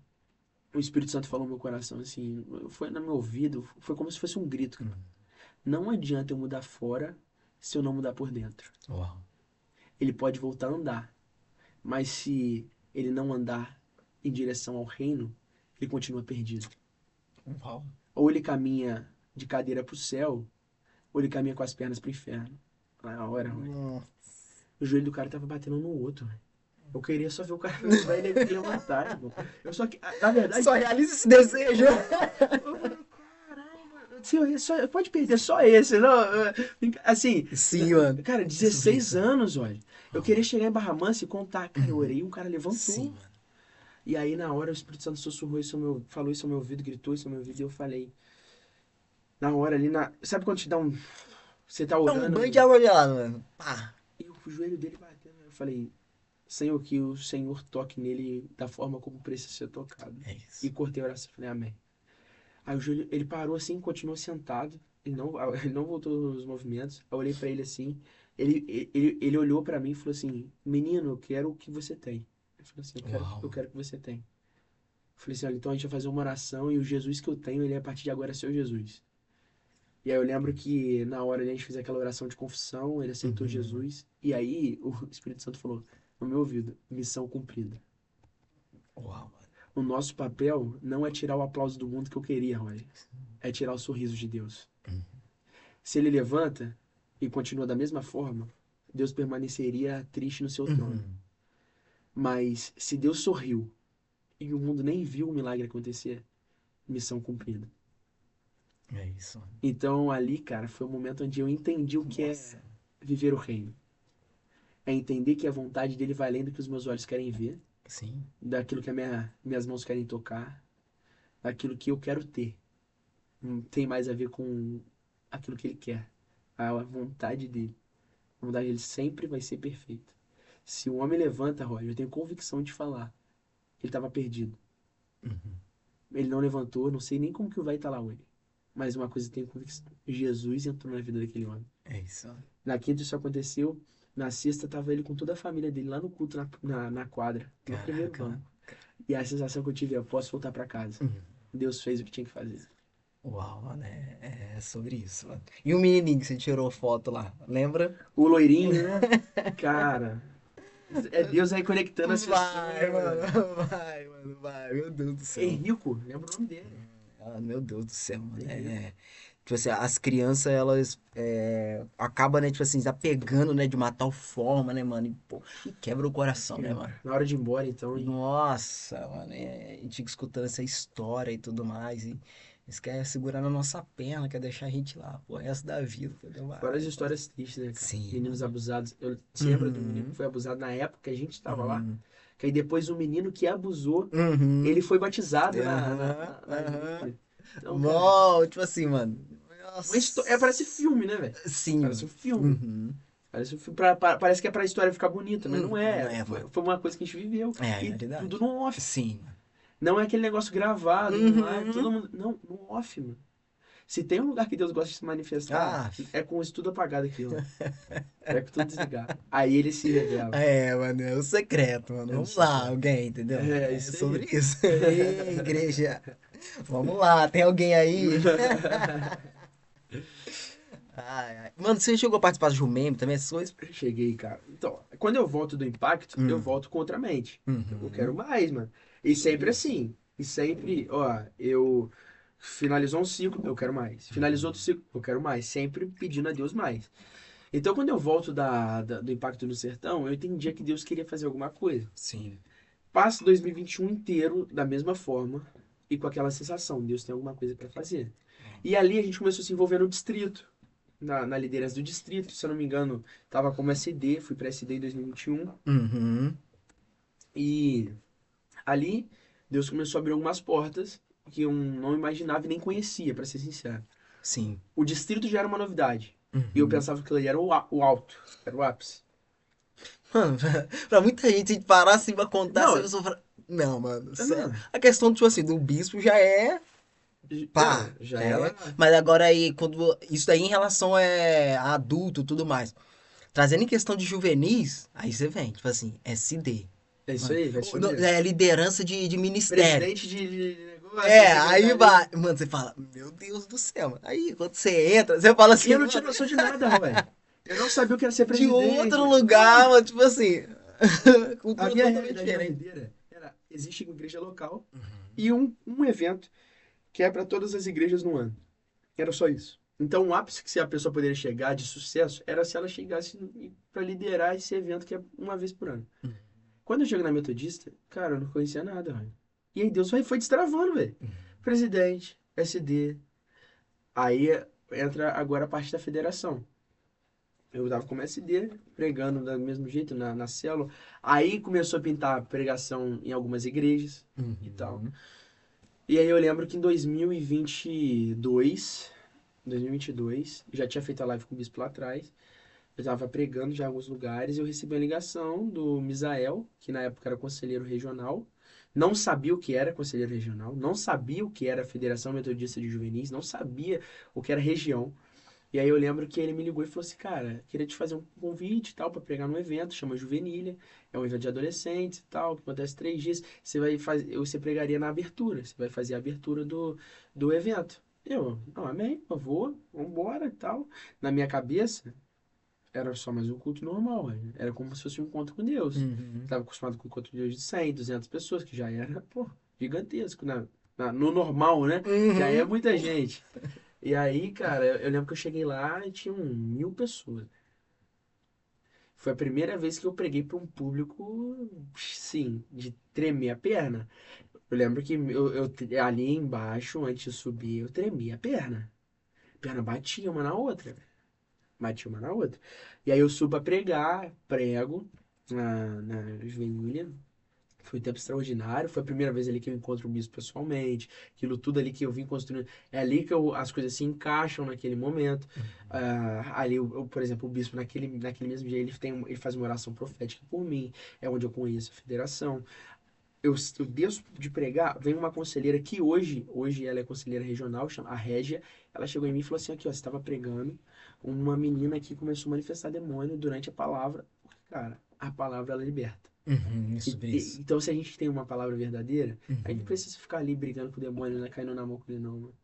o Espírito Santo falou no meu coração, assim, foi no meu ouvido, foi como se fosse um grito, cara. Não adianta eu mudar fora se eu não mudar por dentro. Ele pode voltar a andar, mas se ele não andar em direção ao reino, ele continua perdido. Ou ele caminha de cadeira pro céu, ou ele caminha com as pernas pro inferno. Na hora, o joelho do cara tava batendo um no outro, véio. Eu queria só ver o cara vai levantar, irmão. Eu só que, na verdade... Só realiza esse desejo. Senhor, pode perder só esse, não? Assim, Sim, mano. cara, 16 anos, olha. Eu queria chegar em Barra Mansa e contar, cara, eu orei, um cara levantou. Sim, mano. E aí, na hora, o Espírito Santo sussurrou isso, falou isso ao meu ouvido, gritou isso ao meu ouvido, e eu falei. Na hora ali, sabe quando te dá um... Você tá É orando... um banho de água gelada, mano. Pá. E o joelho dele batendo, eu falei, Senhor, que o Senhor toque nele da forma como precisa ser tocado. É isso. E cortei a oração, falei, amém. Aí o Júlio, ele parou assim, continuou sentado, ele não voltou os movimentos. Aí eu olhei pra ele assim, ele olhou pra mim e falou assim, menino, eu quero o que você tem. Eu falei assim, Uau. eu quero o que você tem. Eu falei assim, olha, então a gente vai fazer uma oração e o Jesus que eu tenho, ele a partir de agora é seu Jesus. E aí eu lembro que na hora a gente fez aquela oração de confissão, ele aceitou Uhum. Jesus. E aí o Espírito Santo falou no meu ouvido, missão cumprida. Uau, mano. O nosso papel não é tirar o aplauso do mundo que eu queria, Roger. É tirar o sorriso de Deus. Se ele levanta e continua da mesma forma, Deus permaneceria triste no seu trono. Uhum. Mas se Deus sorriu e o mundo nem viu o milagre acontecer, missão cumprida. É isso, mano. Então ali, cara, foi o momento onde eu entendi o que Nossa. é viver o reino. É entender que a vontade dele vai além do que os meus olhos querem ver, Sim. daquilo que minhas mãos querem tocar, daquilo que eu quero ter. Não tem mais a ver com aquilo que ele quer. A vontade dele. A vontade dele sempre vai ser perfeita. Se o homem levanta, Roger, eu tenho convicção de falar. Ele estava perdido. Uhum. Ele não levantou, não sei nem como que vai estar lá hoje. Mas uma coisa eu tenho convicção. Jesus entrou na vida daquele homem. É isso, mano. Na quinta isso aconteceu. Na sexta tava ele com toda a família dele lá no culto, na quadra. No primeiro Caraca, banco. E a sensação que eu tive é, eu posso voltar para casa. Uhum. Deus fez o que tinha que fazer. Uau, mano, é sobre isso, mano. E o menininho que você tirou foto lá, lembra? O loirinho, né? Cara, é Deus aí conectando as Vai, pessoas. mano, vai, meu Deus do céu. Henrico, lembra o nome dele. Ah, meu Deus do céu, mano. Henrico. Tipo assim, as crianças, elas acabam, né, tipo assim, já pegando, né, de uma tal forma, né, mano? E, pô, e quebra o coração, né, mano? Na hora de ir embora, então, Nossa, mano, a gente fica escutando essa história e tudo mais, e eles querem segurar na nossa perna, quer deixar a gente lá, pô, o resto da vida, entendeu? várias histórias tristes, né, cara? Sim, Meninos mano. abusados. Você lembra do Uhum. menino que foi abusado na época que a gente estava lá? Uhum. Que aí depois o menino que abusou, Uhum. ele foi batizado Aham, na aham. igreja. Então, cara, Mó, tipo assim, mano. parece filme, né, velho? Sim, Parece um mano. filme. Uhum. Parece um filme. Parece que é pra história ficar bonita, mas não Não é. é, mano. Foi uma coisa que a gente viveu. É a E realidade. tudo no off. Sim, mano. Não é aquele negócio gravado, não é Uhum. todo mundo. Não, no off, mano. Se tem um lugar que Deus gosta de se manifestar, Ah, é com isso tudo apagado aqui, ó. É com tudo desligado. Aí ele se revela. mano, é o secreto, mano. É o Vamos lá, secreto. alguém, entendeu? É É isso aí. sobre isso. Ei, igreja. Vamos lá, tem alguém aí? Ai, ai. Mano, você chegou a participar de um meme também, essas coisas? Cheguei, cara. Então, quando eu volto do impacto, eu volto com outra mente. Uhum. Eu quero mais, mano. E sempre assim. E sempre, ó, eu finalizou um ciclo, eu quero mais. Finalizou outro ciclo, eu quero mais. Sempre pedindo a Deus mais. Então, quando eu volto do impacto no sertão, eu entendia que Deus queria fazer alguma coisa. Sim. Passo 2021 inteiro da mesma forma e com aquela sensação, Deus tem alguma coisa para fazer. E ali a gente começou a se envolver no distrito, na liderança do distrito, se eu não me engano, tava como SD, fui para SD em 2021. Uhum. E ali Deus começou a abrir algumas portas que eu não imaginava e nem conhecia, para ser sincero. Sim. O distrito já era uma novidade. Uhum. E eu pensava que aquilo ali era o alto, era o ápice. Mano, pra muita gente, se a gente parar assim pra contar, Não, você pessoa fala... Não, mano, sério. não. A questão, tipo assim, do bispo já é... Pá, Não, já é. ela. Mas agora aí, quando isso daí em relação a adulto e tudo mais. Trazendo em questão de juvenis, aí você vem, tipo assim, SD. É isso aí, vai ser mesmo. É liderança de ministério. Presidente de negócio. Aí secretário. vai. Mano, você fala, meu Deus do céu. Mano. Aí quando você entra, você fala assim. E eu não tinha noção de nada, Roy. Eu não sabia o que era ser De presidente. outro lugar, mano, tipo assim. A Cultura minha totalmente realidade diferente. brasileira era, existe uma igreja local e um evento que é para todas as igrejas no ano. Era só isso. Então o ápice que a pessoa poderia chegar de sucesso era se ela chegasse para liderar esse evento que é uma vez por ano. Quando eu chego na Metodista, cara, eu não conhecia nada, velho. E aí Deus foi destravando, velho. Presidente, SD. Aí entra agora a parte da federação. Eu tava como SD, pregando do mesmo jeito na célula. Aí começou a pintar pregação em algumas igrejas e tal. E aí eu lembro que em 2022, já tinha feito a live com o bispo lá atrás. eu tava pregando já em alguns lugares e eu recebi uma ligação do Misael, que na época era conselheiro regional. Não sabia o que era conselheiro regional, não sabia o que era a Federação Metodista de Juvenis, não sabia o que era região. E aí eu lembro que ele me ligou e falou assim, cara, queria te fazer um convite e tal para pregar num evento, chama Juvenília, é um evento de adolescentes e tal, que acontece 3 dias. Você pregaria na abertura, você vai fazer a abertura do evento. Não, amém, eu vou, vambora e tal. Na minha cabeça, era só mais um culto normal, velho. Era como se fosse um encontro com Deus. Uhum. Tava acostumado com um encontro de Deus de 100, 200 pessoas, que já era, pô, gigantesco, no normal, né? Já é Uhum. muita gente. E aí, cara, eu lembro que eu cheguei lá e tinha 1000 pessoas. Foi a primeira vez que eu preguei para um público, sim, de tremer a perna. Eu lembro que ali embaixo, antes de subir, eu tremia a perna. A perna batia uma na outra. Batia uma na outra. E aí eu subo a pregar, prego na Juvenília. Foi um tempo extraordinário. Foi a primeira vez ali que eu encontro o bispo pessoalmente. Aquilo tudo ali que eu vim construindo. É ali que as coisas se encaixam naquele momento. Ali, por exemplo, o bispo, naquele mesmo dia, ele faz uma oração profética por mim. É onde eu conheço a federação. Eu desço de pregar, vem uma conselheira que hoje ela é conselheira regional, chama a Régia. Ela chegou em mim e falou assim: aqui, ó, você estava pregando. Uma menina aqui começou a manifestar demônio durante a palavra. Cara, a palavra ela liberta. Uhum. Sobre isso. Então, se a gente tem uma palavra verdadeira, a gente não Uhum. precisa ficar ali brigando com o demônio, né? Caindo na mão com ele, não. Mano.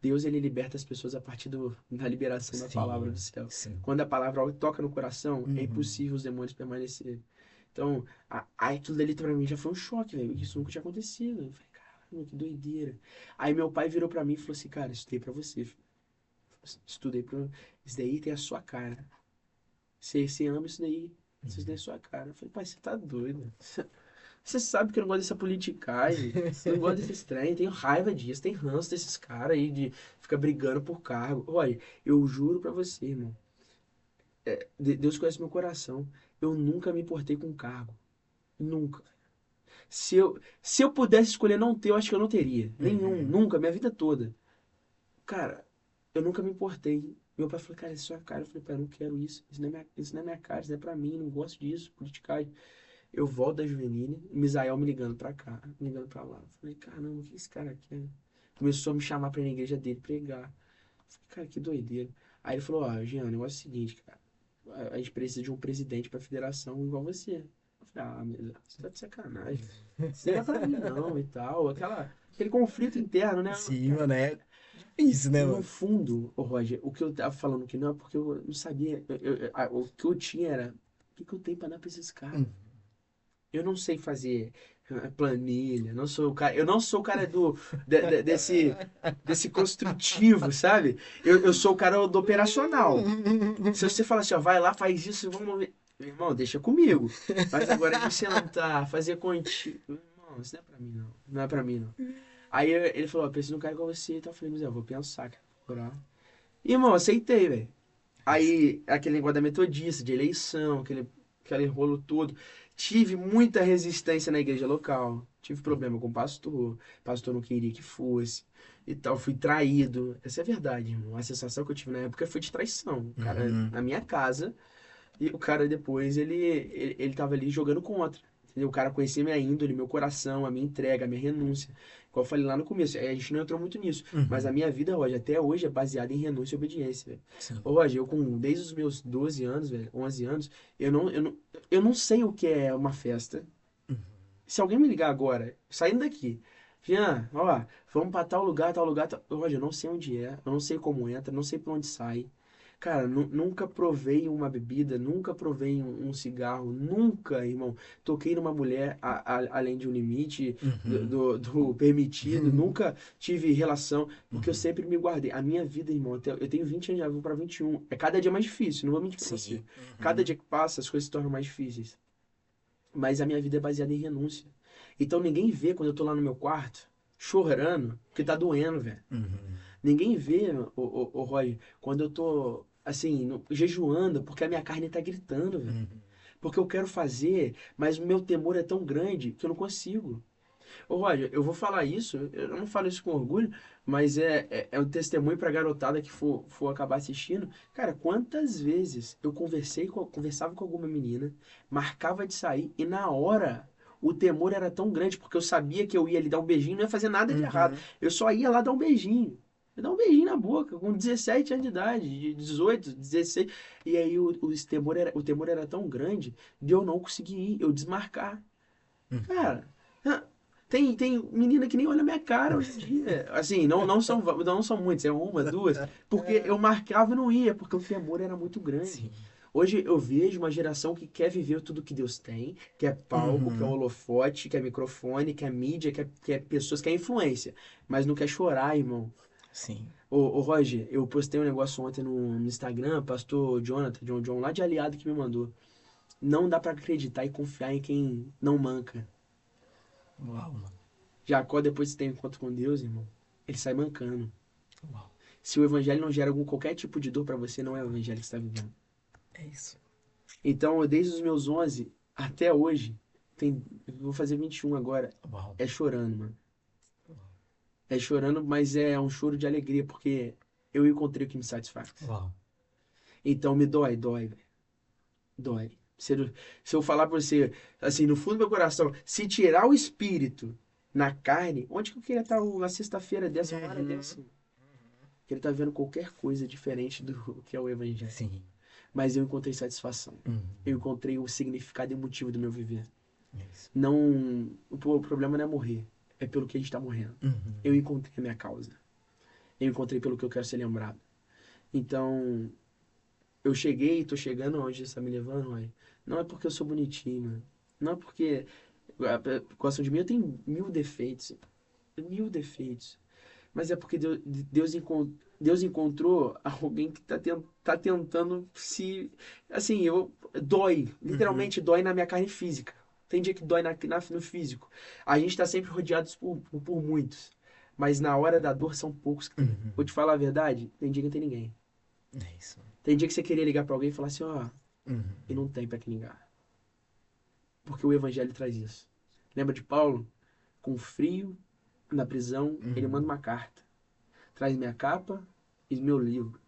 Deus, ele liberta as pessoas a partir da liberação da palavra do Sim, céu. sim. Quando a palavra toca no coração, é Uhum. impossível os demônios permanecerem. Então, aquilo dali pra mim já foi um choque, velho. Isso nunca tinha acontecido. Eu falei, caramba, que doideira. Aí meu pai virou pra mim e falou assim, cara, estudei pra você, filho. Estudei pra... Isso daí tem a sua cara. Você ama isso daí. Isso daí é a sua cara. Eu falei, pai, você tá doido. Você sabe que eu não gosto dessa politicagem, eu não gosto desses trem, tenho raiva disso, tem ranço desses caras aí de ficar brigando por cargo. Olha, eu juro pra você, irmão, Deus conhece meu coração, eu nunca me importei com cargo, nunca. Se eu pudesse escolher não ter, eu acho que eu não teria, nenhum, Uhum. nunca, minha vida toda. Cara, eu nunca me importei. Meu pai falou, cara, isso é sua cara. Eu falei, pai, eu não quero isso não é minha cara, isso não é pra mim, não gosto disso, politicagem. Eu volto da Juvenile, Misael me ligando pra cá, me ligando pra lá. Eu falei, caramba, o que esse cara quer? Começou a me chamar pra ir na igreja dele pregar. Eu falei, cara, que doideira. Aí ele falou, ó, Jean, o negócio é o seguinte, cara. A gente precisa de um presidente pra federação igual você. Eu falei, mas você tá de sacanagem. Isso não é pra mim, não, e tal. Aquele conflito interno, né? Sim, mano, é difícil, né, No mano? fundo, ô Roger, o que eu tava falando que não é porque eu não sabia. O que eu tinha era, o que eu tenho pra dar pra esses caras? Uhum. Eu não sei fazer planilha, não sou o cara, eu não sou o cara desse construtivo, sabe? Eu sou o cara do operacional. Se você fala assim, ó, vai lá, faz isso, vamos ver. Meu irmão, deixa comigo. Mas agora de sentar, fazer contigo. Irmão, isso não é pra mim, não. Não é pra mim, não. Aí ele falou, ó, preciso de um cara igual você. Então eu falei, mas eu vou pensar, cara, vou procurar. Irmão, aceitei, velho. Aí, aquele negócio da metodista, de eleição, aquele rolo todo. Tive muita resistência na igreja local. Tive problema com o pastor não queria que fosse e tal. Fui traído. Essa é a verdade, irmão. A sensação que eu tive na época foi de traição. O cara Uhum. na minha casa e o cara depois, ele tava ali jogando contra. Entendeu? O cara conhecia minha índole, meu coração, a minha entrega, a minha renúncia. Como eu falei lá no começo, a gente não entrou muito nisso. Mas a Uhum. minha vida hoje, até hoje, é baseada em renúncia e obediência, velho. Sim. Hoje, desde os meus 12 anos, velho, 11 anos, eu não sei o que é uma festa. Uhum. Se alguém me ligar agora, saindo daqui, Jean, ó, vamos pra tal lugar, tal lugar, tal... Hoje, eu não sei onde é, eu não sei como entra, não sei pra onde sai. Cara, nunca provei uma bebida, nunca provei um cigarro, nunca, irmão, toquei numa mulher além de um limite Uhum. do permitido, Uhum. nunca tive relação, porque eu Uhum. sempre me guardei. A minha vida, irmão, eu tenho 20 anos, já vou pra 21. É cada dia mais difícil, não vou mentir pra você. Sim. Cada Uhum. dia que passa, as coisas se tornam mais difíceis. Mas a minha vida é baseada em renúncia. Então ninguém vê quando eu tô lá no meu quarto, chorando, porque tá doendo, velho. Uhum. Ninguém vê, o Roy, quando eu tô, assim, jejuando, porque a minha carne tá gritando, velho. Uhum. Porque eu quero fazer, mas o meu temor é tão grande que eu não consigo. Ô, Roger, eu vou falar isso, eu não falo isso com orgulho, mas é um testemunho pra garotada que for acabar assistindo. Cara, quantas vezes eu conversava com alguma menina, marcava de sair, e na hora o temor era tão grande, porque eu sabia que eu ia lhe dar um beijinho, não ia fazer nada de errado. Uhum. Eu só ia lá dar um beijinho. Eu dar um beijinho na boca, com 17 anos de idade, de 18, 16. E aí o temor era tão grande de eu não conseguir ir, eu desmarcar. Cara, tem menina que nem olha a minha cara hoje em dia. Assim, não são muitas, é uma, duas. Porque eu marcava e não ia, porque o temor era muito grande. Sim. Hoje eu vejo uma geração que quer viver tudo que Deus tem, que é palco, que é holofote, que é microfone, que é mídia, que é pessoas, que é influência. Mas não quer chorar, irmão. Sim. Ô Roger, eu postei um negócio ontem no Instagram, pastor Jonathan, John, lá de Aliado, que me mandou. Não dá pra acreditar e confiar em quem não manca. Uau, mano. Jacó, depois que tem um encontro com Deus, irmão, ele sai mancando. Uau. Se o evangelho não gera qualquer tipo de dor pra você, não é o evangelho que você está vivendo. É isso. Então, desde os meus 11 até hoje, eu vou fazer 21 agora, Uau. é chorando, mano. É chorando, mas é um choro de alegria, porque eu encontrei o que me satisfaz. Uau. Então, me dói, velho. Dói. Se eu falar pra você, assim, no fundo do meu coração, se tirar o espírito na carne, onde que eu queria estar na sexta-feira dessa, uma hora dessa? Queria estar vendo qualquer coisa diferente do que é o evangelho. Sim. Mas eu encontrei satisfação. Eu encontrei o significado e o motivo do meu viver. É isso. Não, o problema não é morrer, é pelo que a gente está morrendo. Eu encontrei a minha causa. Eu encontrei pelo que eu quero ser lembrado. Então, eu tô chegando onde está me levando, ué. Não é porque eu sou bonitinho, mano. Não é porque gostam de mim, eu tenho 1000 defeitos. 1000 defeitos. Mas é porque Deus encontrou alguém que tá tentando se... Assim, dói. Literalmente dói na minha carne física. Tem dia que dói no físico. A gente tá sempre rodeados por muitos. Mas na hora da dor são poucos que tem. Vou te falar a verdade, tem dia que não tem ninguém. É isso. Tem dia que você queria ligar pra alguém e falar assim, ó, e não tem pra quem ligar. Porque o evangelho traz isso. Lembra de Paulo? Com frio, na prisão, ele manda uma carta. Traz minha capa e meu livro.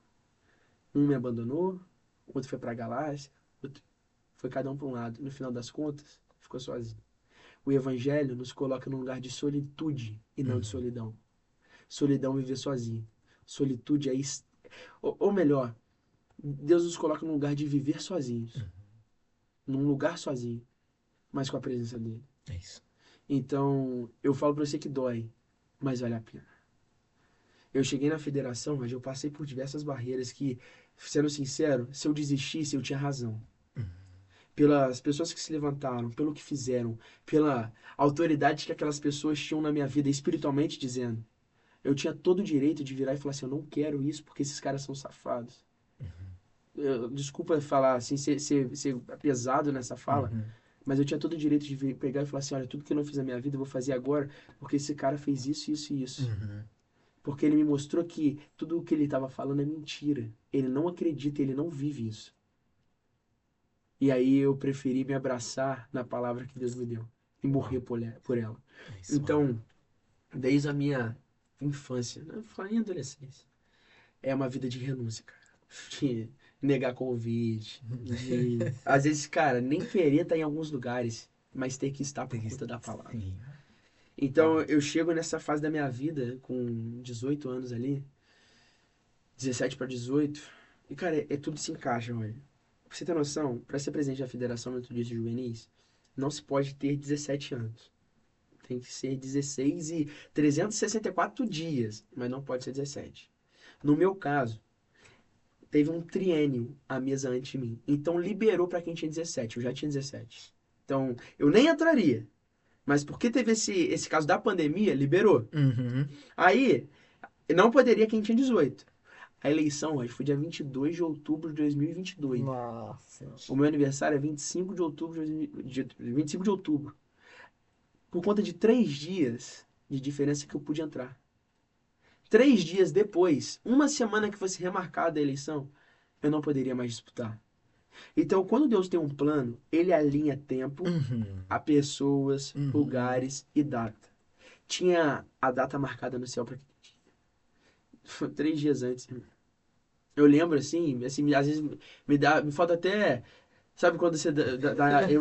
Um me abandonou, outro foi pra Galácia, outro foi cada um pra um lado. No final das contas, ficou sozinho. O evangelho nos coloca num lugar de solitude e não de solidão. Solidão é viver sozinho. Solitude é... Ou melhor, Deus nos coloca num lugar de viver sozinhos. Num lugar sozinho, mas com a presença dele. É isso. Então, eu falo pra você que dói, mas vale a pena. Eu cheguei na federação, mas eu passei por diversas barreiras que, sendo sincero, se eu desistisse, eu tinha razão. Pelas pessoas que se levantaram, pelo que fizeram, pela autoridade que aquelas pessoas tinham na minha vida, espiritualmente dizendo. Eu tinha todo o direito de virar e falar assim, eu não quero isso porque esses caras são safados. Desculpa falar assim, ser pesado nessa fala, mas eu tinha todo o direito de pegar e falar assim, olha, tudo que eu não fiz na minha vida eu vou fazer agora porque esse cara fez isso, isso e isso. Porque ele me mostrou que tudo o que ele estava falando é mentira. Ele não acredita, ele não vive isso. E aí eu preferi me abraçar na palavra que Deus me deu e morrer por ela. É isso. Então, desde a minha infância, em adolescência, é uma vida de renúncia, cara. De negar convite, de... Às vezes, cara, nem querer estar em alguns lugares, mas ter que estar por conta da palavra. Sim. Então, eu chego nessa fase da minha vida, com 18 anos ali, 17 para 18, e, cara, tudo se encaixa, olha. Pra você ter noção, para ser presidente da Federação Metodista de Juvenis, não se pode ter 17 anos. Tem que ser 16 e 364 dias, mas não pode ser 17. No meu caso, teve um triênio a mesa antes de mim. Então, liberou para quem tinha 17. Eu já tinha 17. Então, eu nem entraria. Mas porque teve esse caso da pandemia, liberou. Aí, não poderia quem tinha 18. A eleição, acho que foi dia 22 de outubro de 2022. Nossa. O meu aniversário é 25 de outubro de 25 de outubro. Por conta de 3 dias de diferença que eu pude entrar. 3 dias depois, uma semana que fosse remarcada a eleição, eu não poderia mais disputar. Então, quando Deus tem um plano, ele alinha tempo a pessoas, lugares e data. tinha a data marcada no céu pra aquele dia. Foi 3 dias antes. Eu lembro, assim, às vezes me falta até. Sabe quando você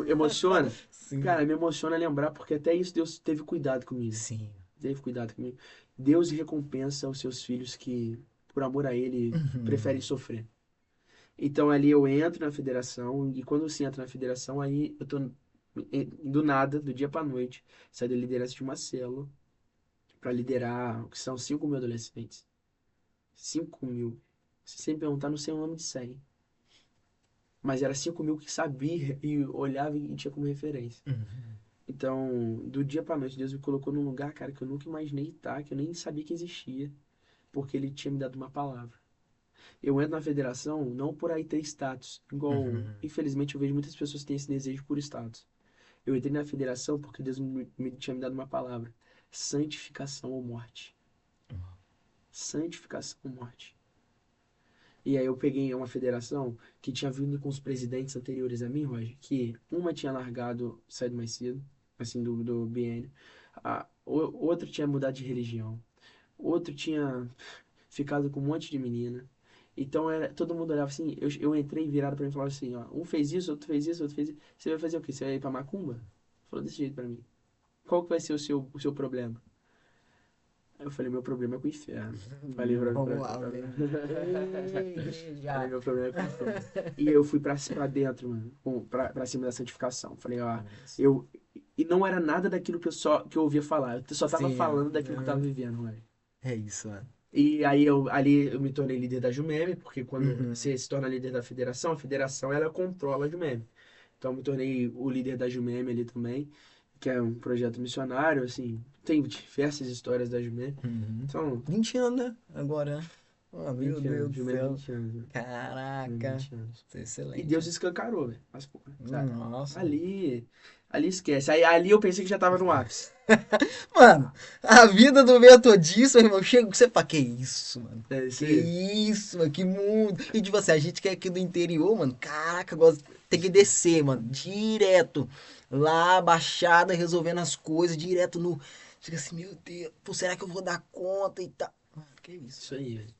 emociona? Sim. Cara, me emociona lembrar, porque até isso Deus teve cuidado comigo. Sim. Teve cuidado comigo. Deus recompensa os seus filhos que, por amor a Ele, Uhum. preferem sofrer. Então ali eu entro na federação, e quando você entra na federação, aí eu tô do nada, do dia pra noite, saio da liderança de uma célula pra liderar o que são 5 mil adolescentes. 5 mil. Se você me perguntar, não sei o nome de 100. Mas era 5 mil que sabia e olhava e tinha como referência. Uhum. Então, do dia pra noite, Deus me colocou num lugar, cara, que eu nunca imaginei estar, que eu nem sabia que existia, porque Ele tinha me dado uma palavra. Eu entro na federação não por aí ter status, igual, Uhum. infelizmente, eu vejo muitas pessoas que têm esse desejo por status. Eu entrei na federação porque Deus tinha me dado uma palavra: santificação ou morte. Santificação ou morte. E aí eu peguei uma federação que tinha vindo com os presidentes anteriores a mim, Roger, que uma tinha largado, saído mais cedo, assim, do biênio, outro tinha mudado de religião, outro tinha ficado com um monte de menina. Então todo mundo olhava assim, eu entrei virado pra mim e falava assim, ó, um fez isso, outro fez isso, outro fez isso. Você vai fazer o quê? Você vai ir pra macumba? Falou desse jeito pra mim. Qual que vai ser o seu problema? Aí eu falei, meu problema é com o inferno. Falei Vamos lá, velho. falei, Já. meu problema é com o inferno. E eu fui pra dentro, mano, pra cima da santificação. Falei, ó, eu... E não era nada daquilo que eu ouvia falar. Eu só tava Sim, falando daquilo que eu tava uhum. vivendo, velho. É isso, mano. E aí ali eu me tornei líder da Jumeme, porque quando Uhum. você se torna líder da federação, a federação ela controla a Jumeme. Então eu me tornei o líder da Jumeme ali também, que é um projeto missionário, assim, tem diversas histórias da Jumeme. Uhum. São 20 anos, né? Agora, né? Oh, meu 20 Deus anos, do Jumeme céu. 20 anos, né? Jumeme Caraca. 20 anos. Isso é E excelente, Deus né? escancarou, velho, as porra, sabe? Nossa. Ali esquece. Aí ali eu pensei que já tava no ápice. Mano, a vida do metodista, irmão, chega, você fala, que isso, mano? É isso Que aí. isso, mano, que mundo. E tipo assim, a gente que é aqui do interior, mano, caraca, gosta, tem que descer, mano, direto. Lá, baixada, resolvendo as coisas, direto no. Fica assim, meu Deus, pô, será que eu vou dar conta e tal? Mano, que isso, Isso mano. aí, velho.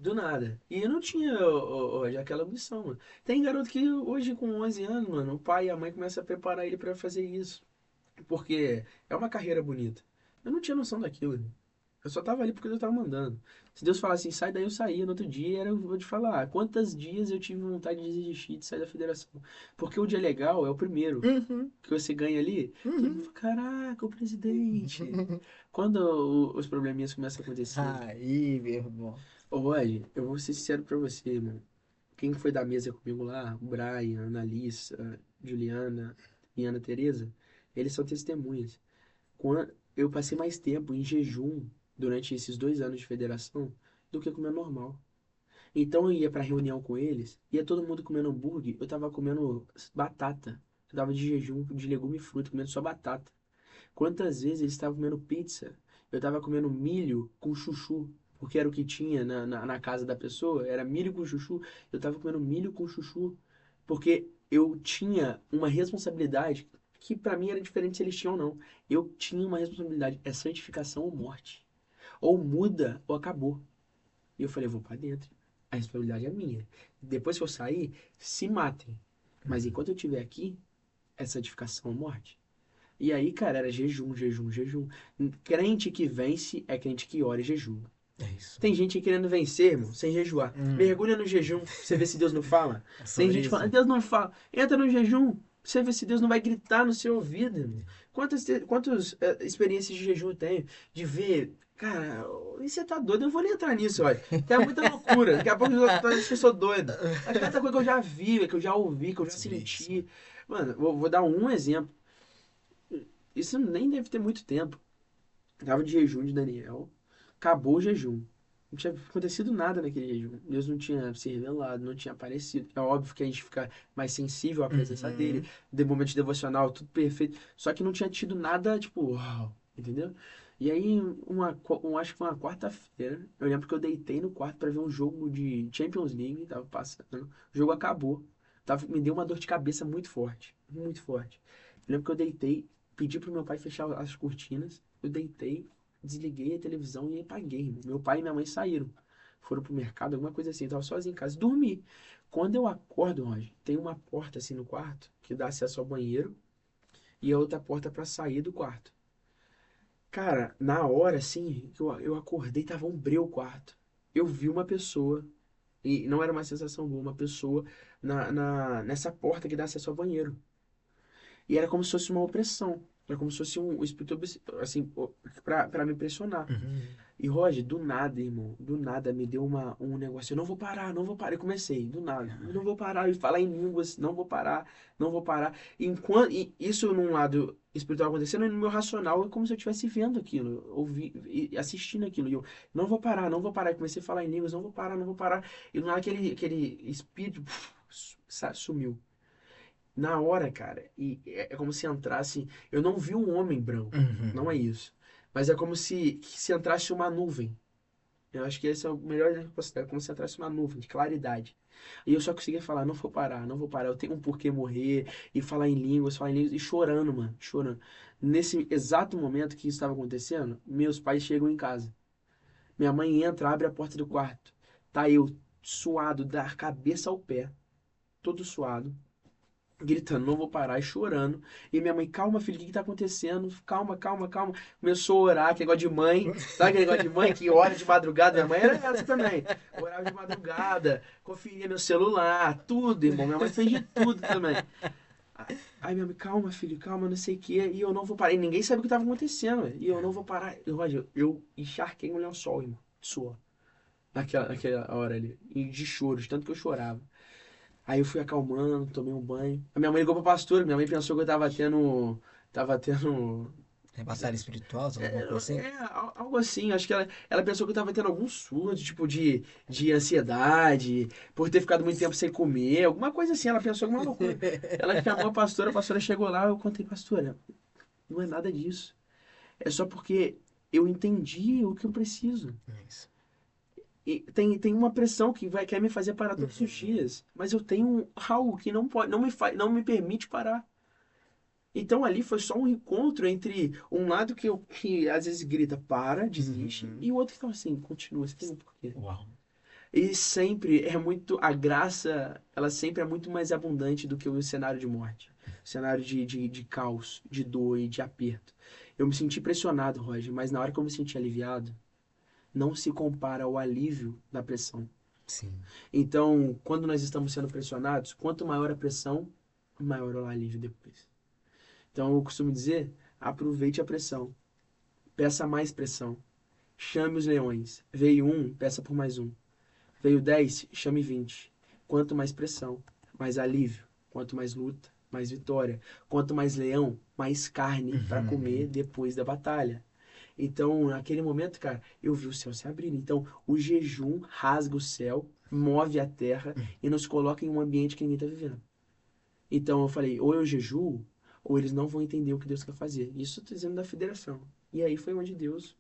Do nada. E eu não tinha hoje aquela ambição, mano. Tem garoto que hoje com 11 anos, mano, o pai e a mãe começam a preparar ele pra fazer isso. Porque é uma carreira bonita. Eu não tinha noção daquilo, irmão. Eu só tava ali porque Deus tava mandando. Se Deus falasse assim, sai daí, eu saía. No outro dia, eu vou te falar, quantos dias eu tive vontade de desistir, de sair da federação. Porque o dia legal é o primeiro. Uhum, Que você ganha ali, todo mundo uhum. fala, caraca, o presidente. Quando os probleminhas começam a acontecer. Aí, meu irmão. Ô, Roger, eu vou ser sincero pra você, irmão. Quem foi da mesa comigo lá, o Brian, a Analissa, Juliana e Ana Tereza, eles são testemunhas. Eu passei mais tempo em jejum durante esses 2 anos de federação do que comendo normal. Então eu ia pra reunião com eles, ia todo mundo comendo hambúrguer, eu tava comendo batata. Eu tava de jejum de legume e fruta, comendo só batata. Quantas vezes eles estavam comendo pizza? Eu tava comendo milho com chuchu, porque era o que tinha na casa da pessoa, era milho com chuchu. Eu tava comendo milho com chuchu, porque eu tinha uma responsabilidade que pra mim era diferente se eles tinham ou não. Eu tinha uma responsabilidade, é santificação ou morte. Ou muda ou acabou. E eu falei, vou pra dentro. A responsabilidade é minha. Depois que eu sair, se matem. Mas enquanto eu estiver aqui, é santificação ou morte. E aí, cara, era jejum, jejum, jejum. Crente que vence é crente que ora e jejua. É isso. Tem gente querendo vencer, irmão, sem jejuar. Mergulha no jejum, você vê se Deus não fala. É Tem sobre gente isso. falando, Deus não fala. Entra no jejum, você vê se Deus não vai gritar no seu ouvido, irmão. Quantas experiências de jejum eu tenho? De ver, cara, e você tá doido? Eu não vou nem entrar nisso, olha. É muita loucura. Daqui a pouco eu acho que eu sou doido. Mas tanta coisa que eu já vi, que eu já ouvi, que eu já Sobre isso. senti. Mano, vou dar um exemplo. Isso nem deve ter muito tempo. Tava de jejum de Daniel. Acabou o jejum. Não tinha acontecido nada naquele jejum. Deus não tinha se revelado, não tinha aparecido. É óbvio que a gente fica mais sensível à presença dele, Uhum. de momento devocional, tudo perfeito. Só que não tinha tido nada, tipo, uau, entendeu? E aí, acho que foi uma quarta-feira, eu lembro que eu deitei no quarto pra ver um jogo de Champions League, tava passando. O jogo acabou. Me deu uma dor de cabeça muito forte, muito forte. Eu lembro que eu deitei, pedi pro meu pai fechar as cortinas. eu deitei, desliguei a televisão e apaguei, irmão. Meu pai e minha mãe saíram. Foram pro mercado, alguma coisa assim. Eu tava sozinho em casa, dormi. Quando eu acordo, Roger, tem uma porta assim no quarto que dá acesso ao banheiro e a outra porta pra sair do quarto. Cara, na hora, assim, que eu acordei, tava um breu o quarto. Eu vi uma pessoa, e não era uma sensação boa, uma pessoa nessa porta que dá acesso ao banheiro. E era como se fosse uma opressão. Era como se fosse um espírito, assim, pra me pressionar. Uhum. E, Roger, do nada, irmão, do nada me deu um negócio. Eu não vou parar, não vou parar. Eu comecei, do nada. Eu não vou parar. E falar em línguas, não vou parar, não vou parar. E isso num lado espiritual acontecendo, e no meu racional é como se eu estivesse vendo aquilo, e assistindo aquilo. E eu, não vou parar, não vou parar. E comecei a falar em línguas, não vou parar, não vou parar. E do nada aquele espírito sumiu. Na hora, cara, e é como se entrasse. Eu não vi um homem branco, não é Uhum. isso. Mas é como se entrasse uma nuvem. Eu acho que esse é o melhor exemplo que eu posso dar, como se entrasse uma nuvem de claridade. E eu só conseguia falar, não vou parar, não vou parar, eu tenho um porquê morrer, e falar em línguas, e chorando, mano, chorando. Nesse exato momento que isso estava acontecendo, meus pais chegam em casa. Minha mãe entra, abre a porta do quarto. Tá eu, suado, da cabeça ao pé, todo suado, gritando, não vou parar, e chorando. E minha mãe, calma, filho, o que que tá acontecendo? Calma, calma, calma. Começou a orar, aquele negócio de mãe. Sabe aquele negócio de mãe que ora de madrugada? Minha mãe era essa também. Orava de madrugada, conferia meu celular, tudo, irmão. Minha mãe fez de tudo também. Aí minha mãe, calma, filho, calma, não sei o quê. E eu não vou parar. E ninguém sabe o que tava acontecendo. E eu não vou parar. E, Roger, eu encharquei um lençol, irmão, de suor. Naquela hora ali. E de choro, de tanto que eu chorava. Aí eu fui acalmando, tomei um banho. A minha mãe ligou pra pastora, minha mãe pensou que eu tava tendo. Tava tendo. É batalha espiritual, alguma coisa É, assim? algo assim. Acho que ela pensou que eu tava tendo algum surto, tipo de ansiedade, por ter ficado muito tempo sem comer, alguma coisa assim. Ela pensou alguma loucura. Ela chamou a pastora chegou lá, eu contei, pastora, não é nada disso. É só porque eu entendi o que eu preciso. Isso. E tem uma pressão que quer me fazer parar todos os Uhum. dias, mas eu tenho algo que não pode, não me permite parar. Então ali foi só um encontro entre um lado que às vezes grita para, desiste, Uhum. e o outro que fala assim, continua, você tem um porquê. Uau. E sempre é muito, a graça, ela sempre é muito mais abundante do que o cenário de morte. O cenário de caos, de dor e de aperto. Eu me senti pressionado, Roger, mas na hora que eu me senti aliviado, não se compara ao alívio da pressão. Sim. Então, quando nós estamos sendo pressionados, quanto maior a pressão, maior o alívio depois. Então, eu costumo dizer, aproveite a pressão, peça mais pressão, chame os leões. Veio um, peça por mais um. Veio 10, chame 20. Quanto mais pressão, mais alívio. Quanto mais luta, mais vitória. Quanto mais leão, mais carne para comer Uhum. depois da batalha. Então, naquele momento, cara, eu vi o céu se abrir. Então, o jejum rasga o céu, move a terra e nos coloca em um ambiente que ninguém está vivendo. Então, eu falei, ou eu jejuo, ou eles não vão entender o que Deus quer fazer. Isso eu tô dizendo da federação. E aí foi onde Deus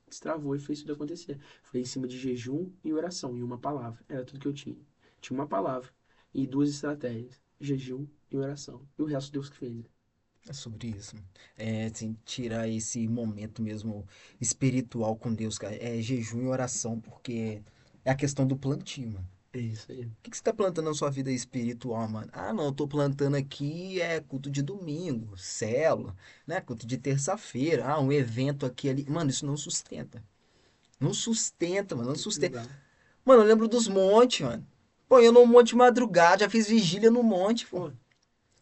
destravou e fez tudo acontecer. Foi em cima de jejum e oração, e uma palavra. Era tudo que eu tinha. Tinha uma palavra e duas estratégias: jejum e oração. E o resto Deus que fez. É sobre isso. É, assim, tirar esse momento mesmo espiritual com Deus, cara. É jejum e oração, porque é a questão do plantio, mano. É isso aí. O que que você tá plantando na sua vida espiritual, mano? Ah, não, eu tô plantando aqui culto de domingo, célula, né? Culto de terça-feira, um evento aqui ali. Mano, isso não sustenta. Não sustenta, mano, não Não sustenta. dá. Mano, eu lembro dos montes, mano. Pô, eu no monte de madrugada, já fiz vigília no monte, pô. Pô,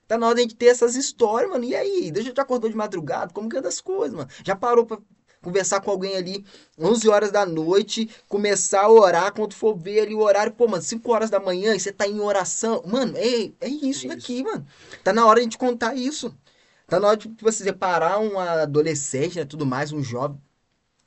Tá na hora de a gente ter essas histórias, mano. E aí? Deixa eu te acordou de madrugada? Como que é das coisas, mano? Já parou pra conversar com alguém ali 11 horas da noite, começar a orar, quando for ver ali o horário, pô, mano, 5 horas da manhã e você tá em oração. Mano, é é isso isso. daqui, mano. Tá na hora de a gente contar isso. Tá na hora de você separar um adolescente, né, tudo mais, um jovem,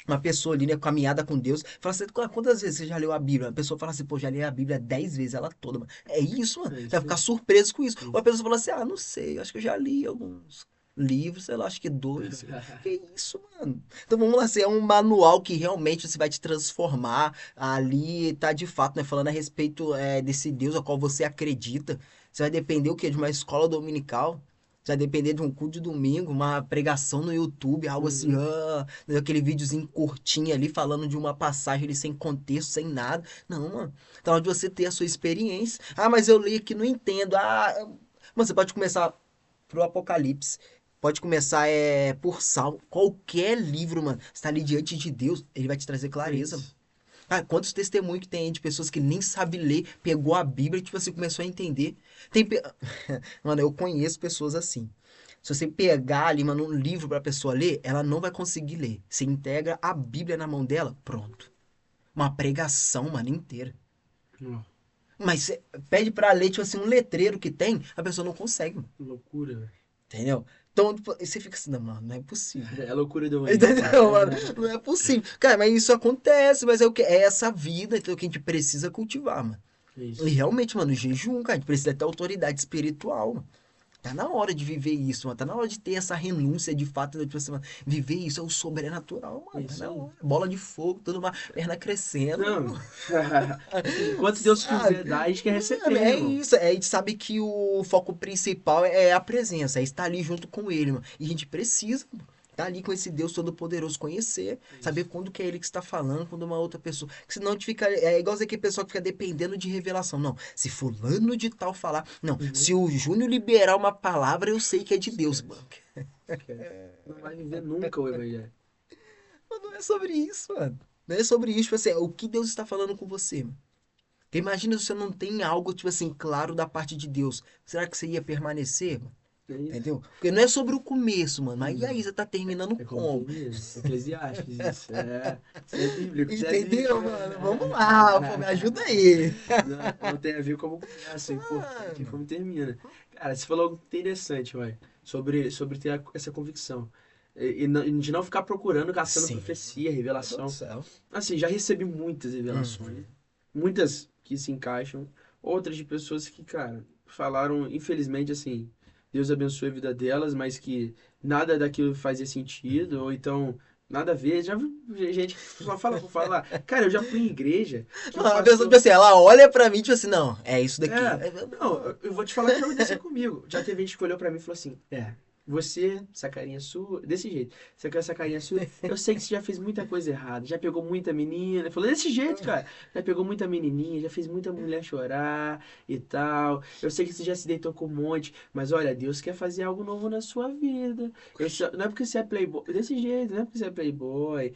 uma pessoa ali, né, caminhada com Deus, fala assim, quantas vezes você já leu a Bíblia? A pessoa fala assim, pô, já li a Bíblia 10 vezes, ela toda, mano. É isso, mano. É Você vai isso ficar aí. surpreso com isso. É Ou a isso. pessoa fala assim, ah, não sei, acho que eu já li alguns livros, sei lá, acho que dois. Que isso, mano? Então vamos lá, assim, é um manual que realmente você vai te transformar. Ali tá de fato, né, falando a respeito desse Deus ao qual você acredita. Você vai depender o quê? De uma escola dominical. Você vai depender de um culto de domingo, uma pregação no YouTube, algo assim, aquele videozinho curtinho ali, falando de uma passagem ali sem contexto, sem nada. Não, mano. Tá na hora de você ter a sua experiência. Ah, mas eu leio aqui, não entendo. Mano, você pode começar pro Apocalipse. Pode começar por Salmo. Qualquer livro, mano. Você tá ali diante de Deus, ele vai te trazer clareza. Isso. Ah, quantos testemunhos que tem aí de pessoas que nem sabem ler, pegou a Bíblia e, tipo assim, começou a entender. Mano, eu conheço pessoas assim. Se você pegar ali, mano, um livro pra pessoa ler, ela não vai conseguir ler. Você integra a Bíblia na mão dela, pronto. Uma pregação, mano, inteira. Ó, Mas você pede pra ler, tipo assim, um letreiro que tem, a pessoa não consegue, mano. que loucura, velho. Entendeu? Então, tipo, você fica assim, não, mano, não é possível. É a loucura do evangelho. Entendeu, mano? Não é possível. Cara, mas isso acontece, mas é o que? É essa vida então, que a gente precisa cultivar, mano. E Isso. realmente, mano, jejum, cara, a gente precisa ter autoridade espiritual, mano. Tá na hora de viver isso, mano. Tá na hora de ter essa renúncia de fato, tipo assim, mano, viver isso é o sobrenatural, mano. Tá Isso na aí. hora. Bola de fogo, toda uma perna crescendo. Não. Enquanto Deus Sabe? quiser dar, a gente quer receber, É irmão. isso, a gente sabe que o foco principal é a presença, é estar ali junto com ele, mano. E a gente precisa, mano, estar ali com esse Deus Todo-Poderoso, conhecer, saber quando que é ele que está falando, quando uma outra pessoa. Porque senão a gente fica. É igual aquele pessoal que fica dependendo de revelação. Não, se fulano de tal falar. Não, se o Júnior liberar uma palavra, eu sei que é de Deus, mano. Não vai viver nunca o evangelho. Mas não é sobre isso, mano. Não é sobre isso, tipo assim, o que Deus está falando com você, mano. Porque imagina se você não tem algo, tipo assim, claro da parte de Deus. Será que você ia permanecer, mano? É isso. Entendeu? Porque não é sobre o começo, mano. Mas e aí, você tá terminando É como? como diz Eclesiastes, isso é bíblico. Isso é Entendeu, bíblico. mano? Vamos lá, pô, me ajuda aí. Não tem a ver como começa, é importante é como termina. Cara, você falou algo interessante, ué, sobre ter essa convicção. E de não ficar procurando, caçando Sim. profecia, revelação. Meu Deus do céu. Assim, já recebi muitas revelações. Muitas que se encaixam. Outras de pessoas que, cara, falaram, infelizmente, assim, Deus abençoe a vida delas, mas que nada daquilo fazia sentido, ou então, nada a ver. Já vi gente que só fala por falar. Cara, eu já fui em igreja que o Não, a pessoa, pastor... tipo assim, ela olha pra mim, tipo assim, não, é isso daqui. Não, eu vou te falar que já aconteceu comigo. Já teve gente que olhou pra mim e falou assim: você, essa carinha sua, desse jeito, você quer essa carinha sua, eu sei que você já fez muita coisa errada, já pegou muita menina. Falou desse jeito, cara, já pegou muita menininha, já fez muita mulher chorar e tal. Eu sei que você já se deitou com um monte, mas olha, Deus quer fazer algo novo na sua vida. Não é porque você é playboy, desse jeito, não é porque você é playboy.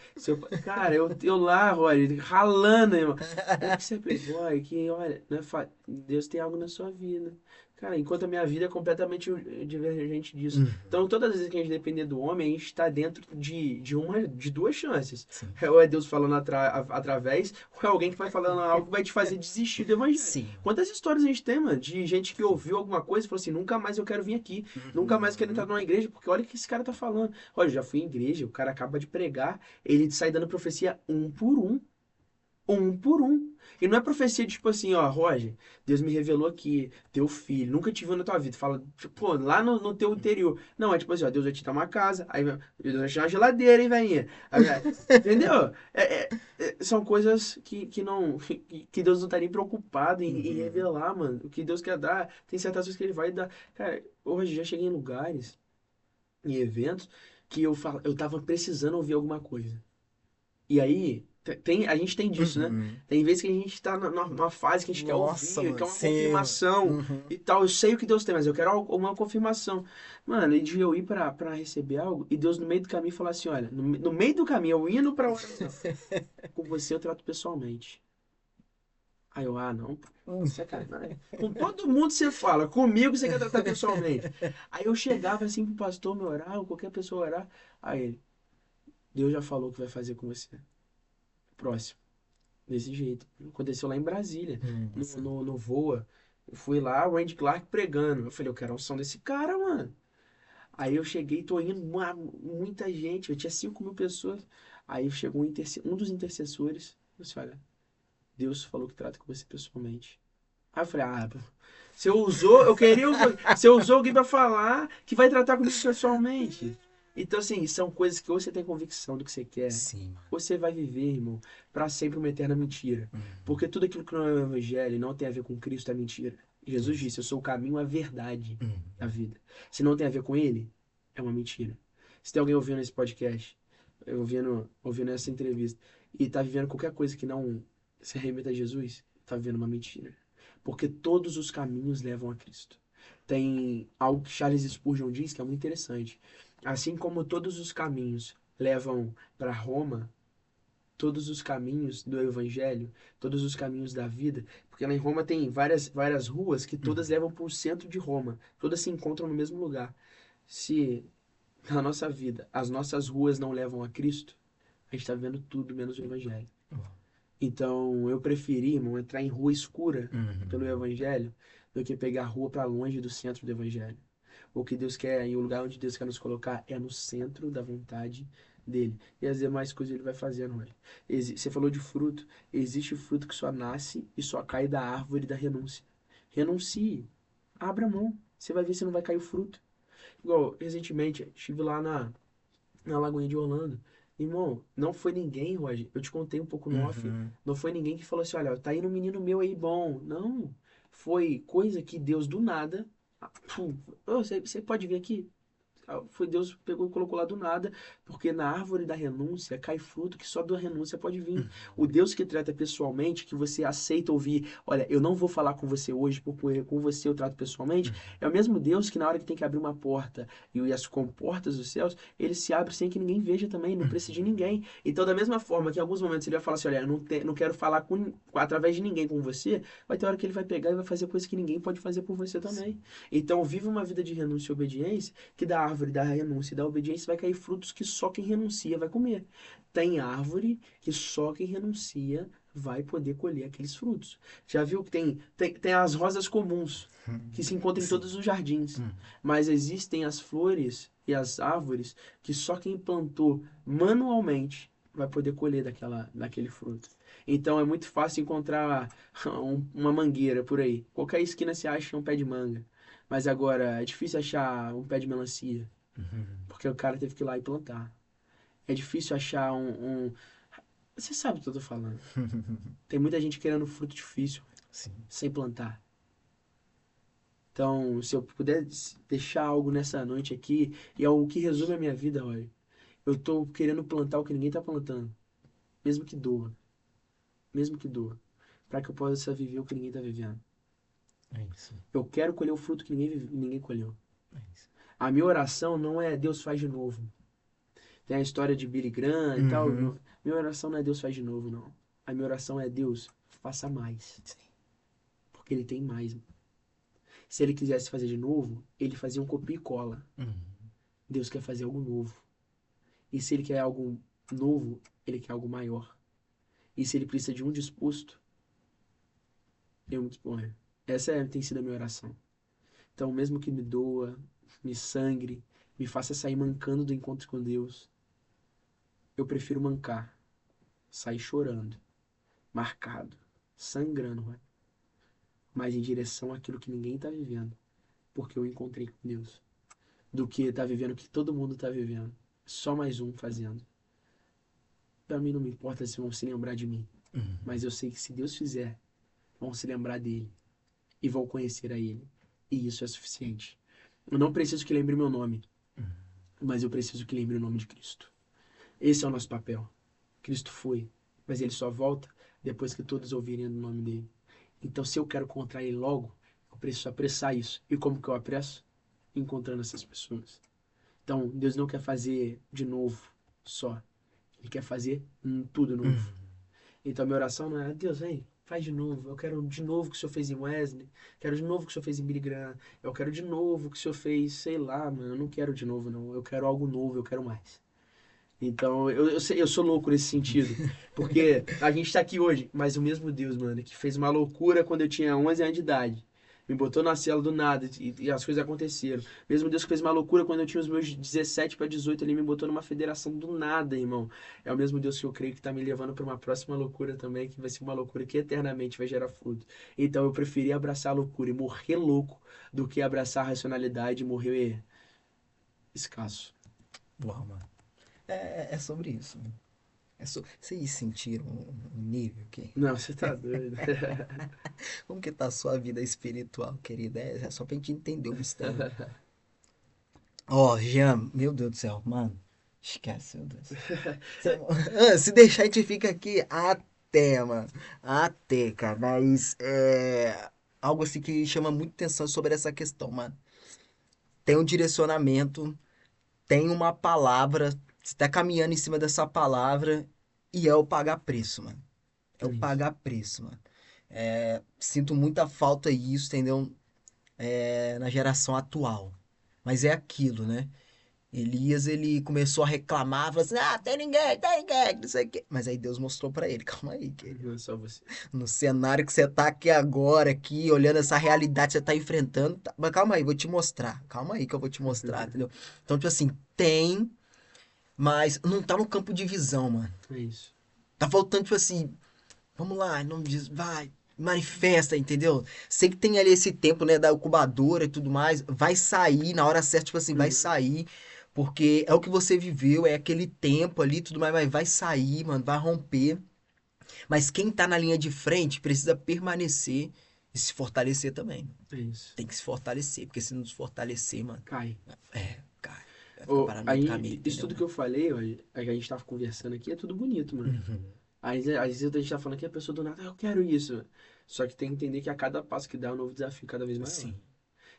Cara, eu lá, olha, ralando, irmão. Não é porque você é playboy, que olha, não é Deus tem algo na sua vida. Cara, enquanto a minha vida é completamente divergente disso. Então, todas as vezes que a gente depender do homem, a gente está dentro de duas chances. Sim. Ou é Deus falando através, ou é alguém que vai falando algo que vai te fazer desistir do evangelho. Sim. Quantas histórias a gente tem, mano, de gente que ouviu alguma coisa e falou assim, nunca mais eu quero vir aqui, nunca mais eu quero entrar numa igreja, porque olha o que esse cara tá falando. Olha, eu já fui em igreja, o cara acaba de pregar, ele sai dando profecia um por um. Um por um. E não é profecia de tipo assim, ó, Roger, Deus me revelou aqui, teu filho, nunca te viu na tua vida. Fala, pô, lá no teu interior. Não, é tipo assim, ó, Deus vai te dar uma casa, aí Deus vai te dar uma geladeira, hein, velhinha? Entendeu? São coisas que não. Que Deus não estaria preocupado em revelar, mano. O que Deus quer dar, tem certas coisas que ele vai dar. Cara, hoje já cheguei em lugares, em eventos, que eu tava precisando ouvir alguma coisa. E aí, a gente tem disso, né? Tem vezes que a gente tá numa fase que a gente quer Nossa, ouvir, mano, quer uma sim, confirmação mano. e tal. Eu sei o que Deus tem, mas eu quero uma confirmação. Mano, e de eu ir pra receber algo, e Deus no meio do caminho falar assim, olha, no meio do caminho, eu indo pra oração, com você eu trato pessoalmente. Aí eu, não, você é sacanagem. Com todo mundo você fala, comigo você quer tratar pessoalmente. Aí eu chegava assim pro pastor me orar, ou qualquer pessoa orar, aí ele, Deus já falou o que vai fazer com você. Próximo. Desse jeito. Aconteceu lá em Brasília, no Voa. Eu fui lá, o Randy Clark pregando. Eu falei, eu quero a unção desse cara, mano. Aí eu cheguei, tô indo, muita gente, eu tinha 5.000 pessoas. Aí chegou um dos intercessores. Eu falei, olha, Deus falou que trata com você pessoalmente. Aí eu falei, você usou, você usou alguém pra falar que vai tratar comigo pessoalmente. Então, assim, são coisas que ou você tem convicção do que você quer, Sim, mano. ou você vai viver, irmão, pra sempre uma eterna mentira. Porque tudo aquilo que não é o evangelho e não tem a ver com Cristo é mentira. Jesus disse, eu sou o caminho, a verdade, Uhum. a vida. Se não tem a ver com ele, é uma mentira. Se tem alguém ouvindo esse podcast, ouvindo essa entrevista, e tá vivendo qualquer coisa que não se remeta a Jesus, tá vivendo uma mentira. Porque todos os caminhos levam a Cristo. Tem algo que Charles Spurgeon diz que é muito interessante. Assim como todos os caminhos levam para Roma, todos os caminhos do Evangelho, todos os caminhos da vida, porque lá em Roma tem várias ruas que todas levam para o centro de Roma, todas se encontram no mesmo lugar. Se na nossa vida as nossas ruas não levam a Cristo, a gente está vendo tudo menos o Evangelho. Então eu preferi, irmão, entrar em rua escura pelo Evangelho do que pegar a rua para longe do centro do Evangelho. O que Deus quer e o lugar onde Deus quer nos colocar é no centro da vontade dele. E as demais coisas ele vai fazendo, olha. Você falou de fruto. Existe fruto que só nasce e só cai da árvore da renúncia. Renuncie. Abra mão. Você vai ver se não vai cair o fruto. Igual, recentemente, estive lá na Lagoinha de Orlando. Irmão, não foi ninguém, Roger. Eu te contei um pouco no off. Não foi ninguém que falou assim, olha, tá indo um menino meu aí bom. Não. Foi coisa que Deus do nada... Você pode vir aqui? Foi Deus pegou e colocou lá do nada, porque na árvore da renúncia cai fruto que só da renúncia pode vir. O Deus que trata pessoalmente, que você aceita ouvir, olha, eu não vou falar com você hoje, porque com você eu trato pessoalmente, é o mesmo Deus que na hora que tem que abrir uma porta e as comportas dos céus, ele se abre sem que ninguém veja também, não precisa de ninguém. Então, da mesma forma que em alguns momentos ele vai falar assim, olha, eu não quero falar através de ninguém com você, vai ter hora que ele vai pegar e vai fazer coisas que ninguém pode fazer por você também. Então, vive uma vida de renúncia e obediência, que da árvore da renúncia e da obediência vai cair frutos que só quem renuncia vai comer. Tem árvore que só quem renuncia vai poder colher aqueles frutos. Já viu que tem as rosas comuns, que se encontram em todos os jardins. Mas existem as flores e as árvores que só quem plantou manualmente vai poder colher daquele fruto. Então é muito fácil encontrar uma mangueira por aí. Qualquer esquina se acha um pé de manga. Mas agora é difícil achar um pé de melancia. Porque o cara teve que ir lá e plantar. É difícil achar Você sabe o que eu tô falando. Tem muita gente querendo fruto difícil, Sim. sem plantar. Então, se eu puder deixar algo nessa noite aqui, e é o que resume a minha vida, olha. Eu tô querendo plantar o que ninguém tá plantando. Mesmo que doa. Mesmo que doa. Para que eu possa viver o que ninguém tá vivendo. É isso. Eu quero colher o fruto que ninguém colheu. É isso. A minha oração não é Deus faz de novo. Tem a história de Billy Graham e tal. Minha oração não é Deus faz de novo, não. A minha oração é Deus, faça mais. Sim. Porque ele tem mais. Se ele quisesse fazer de novo, ele fazia um copia e cola. Deus quer fazer algo novo. E se ele quer algo novo, ele quer algo maior. E se ele precisa de um disposto, eu me disponho. Essa tem sido a minha oração. Então, mesmo que me doa, me sangre, me faça sair mancando do encontro com Deus, eu prefiro mancar, sair chorando, marcado, sangrando, ué, mas em direção àquilo que ninguém está vivendo, porque eu encontrei com Deus, do que estar vivendo o que todo mundo está vivendo, só mais um fazendo. Para mim não me importa se vão se lembrar de mim, mas eu sei que se Deus fizer, vão se lembrar dele e vão conhecer a ele, e isso é suficiente. Eu não preciso que lembre meu nome, mas eu preciso que lembre o nome de Cristo. Esse é o nosso papel. Cristo foi, mas ele só volta depois que todos ouvirem o nome dele. Então, se eu quero encontrar ele logo, eu preciso apressar isso. E como que eu apresso? Encontrando essas pessoas. Então, Deus não quer fazer de novo só. Ele quer fazer tudo novo. Então, a minha oração não é, Deus, vem, faz de novo. Eu quero de novo o que o Senhor fez em Wesley. Quero de novo o que o Senhor fez em Billy Graham. Eu quero de novo o que o Senhor fez, sei lá, mano. Eu não quero de novo, não. Eu quero algo novo, eu quero mais. Então, eu sou louco nesse sentido. Porque a gente tá aqui hoje, mas o mesmo Deus, mano, que fez uma loucura quando eu tinha 11 anos de idade. Me botou na cela do nada e as coisas aconteceram. Mesmo Deus que fez uma loucura quando eu tinha os meus 17 para 18, ele me botou numa federação do nada, irmão. É o mesmo Deus que eu creio que tá me levando para uma próxima loucura também, que vai ser uma loucura que eternamente vai gerar fruto. Então eu preferi abraçar a loucura e morrer louco do que abraçar a racionalidade e morrer escasso. Boa, mano. É sobre isso. Vocês sentiram um nível aqui? Não, você tá doido. Como que tá a sua vida espiritual, querida? É só pra gente entender o mistério. Ó, Jean, meu Deus do céu, mano. Esquece, meu Deus. Se deixar, a gente fica aqui até, mano. Até, cara. Mas é algo assim que chama muito atenção sobre essa questão, mano. Tem um direcionamento, tem uma palavra, você tá caminhando em cima dessa palavra e é o pagar preço, mano. É o Isso. pagar preço, mano. Sinto muita falta disso, entendeu? Na geração atual. Mas é aquilo, né? Elias, ele começou a reclamar, falou assim, tem ninguém, não sei o quê. Mas aí Deus mostrou pra ele, calma aí, querido. Não é só você. No cenário que você tá aqui agora, aqui, olhando essa realidade que você tá enfrentando, mas calma aí, vou te mostrar. Calma aí que eu vou te mostrar, entendeu? Então, tipo assim, tem, mas não tá no campo de visão, mano. É isso. Tá faltando, tipo assim, vamos lá, em nome de Jesus, vai, manifesta, entendeu? Sei que tem ali esse tempo, né, da incubadora e tudo mais, vai sair na hora certa, tipo assim, vai Uhum. sair, porque é o que você viveu, é aquele tempo ali, tudo mais, mas vai sair, mano, vai romper. Mas quem tá na linha de frente precisa permanecer e se fortalecer também. É isso. Tem que se fortalecer, porque se não se fortalecer, mano, Cai. cara, vai ficar parado no meio do caminho, Aí, isso entendeu, tudo que mano? eu falei, ó, a gente tava conversando aqui, é tudo bonito, mano. Uhum. Às vezes a gente tá falando que a pessoa do nada, eu quero isso. Só que tem que entender que a cada passo que dá é um novo desafio cada vez maior. Sim.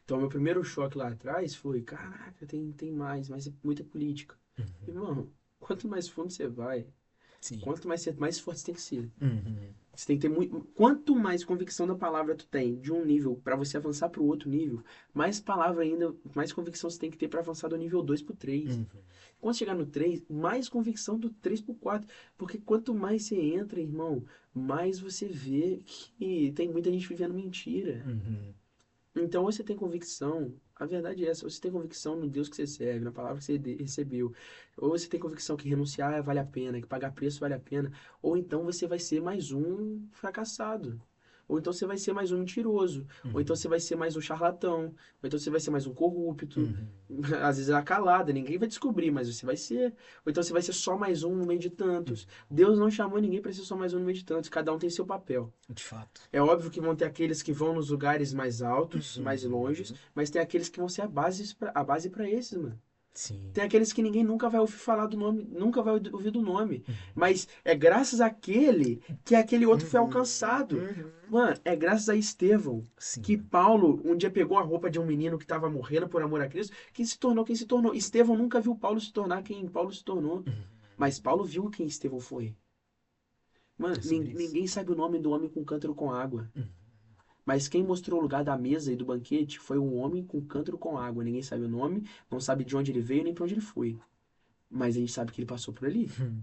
Então, meu primeiro choque lá atrás foi, caraca, tem mais, mas é muita política. Irmão, quanto mais fundo você vai, Sim. quanto mais forte você tem que ser. Uhum. Você tem que ter muito. Quanto mais convicção da palavra tu tem de um nível para você avançar para o outro nível, mais palavra ainda, mais convicção você tem que ter para avançar do nível 2 pro 3. Uhum. Quando chegar no 3, mais convicção do 3 pro 4. Porque quanto mais você entra, irmão, mais você vê que tem muita gente vivendo mentira. Uhum. Então, ou você tem convicção, a verdade é essa, ou você tem convicção no Deus que você serve, na palavra que você recebeu, ou você tem convicção que renunciar vale a pena, que pagar preço vale a pena, ou então você vai ser mais um fracassado. Ou então você vai ser mais um mentiroso, ou então Uhum. você vai ser mais um charlatão, ou então você vai ser mais um corrupto. Uhum. Às vezes é a calada, ninguém vai descobrir, mas você vai ser. Ou então você vai ser só mais um no meio de tantos. Deus não chamou ninguém para ser só mais um no meio de tantos, cada um tem seu papel. De fato. É óbvio que vão ter aqueles que vão nos lugares mais altos, Uhum. mais longes, mas tem aqueles que vão ser a base para esses, mano. Sim. Tem aqueles que ninguém nunca vai ouvir falar do nome, nunca vai ouvir do nome. Uhum. Mas é graças àquele que aquele outro foi Uhum. alcançado. Uhum. Mano, é graças a Estevão Sim. que Paulo um dia pegou a roupa de um menino que estava morrendo por amor a Cristo, que se tornou quem se tornou. Estevão nunca viu Paulo se tornar quem Paulo se tornou. Uhum. Mas Paulo viu quem Estevão foi. Mano, É sobre isso. ninguém sabe o nome do homem com cântaro com água. Uhum. Mas quem mostrou o lugar da mesa e do banquete foi um homem com cântaro com água. Ninguém sabe o nome, não sabe de onde ele veio nem para onde ele foi. Mas a gente sabe que ele passou por ali. Uhum.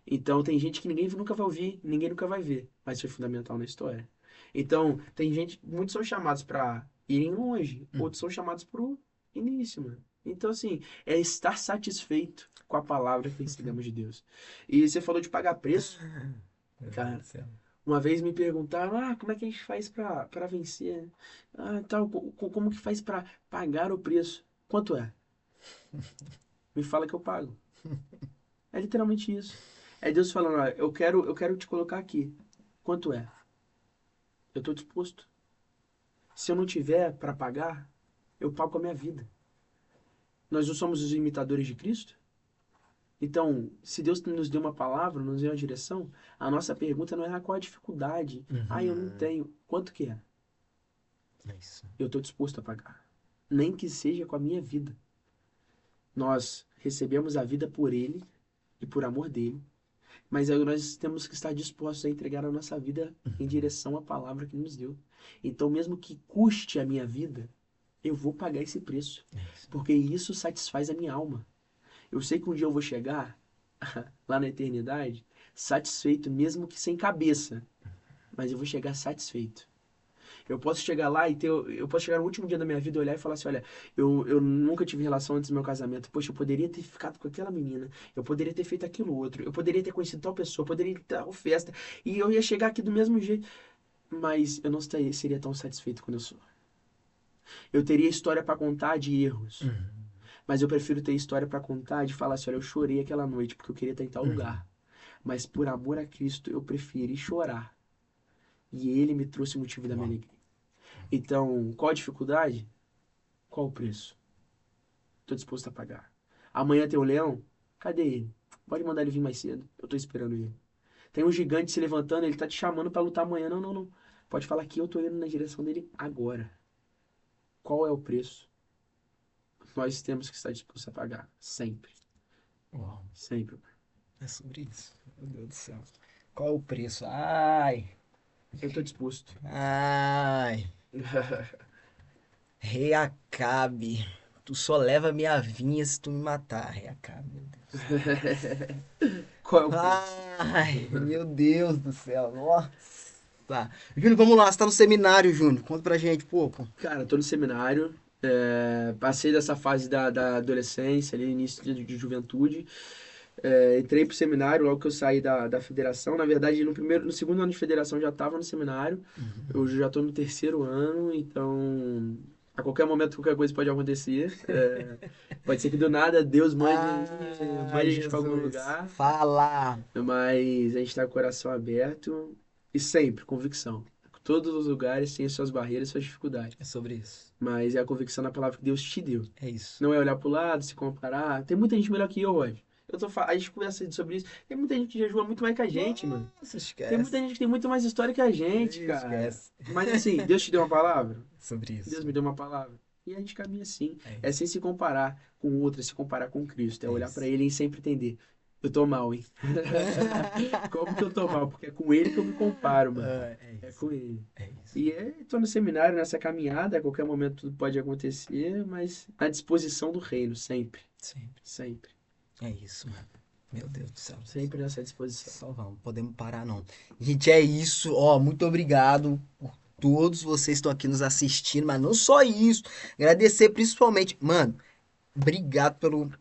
Então tem gente que ninguém nunca vai ouvir, ninguém nunca vai ver, mas foi fundamental na história. Então tem gente, muitos são chamados para irem longe, Uhum. outros são chamados pro início, mano. Então assim, é estar satisfeito com a palavra que recebemos de Deus. E você falou de pagar preço, Meu Deus cara. do céu. Uma vez me perguntaram, como é que a gente faz para vencer? Tal, como que faz para pagar o preço? Quanto é? Me fala que eu pago. É literalmente isso. É Deus falando, eu quero te colocar aqui. Quanto é? Eu estou disposto. Se eu não tiver para pagar, eu pago com a minha vida. Nós não somos os imitadores de Cristo? Então, se Deus nos deu uma palavra, nos deu uma direção, a nossa pergunta não é qual a dificuldade. Eu não Uhum. tenho. Quanto que é? É isso. Eu estou disposto a pagar. Nem que seja com a minha vida. Nós recebemos a vida por Ele e por amor dele, mas aí nós temos que estar dispostos a entregar a nossa vida em direção à palavra que nos deu. Então, mesmo que custe a minha vida, eu vou pagar esse preço, É isso. porque isso satisfaz a minha alma. Eu sei que um dia eu vou chegar lá na eternidade satisfeito, mesmo que sem cabeça, mas eu vou chegar satisfeito. Eu posso chegar lá eu posso chegar no último dia da minha vida e olhar e falar assim, olha, eu nunca tive relação antes do meu casamento. Poxa, eu poderia ter ficado com aquela menina, eu poderia ter feito aquilo outro, eu poderia ter conhecido tal pessoa, eu poderia ir a tal festa, e eu ia chegar aqui do mesmo jeito, mas eu não seria tão satisfeito quando eu sou. Eu teria história para contar de erros, Uhum. mas eu prefiro ter história para contar de falar assim, olha, eu chorei aquela noite porque eu queria estar em tal lugar. mas por amor a Cristo eu preferi chorar. E ele me trouxe o motivo da minha alegria. Então, qual a dificuldade? Qual o preço? Tô disposto a pagar. Amanhã tem o leão? Cadê ele? Pode mandar ele vir mais cedo. Eu tô esperando ele. Tem um gigante se levantando, ele tá te chamando pra lutar amanhã. Não, não, não. Pode falar que eu tô indo na direção dele agora. Qual é o preço? Nós temos que estar dispostos a pagar. Sempre. Uau, Sempre. é sobre isso. Meu Deus do céu. Qual é o preço? Ai, Eu tô disposto. ai. Rei Acabe, tu só leva minha vinha se tu me matar, Rei Acabe, meu Deus. Qual é o preço? Ai, meu Deus do céu, nossa. Tá. Júnior, vamos lá, você tá no seminário, Júnior. Conta pra gente um pouco. Cara, tô no seminário. Passei dessa fase da adolescência, ali, início de juventude. Entrei pro seminário logo que eu saí da federação. Na verdade, no segundo ano de federação já estava no seminário. Eu já estou no terceiro ano, então a qualquer momento qualquer coisa pode acontecer. Pode ser que do nada Deus mande a gente para algum lugar, Fala. mas a gente está com o coração aberto e sempre convicção. Todos os lugares têm suas barreiras, suas dificuldades, É sobre isso. mas é a convicção na palavra que Deus te deu. É isso. Não é olhar pro lado, se comparar. Tem muita gente melhor que eu, Rod. A gente conversa sobre isso. Tem muita gente que jejua muito mais que a gente, mano. Nossa, esquece. Tem muita gente que tem muito mais história que a gente, cara. Esquece. Mas assim, Deus te deu uma palavra? Sobre isso. Deus me deu uma palavra. E a gente caminha assim. É É sem se comparar com outra, se comparar com Cristo. É É olhar isso. pra Ele e sempre entender. Eu tô mal, hein? Como que eu tô mal? Porque é com Ele que eu me comparo, mano. É É isso. com Ele. É isso. E tô no seminário, nessa caminhada, a qualquer momento tudo pode acontecer, mas à disposição do reino, sempre. Sempre. Sempre. É isso, mano. Meu Deus do céu. Sempre nessa disposição. Só vamos, podemos parar não. Gente, é isso. Ó, muito obrigado por todos vocês que estão aqui nos assistindo, mas não só isso. Agradecer principalmente, mano, obrigado pelo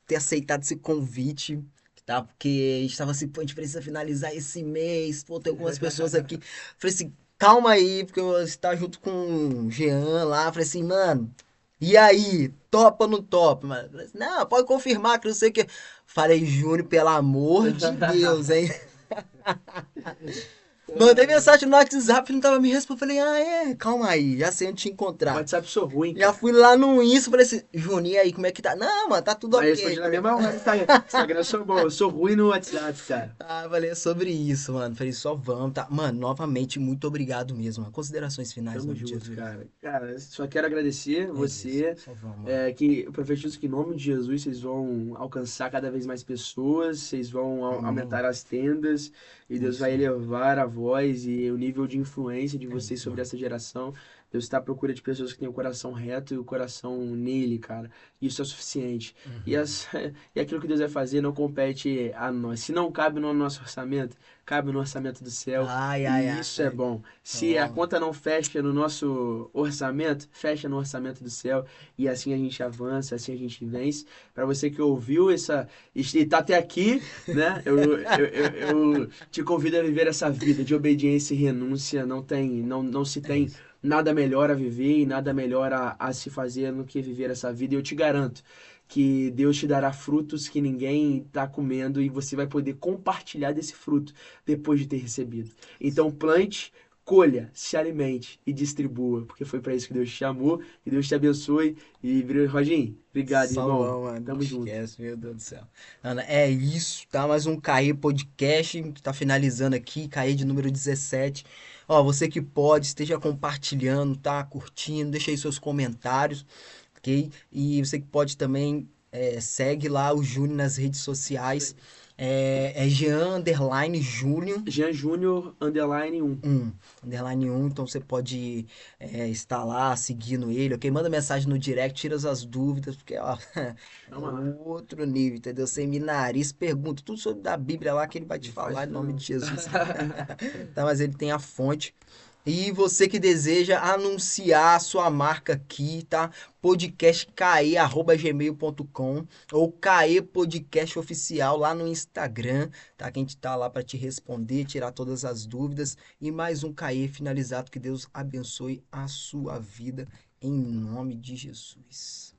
ter aceitado esse convite, tá? Porque a gente tava assim, pô, a gente precisa finalizar esse mês, pô, tem algumas pessoas aqui. Falei assim, calma aí, porque eu estar junto com o Jean lá, falei assim, mano, e aí, topa ou não topa? Mano, falei assim, não, pode confirmar que não sei o que. Falei, Júnior, pelo amor de Deus, hein? Mandei mensagem no WhatsApp, não tava me respondendo. Falei, calma aí, já sei onde te encontrar. WhatsApp sou ruim, Já cara. fui lá no Insta, falei assim, Juninho, e aí, como é que tá? Não, mano, tá tudo Mas ok. respondi na mesma hora. Instagram eu sou bom, eu sou ruim no WhatsApp, cara. Ah, falei é sobre isso, mano. Falei, só vamos, tá? Mano, novamente, muito obrigado mesmo. Mano. Considerações finais, Tamo nome de junto, Jesus. cara. Cara, só quero agradecer você. Isso, só vamos, mano. Que eu profetizo que em nome de Jesus vocês vão alcançar cada vez mais pessoas, vocês vão Amém. aumentar as tendas e Deus vai Isso. elevar a voz e o nível de influência de vocês isso, sobre mano. essa geração. Deus está à procura de pessoas que têm o coração reto e o coração nele, cara. Isso é suficiente. E, e aquilo que Deus vai fazer não compete a nós. Se não cabe no nosso orçamento, cabe no orçamento do céu. Ai, E ai, isso é ai. bom. Se a Ó. conta não fecha no nosso orçamento, fecha no orçamento do céu. E assim a gente avança, assim a gente vence. Para você que ouviu e tá até aqui, né? Eu te convido a viver essa vida de obediência e renúncia. Não se tem nada melhor a viver e nada melhor a se fazer do que viver essa vida. E eu te garanto que Deus te dará frutos que ninguém está comendo e você vai poder compartilhar desse fruto depois de ter recebido. Então plante, colha, se alimente e distribua, porque foi para isso que Deus te chamou. Que Deus te abençoe. E, Roginho, obrigado, Só irmão. vamos, mano. Tamo junto. Esquece, meu Deus do céu. Ana, é isso, tá? Mais um Caê Podcast que tá finalizando aqui, Caê de número 17. Ó, você que pode, esteja compartilhando, tá? Curtindo, deixa aí seus comentários, ok? E você que pode também, segue lá o Júnior nas redes sociais. É Jean_Júnior. Jean Júnior, _1. Underline 1, então você pode estar lá seguindo ele, ok? Manda mensagem no direct, tira as dúvidas, porque ó, é Vamos lá. outro nível, entendeu? Seminarista, pergunta tudo sobre da Bíblia lá que ele vai te Não falar faz em nome não. de Jesus. Tá, mas ele tem a fonte. E você que deseja anunciar a sua marca aqui, tá? podcastcaê@gmail.com ou Caê Podcast Oficial lá no Instagram, tá? Que a gente tá lá para te responder, tirar todas as dúvidas. E mais um Caê finalizado. Que Deus abençoe a sua vida em nome de Jesus.